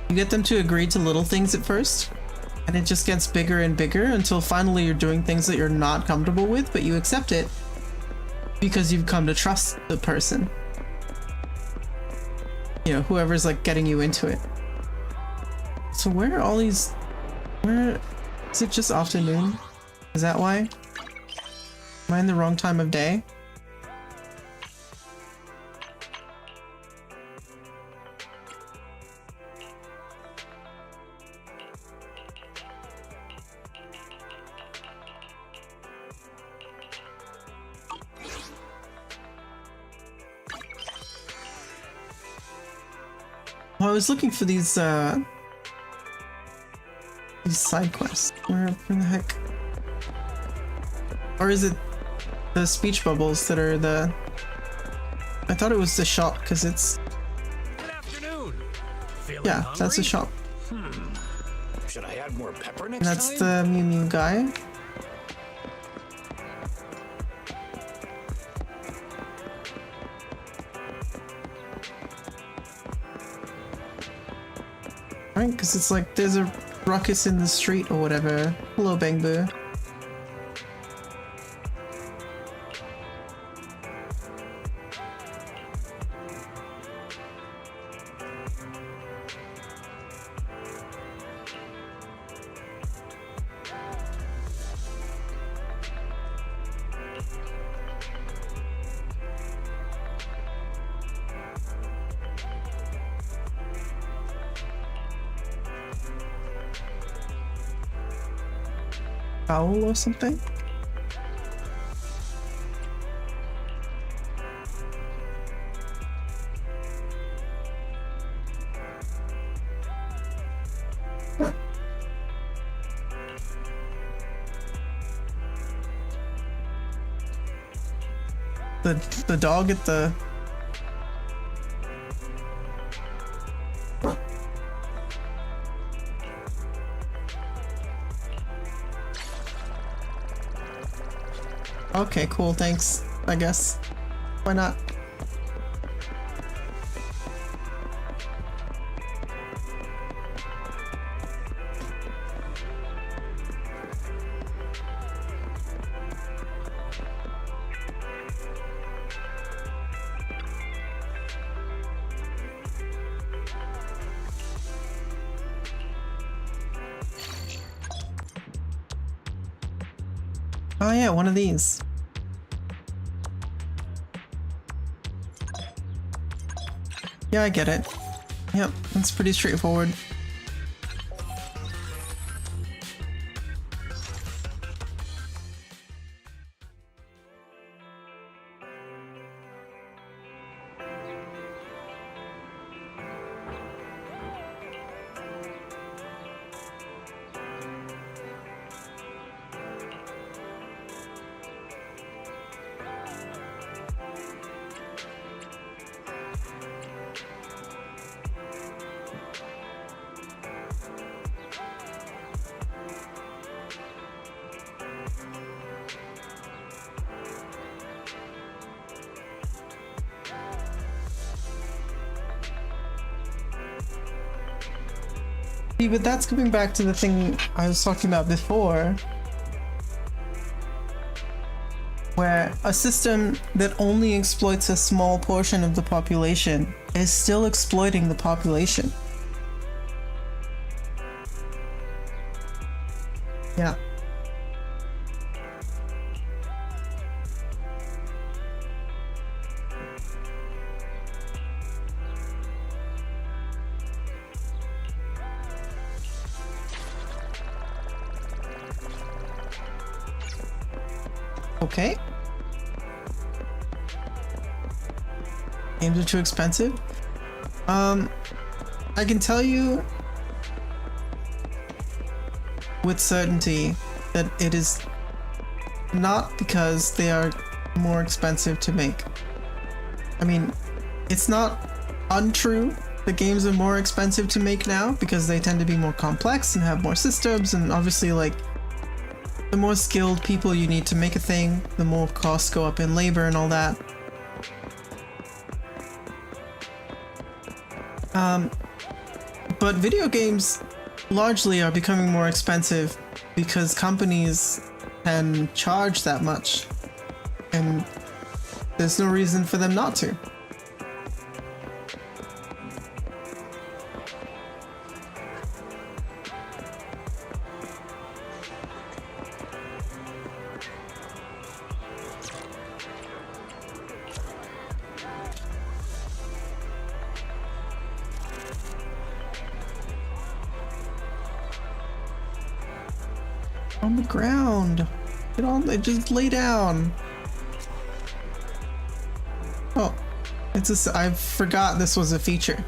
You get them to agree to little things at first, and it just gets bigger and bigger until finally you're doing things that you're not comfortable with, but you accept it because you've come to trust the person. You know, whoever's like getting you into it. So where are all these... Where... Is it just afternoon? Is that why? Am I in the wrong time of day? Well, I was looking for these side quests. Where the heck? Or is it the speech bubbles that are the... I thought it was the shop, because it's... Good afternoon. Feeling Yeah, hungry? that's the shop. Should I add more pepper next And that's time? the Mew Mew guy. Right, because it's like there's a ruckus in the street or whatever. Hello, Bang Boo. Owl or something? the dog at the... Okay, cool, thanks, I guess. Why not? Oh yeah, one of these. Yeah, I get it. Yep, that's pretty straightforward. See, but that's coming back to the thing I was talking about before, where a system that only exploits a small portion of the population is still exploiting the population. Yeah. Okay. Games are too expensive. I can tell you with certainty that it is not because they are more expensive to make. I mean, it's not untrue that games are more expensive to make now because they tend to be more complex and have more systems, and obviously, like, the more skilled people you need to make a thing, the more costs go up in labor and all that. But video games largely are becoming more expensive because companies can charge that much, and there's no reason for them not to. On the ground. Get on, just lay down. Oh, it's a, I forgot this was a feature.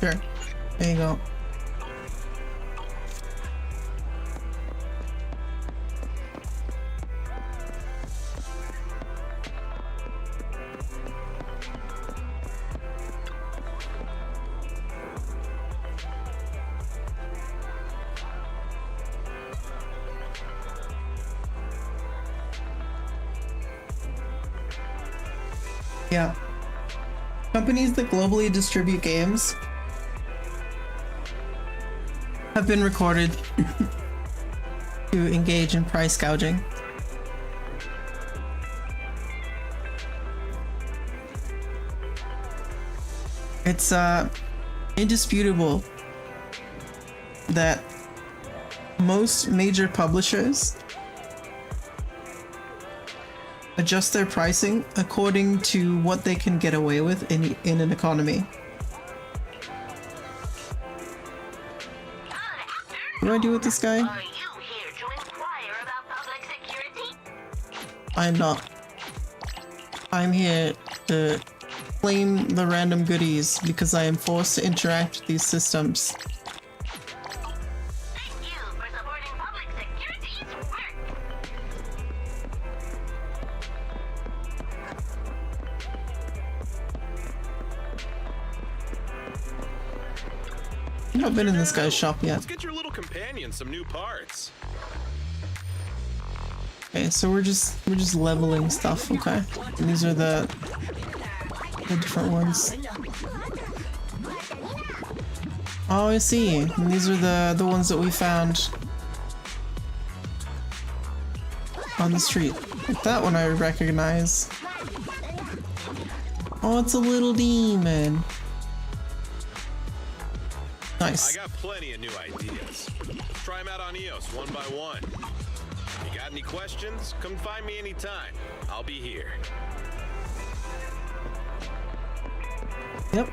Sure, there you go. Yeah. Companies that globally distribute games have been recorded to engage in price gouging. It's indisputable that most major publishers adjust their pricing according to what they can get away with in an economy. What do I do with this guy? Are you here to inquire about public security? I'm not. I'm here to claim the random goodies because I am forced to interact with these systems. Thank you for supporting public security's work. I've not been in this guy's shop yet. Let's get your little companion some new parts. Okay, so we're just leveling stuff, okay? And these are the different ones. Oh, I see. And these are the ones that we found on the street. That one I recognize. Oh, it's a little demon. Nice. I got plenty of new ideas. Try them out on EOS one by one. You got any questions? Come find me anytime. I'll be here. Yep.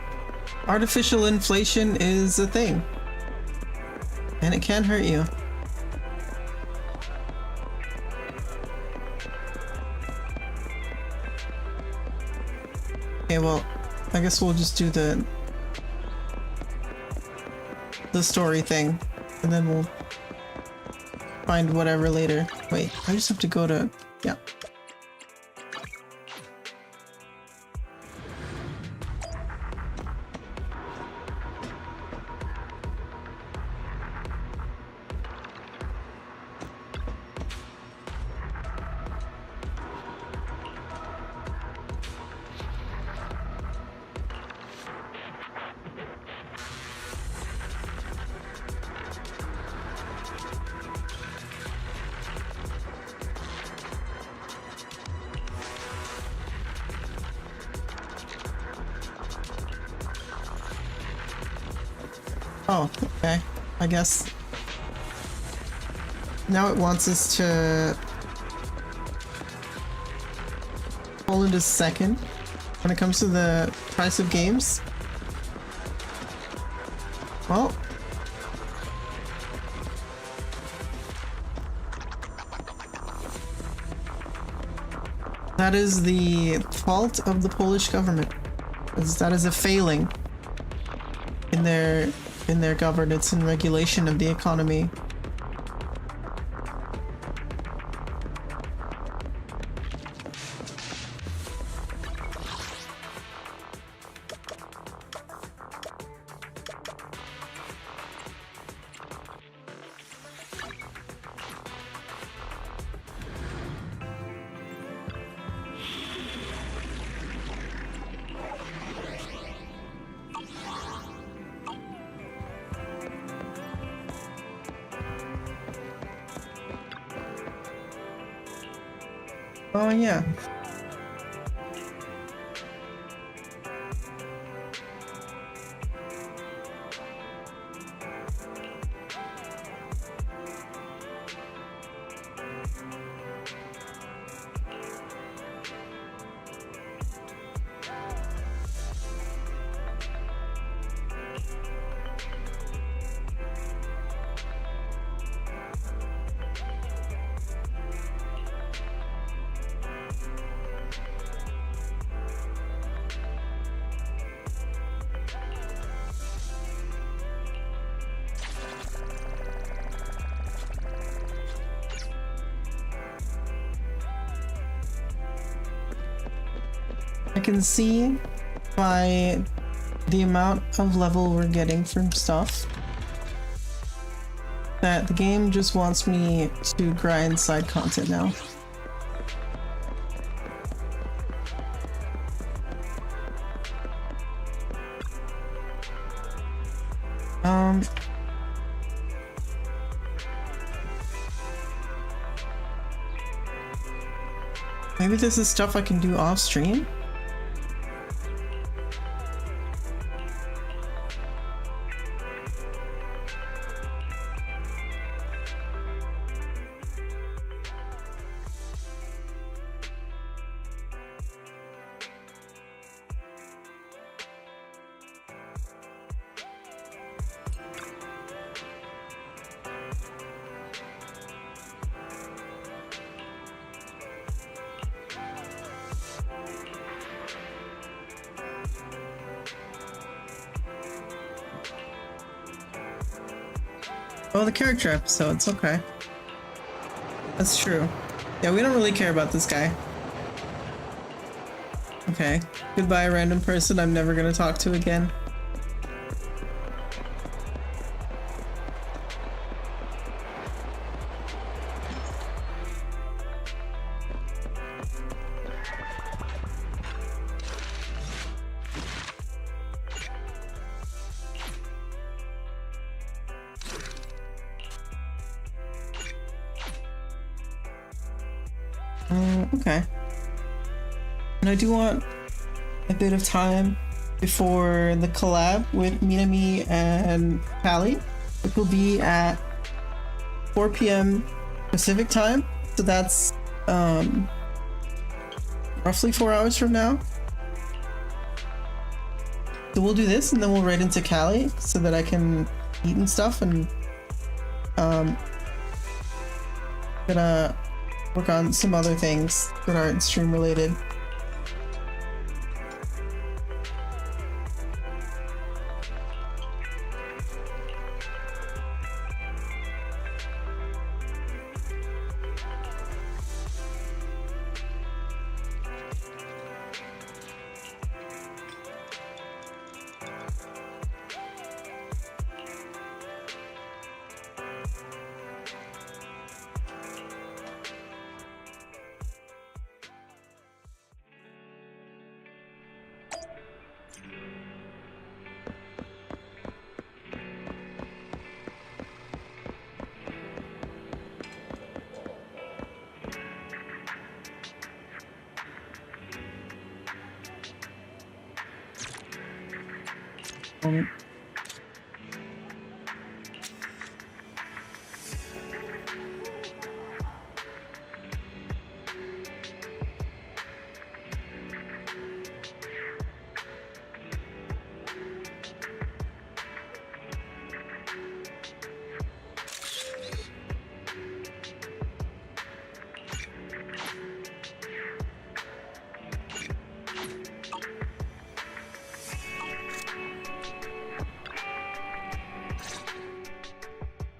Artificial inflation is a thing. And it can hurt you. Okay, well, I guess we'll just do the story thing, and then we'll find whatever later. Wait, I just have to go to... yeah. Oh, okay. I guess now it wants us to fall into second when it comes to the price of games. Well, that is the fault of the Polish government. That is a failing in their governance and regulation of the economy. Oh yeah. I can see by the amount of level we're getting from stuff that the game just wants me to grind side content now. Maybe this is stuff I can do off stream? Oh, the character episodes, okay. That's true. Yeah, we don't really care about this guy. Okay. Goodbye, random person I'm never gonna talk to again. Okay. And I do want a bit of time before the collab with Minami and Callie, which will be at 4 p.m. Pacific time. So that's roughly 4 hours from now. So we'll do this and then we'll right into Callie so that I can eat and stuff, and gonna work on some other things that aren't stream related.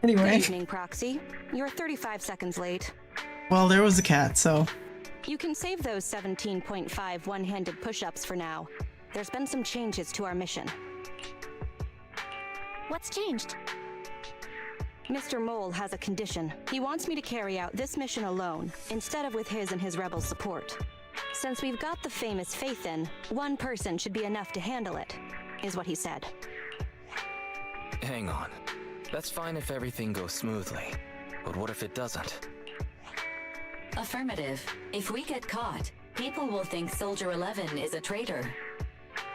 Anyway. Good evening, Proxy. You're 35 seconds late. Well, there was a cat, so. You can save those 17.5 one-handed push-ups for now. There's been some changes to our mission. What's changed? Mr. Mole has a condition. He wants me to carry out this mission alone, instead of with his and his rebel support. Since we've got the famous Faith in, one person should be enough to handle it, is what he said. Hang on. That's fine if everything goes smoothly. But what if it doesn't? Affirmative. If we get caught, people will think Soldier 11 is a traitor.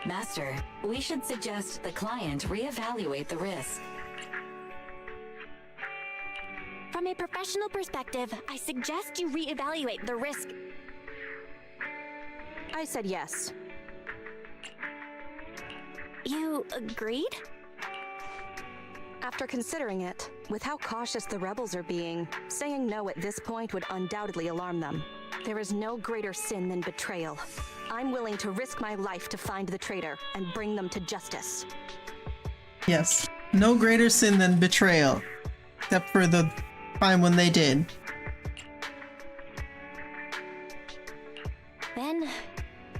Master, we should suggest the client reevaluate the risk. From a professional perspective, I suggest you reevaluate the risk. I said yes. You agreed? After considering it, with how cautious the rebels are being, saying no at this point would undoubtedly alarm them. There is no greater sin than betrayal. I'm willing to risk my life to find the traitor and bring them to justice. Yes. No greater sin than betrayal. Except for the time when they did. Then,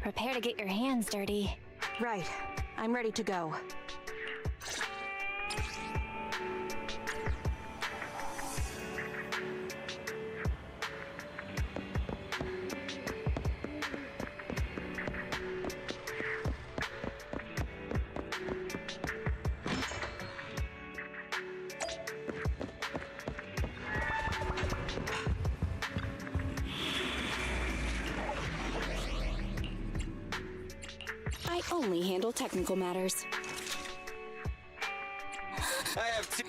prepare to get your hands dirty. Right. I'm ready to go. I only handle technical matters. I have two.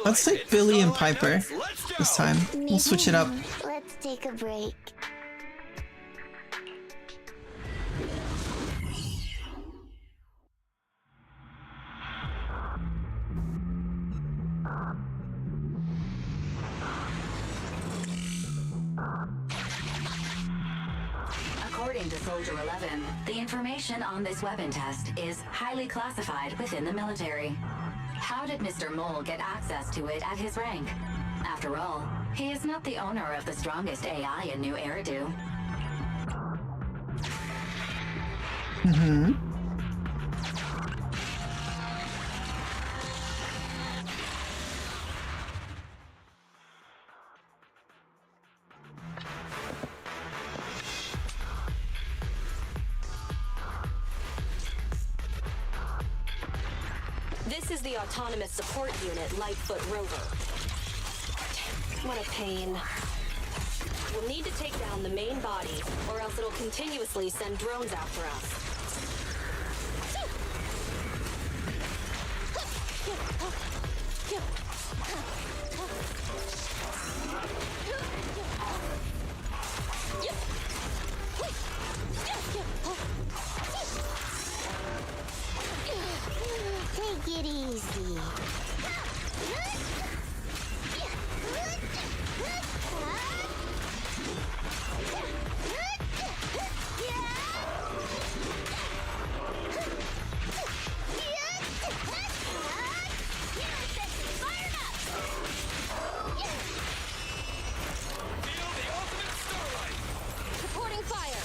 Let's take Billy and Piper this time. We'll switch it up. Let's take a break. According to Soldier 11, the information on this weapon test is highly classified within the military. How did Mr. Mole get access to it at his rank? After all, he is not the owner of the strongest AI in New Eridu. Mm-hmm. This is the Autonomous Support Unit, Lightfoot Rover. What a pain. We'll need to take down the main body, or else it'll continuously send drones after us. Take it easy. Feel the ultimate starlight! Reporting fire!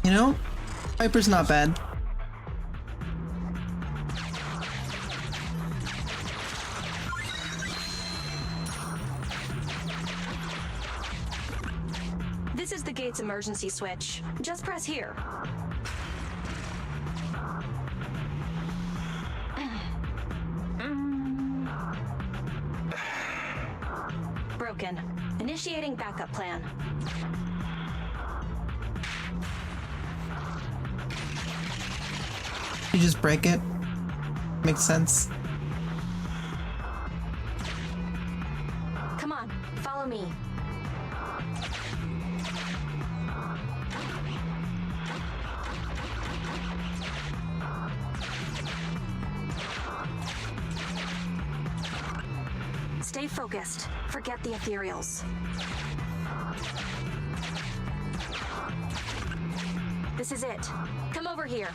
You know, Piper's not bad. This is the gate's emergency switch. Just press here. Broken. Initiating backup plan. You just break it. Makes sense. Come on, follow me. Stay focused. Forget the ethereals. This is it. Come over here.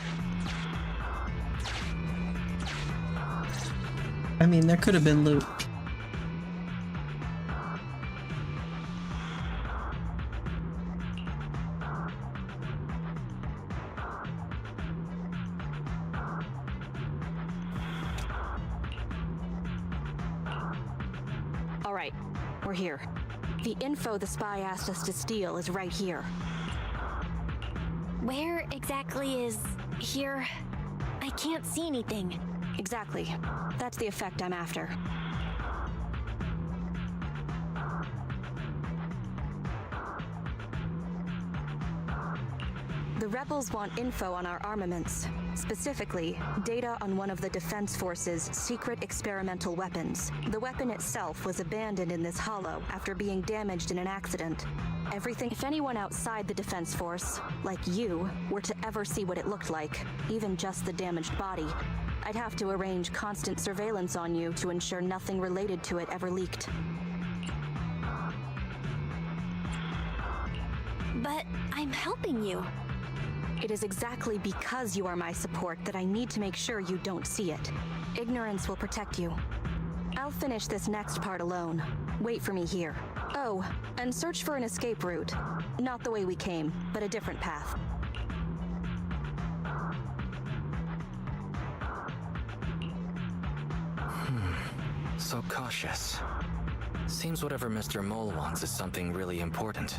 I mean, there could have been loot. All right, we're here. The info the spy asked us to steal is right here. Where exactly is here? I can't see anything. Exactly. That's the effect I'm after. The rebels want info on our armaments. Specifically, data on one of the Defense Force's secret experimental weapons. The weapon itself was abandoned in this hollow after being damaged in an accident. Everything. If anyone outside the Defense Force, like you, were to ever see what it looked like, even just the damaged body, I'd have to arrange constant surveillance on you to ensure nothing related to it ever leaked. But I'm helping you. It is exactly because you are my support that I need to make sure you don't see it. Ignorance will protect you. I'll finish this next part alone. Wait for me here. Oh, and search for an escape route. Not the way we came, but a different path. So cautious. Seems whatever Mr. Mole wants is something really important.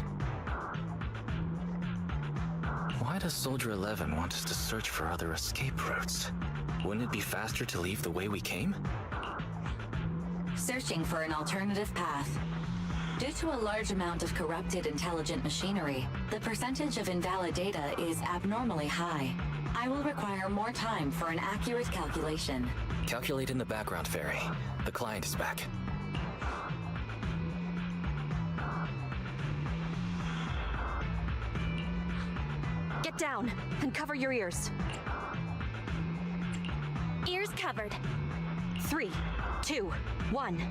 Why does Soldier 11 want us to search for other escape routes? Wouldn't it be faster to leave the way we came? Searching for an alternative path. Due to a large amount of corrupted intelligent machinery, the percentage of invalid data is abnormally high. I will require more time for an accurate calculation. Calculate in the background, Fairy. The client is back. Get down and cover your ears. Ears covered. 3, 2, 1.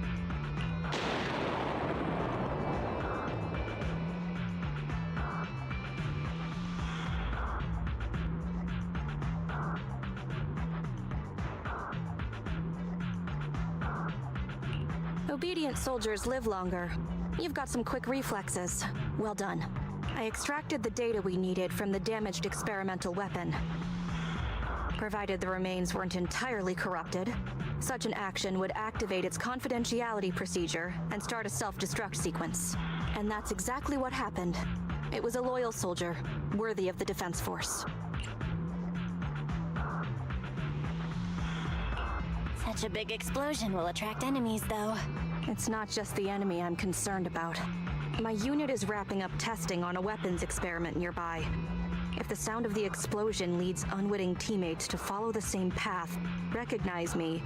Obedient soldiers live longer. You've got some quick reflexes. Well done. I extracted the data we needed from the damaged experimental weapon. Provided the remains weren't entirely corrupted, such an action would activate its confidentiality procedure and start a self-destruct sequence. And that's exactly what happened. It was a loyal soldier, worthy of the Defense Force. Such a big explosion will attract enemies, though. It's not just the enemy I'm concerned about. My unit is wrapping up testing on a weapons experiment nearby. If the sound of the explosion leads unwitting teammates to follow the same path, recognize me,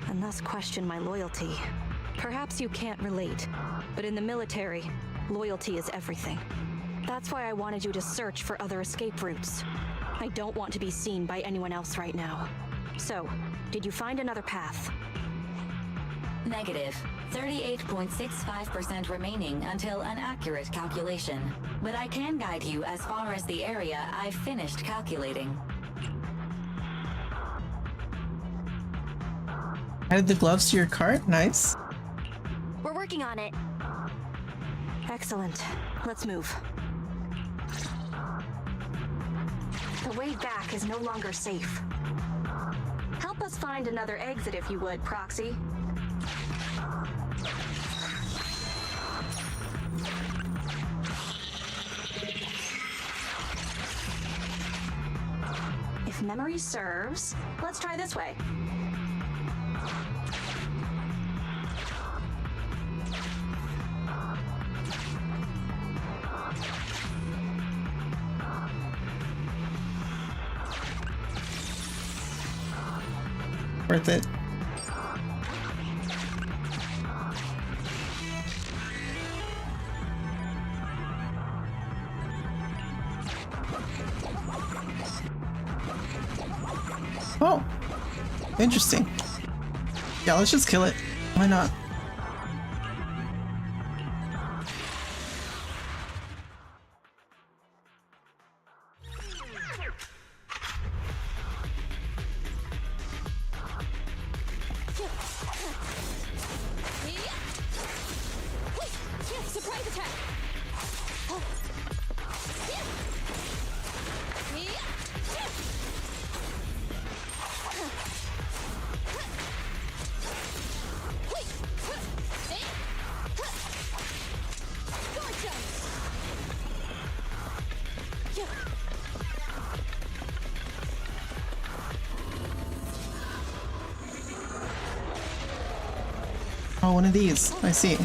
and thus question my loyalty. Perhaps you can't relate, but in the military, loyalty is everything. That's why I wanted you to search for other escape routes. I don't want to be seen by anyone else right now. So, did you find another path? Negative. 38.65% remaining until an accurate calculation. But I can guide you as far as the area I've finished calculating. Added the gloves to your cart? Nice. We're working on it. Excellent. Let's move. The way back is no longer safe. Help us find another exit if you would, Proxy. If memory serves, let's try this way. Worth it. Oh, interesting. Yeah, let's just kill it. Why not? Surprise attack! Oh, one of these. I see.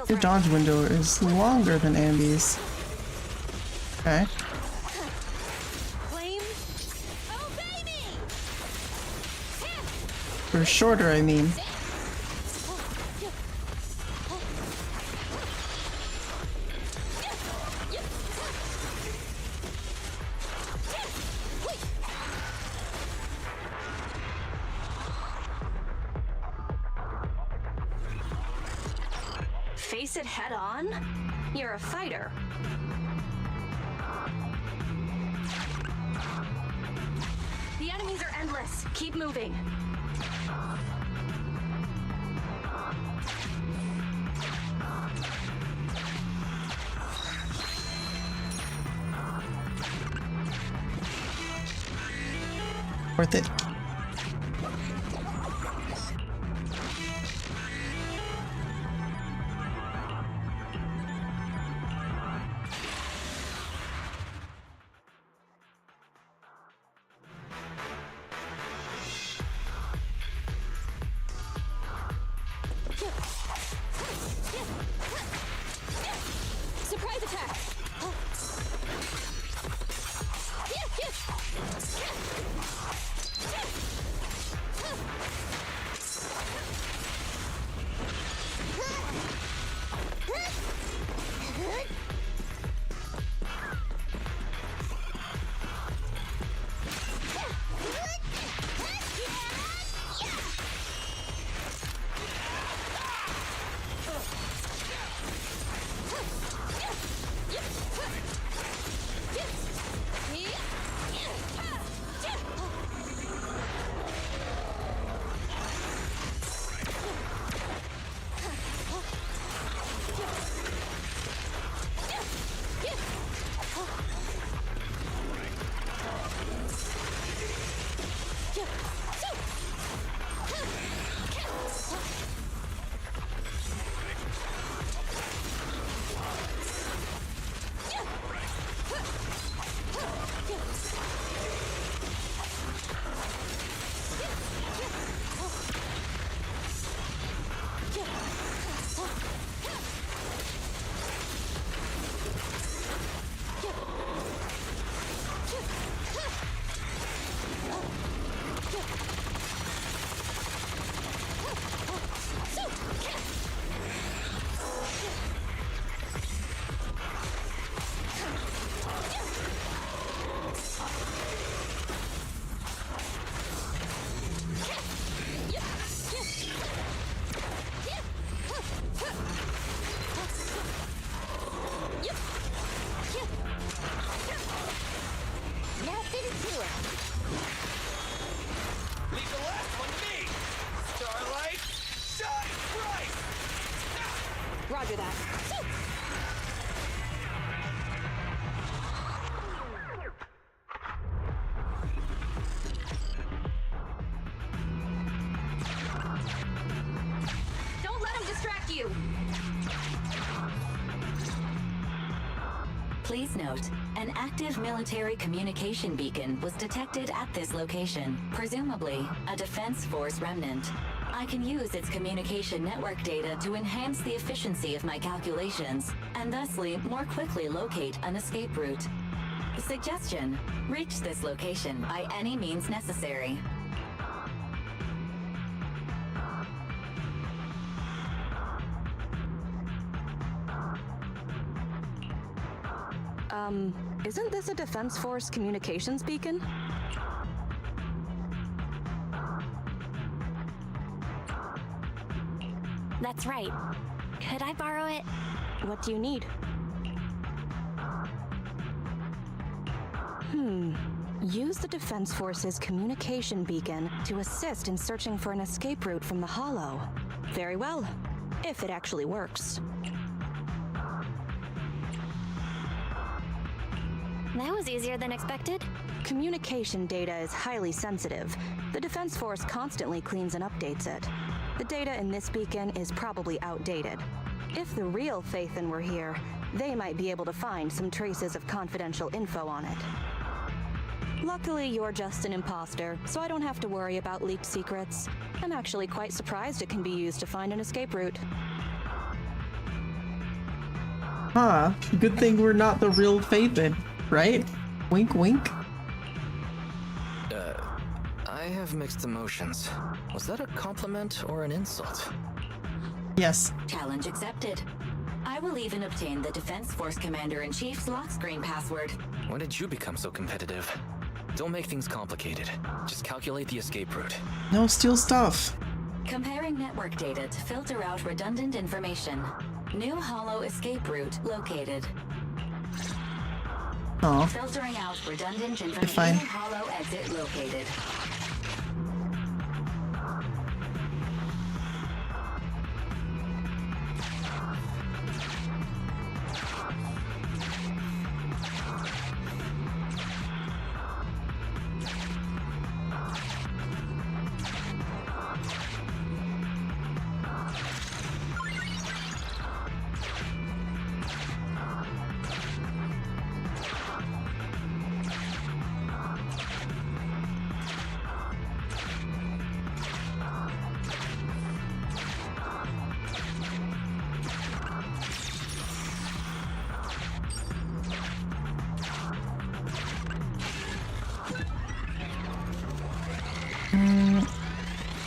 Your dodge window is longer than Ambi's. Okay. Flame, obey me! Or shorter, I mean. Face it head on? You're a fighter. The enemies are endless. Keep moving. Worth it. Roger that. Don't let him distract you! Please note, an active military communication beacon was detected at this location, presumably a Defense Force remnant. I can use its communication network data to enhance the efficiency of my calculations, and thusly more quickly locate an escape route. Suggestion: reach this location by any means necessary. Isn't this a Defense Force communications beacon? That's right. Could I borrow it? What do you need? Use the Defense Force's communication beacon to assist in searching for an escape route from the Hollow. Very well, if it actually works. That was easier than expected. Communication data is highly sensitive. The Defense Force constantly cleans and updates it. The data in this beacon is probably outdated. If the real Phaethon were here, they might be able to find some traces of confidential info on it. Luckily, you're just an imposter, so I don't have to worry about leaked secrets. I'm actually quite surprised it can be used to find an escape route. Huh. Good thing we're not the real Phaethon, right? Wink wink. I have mixed emotions. Was that a compliment or an insult? Yes. Challenge accepted. I will even obtain the Defense Force Commander-in-Chief's lock screen password. When did you become so competitive? Don't make things complicated. Just calculate the escape route. No steal stuff. Comparing network data to filter out redundant information. New Hollow escape route located. Oh. Filtering out redundant information. Fine. New Hollow exit located.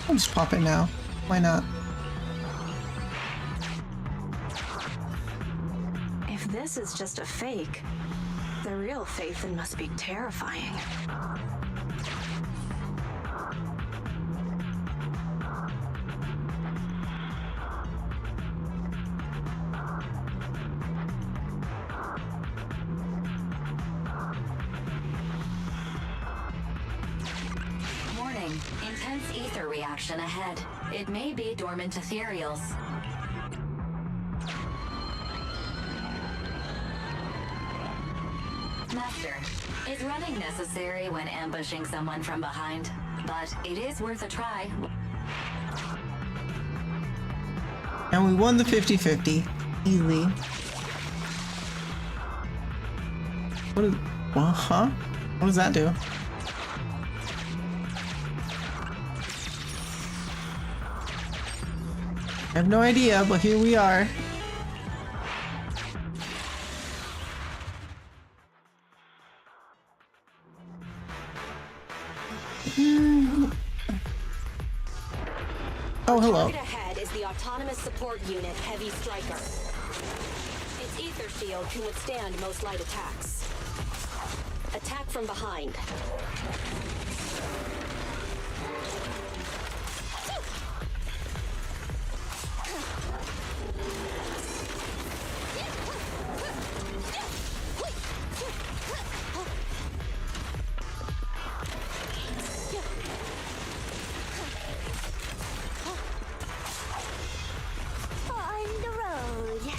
I'll just pop it now. Why not? If this is just a fake, the real Phaethon must be terrifying. Warning, intense ether reaction ahead. It may be dormant ethereals. Master, is running necessary when ambushing someone from behind? But it is worth a try. And we won the 50-50. Easily. What is... Well, huh? What does that do? I have no idea, but here we are. Oh, hello. Target ahead is the Autonomous Support Unit Heavy Striker. Its ether shield can withstand most light attacks. Attack from behind. On the road.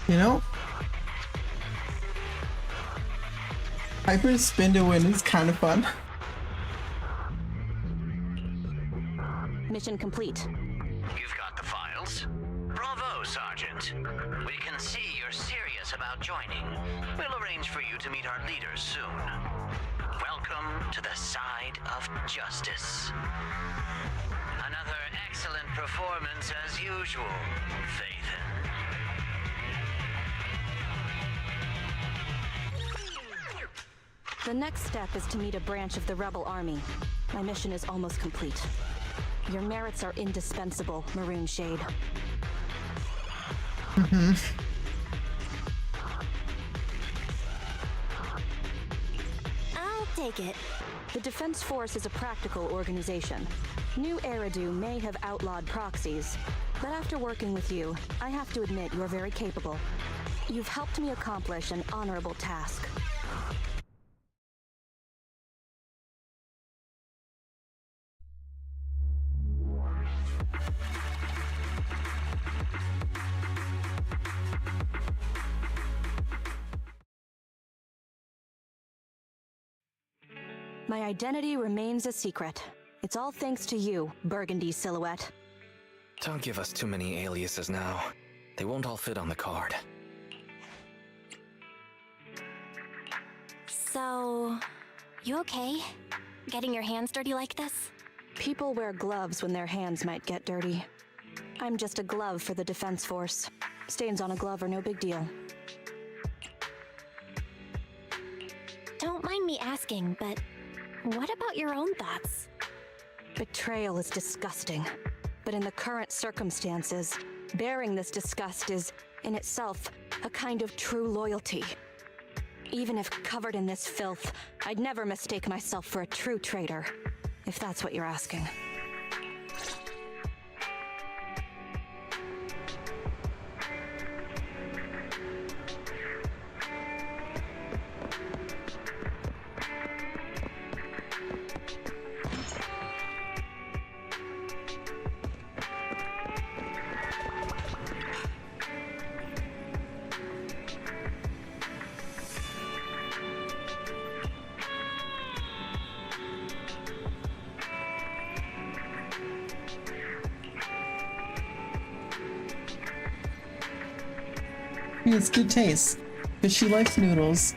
You know, Hyper spin to win is kind of fun. Mission complete. You've got the files. Bravo, Sergeant. We can see you're serious about joining. We'll arrange for you to meet our leaders soon. Welcome to the side of justice. Another excellent performance as usual, Faithen. The next step is to meet a branch of the Rebel Army. My mission is almost complete. Your merits are indispensable, Maroon Shade. I'll take it. The Defense Force is a practical organization. New Eridu may have outlawed proxies, but after working with you, I have to admit you're very capable. You've helped me accomplish an honorable task. My identity remains a secret. It's all thanks to you, Burgundy Silhouette. Don't give us too many aliases now. They won't all fit on the card. So, you okay? Getting your hands dirty like this? People wear gloves when their hands might get dirty. I'm just a glove for the Defense Force. Stains on a glove are no big deal. Don't mind me asking, but what about your own thoughts? Betrayal is disgusting. But in the current circumstances, bearing this disgust is, in itself, a kind of true loyalty. Even if covered in this filth, I'd never mistake myself for a true traitor, if that's what you're asking. It's good taste, because she likes noodles.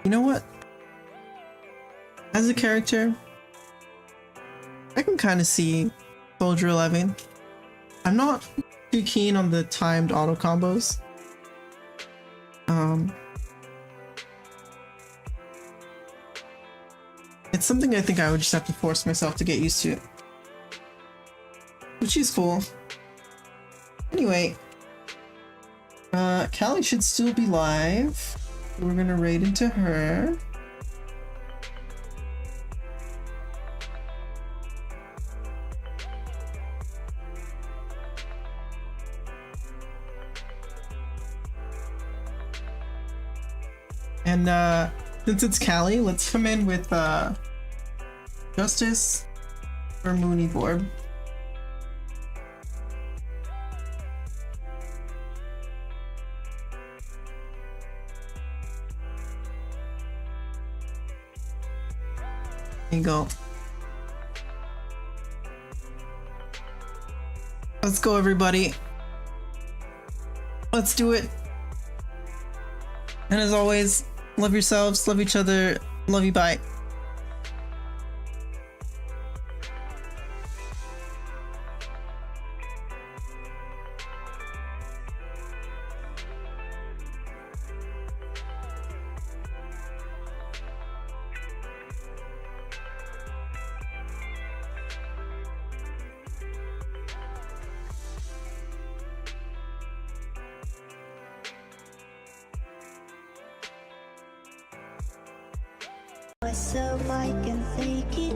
You know what? As a character, I can kind of see Soldier 11. I'm not too keen on the timed auto combos. It's something I think I would just have to force myself to get used to. But she's cool. Anyway, Callie should still be live. We're gonna raid into her. And since it's Callie, let's come in with Justice or Mooney Borb. There you go. Let's go, everybody. Let's do it. And as always, Love yourselves, love each other, love you, bye. So I can take it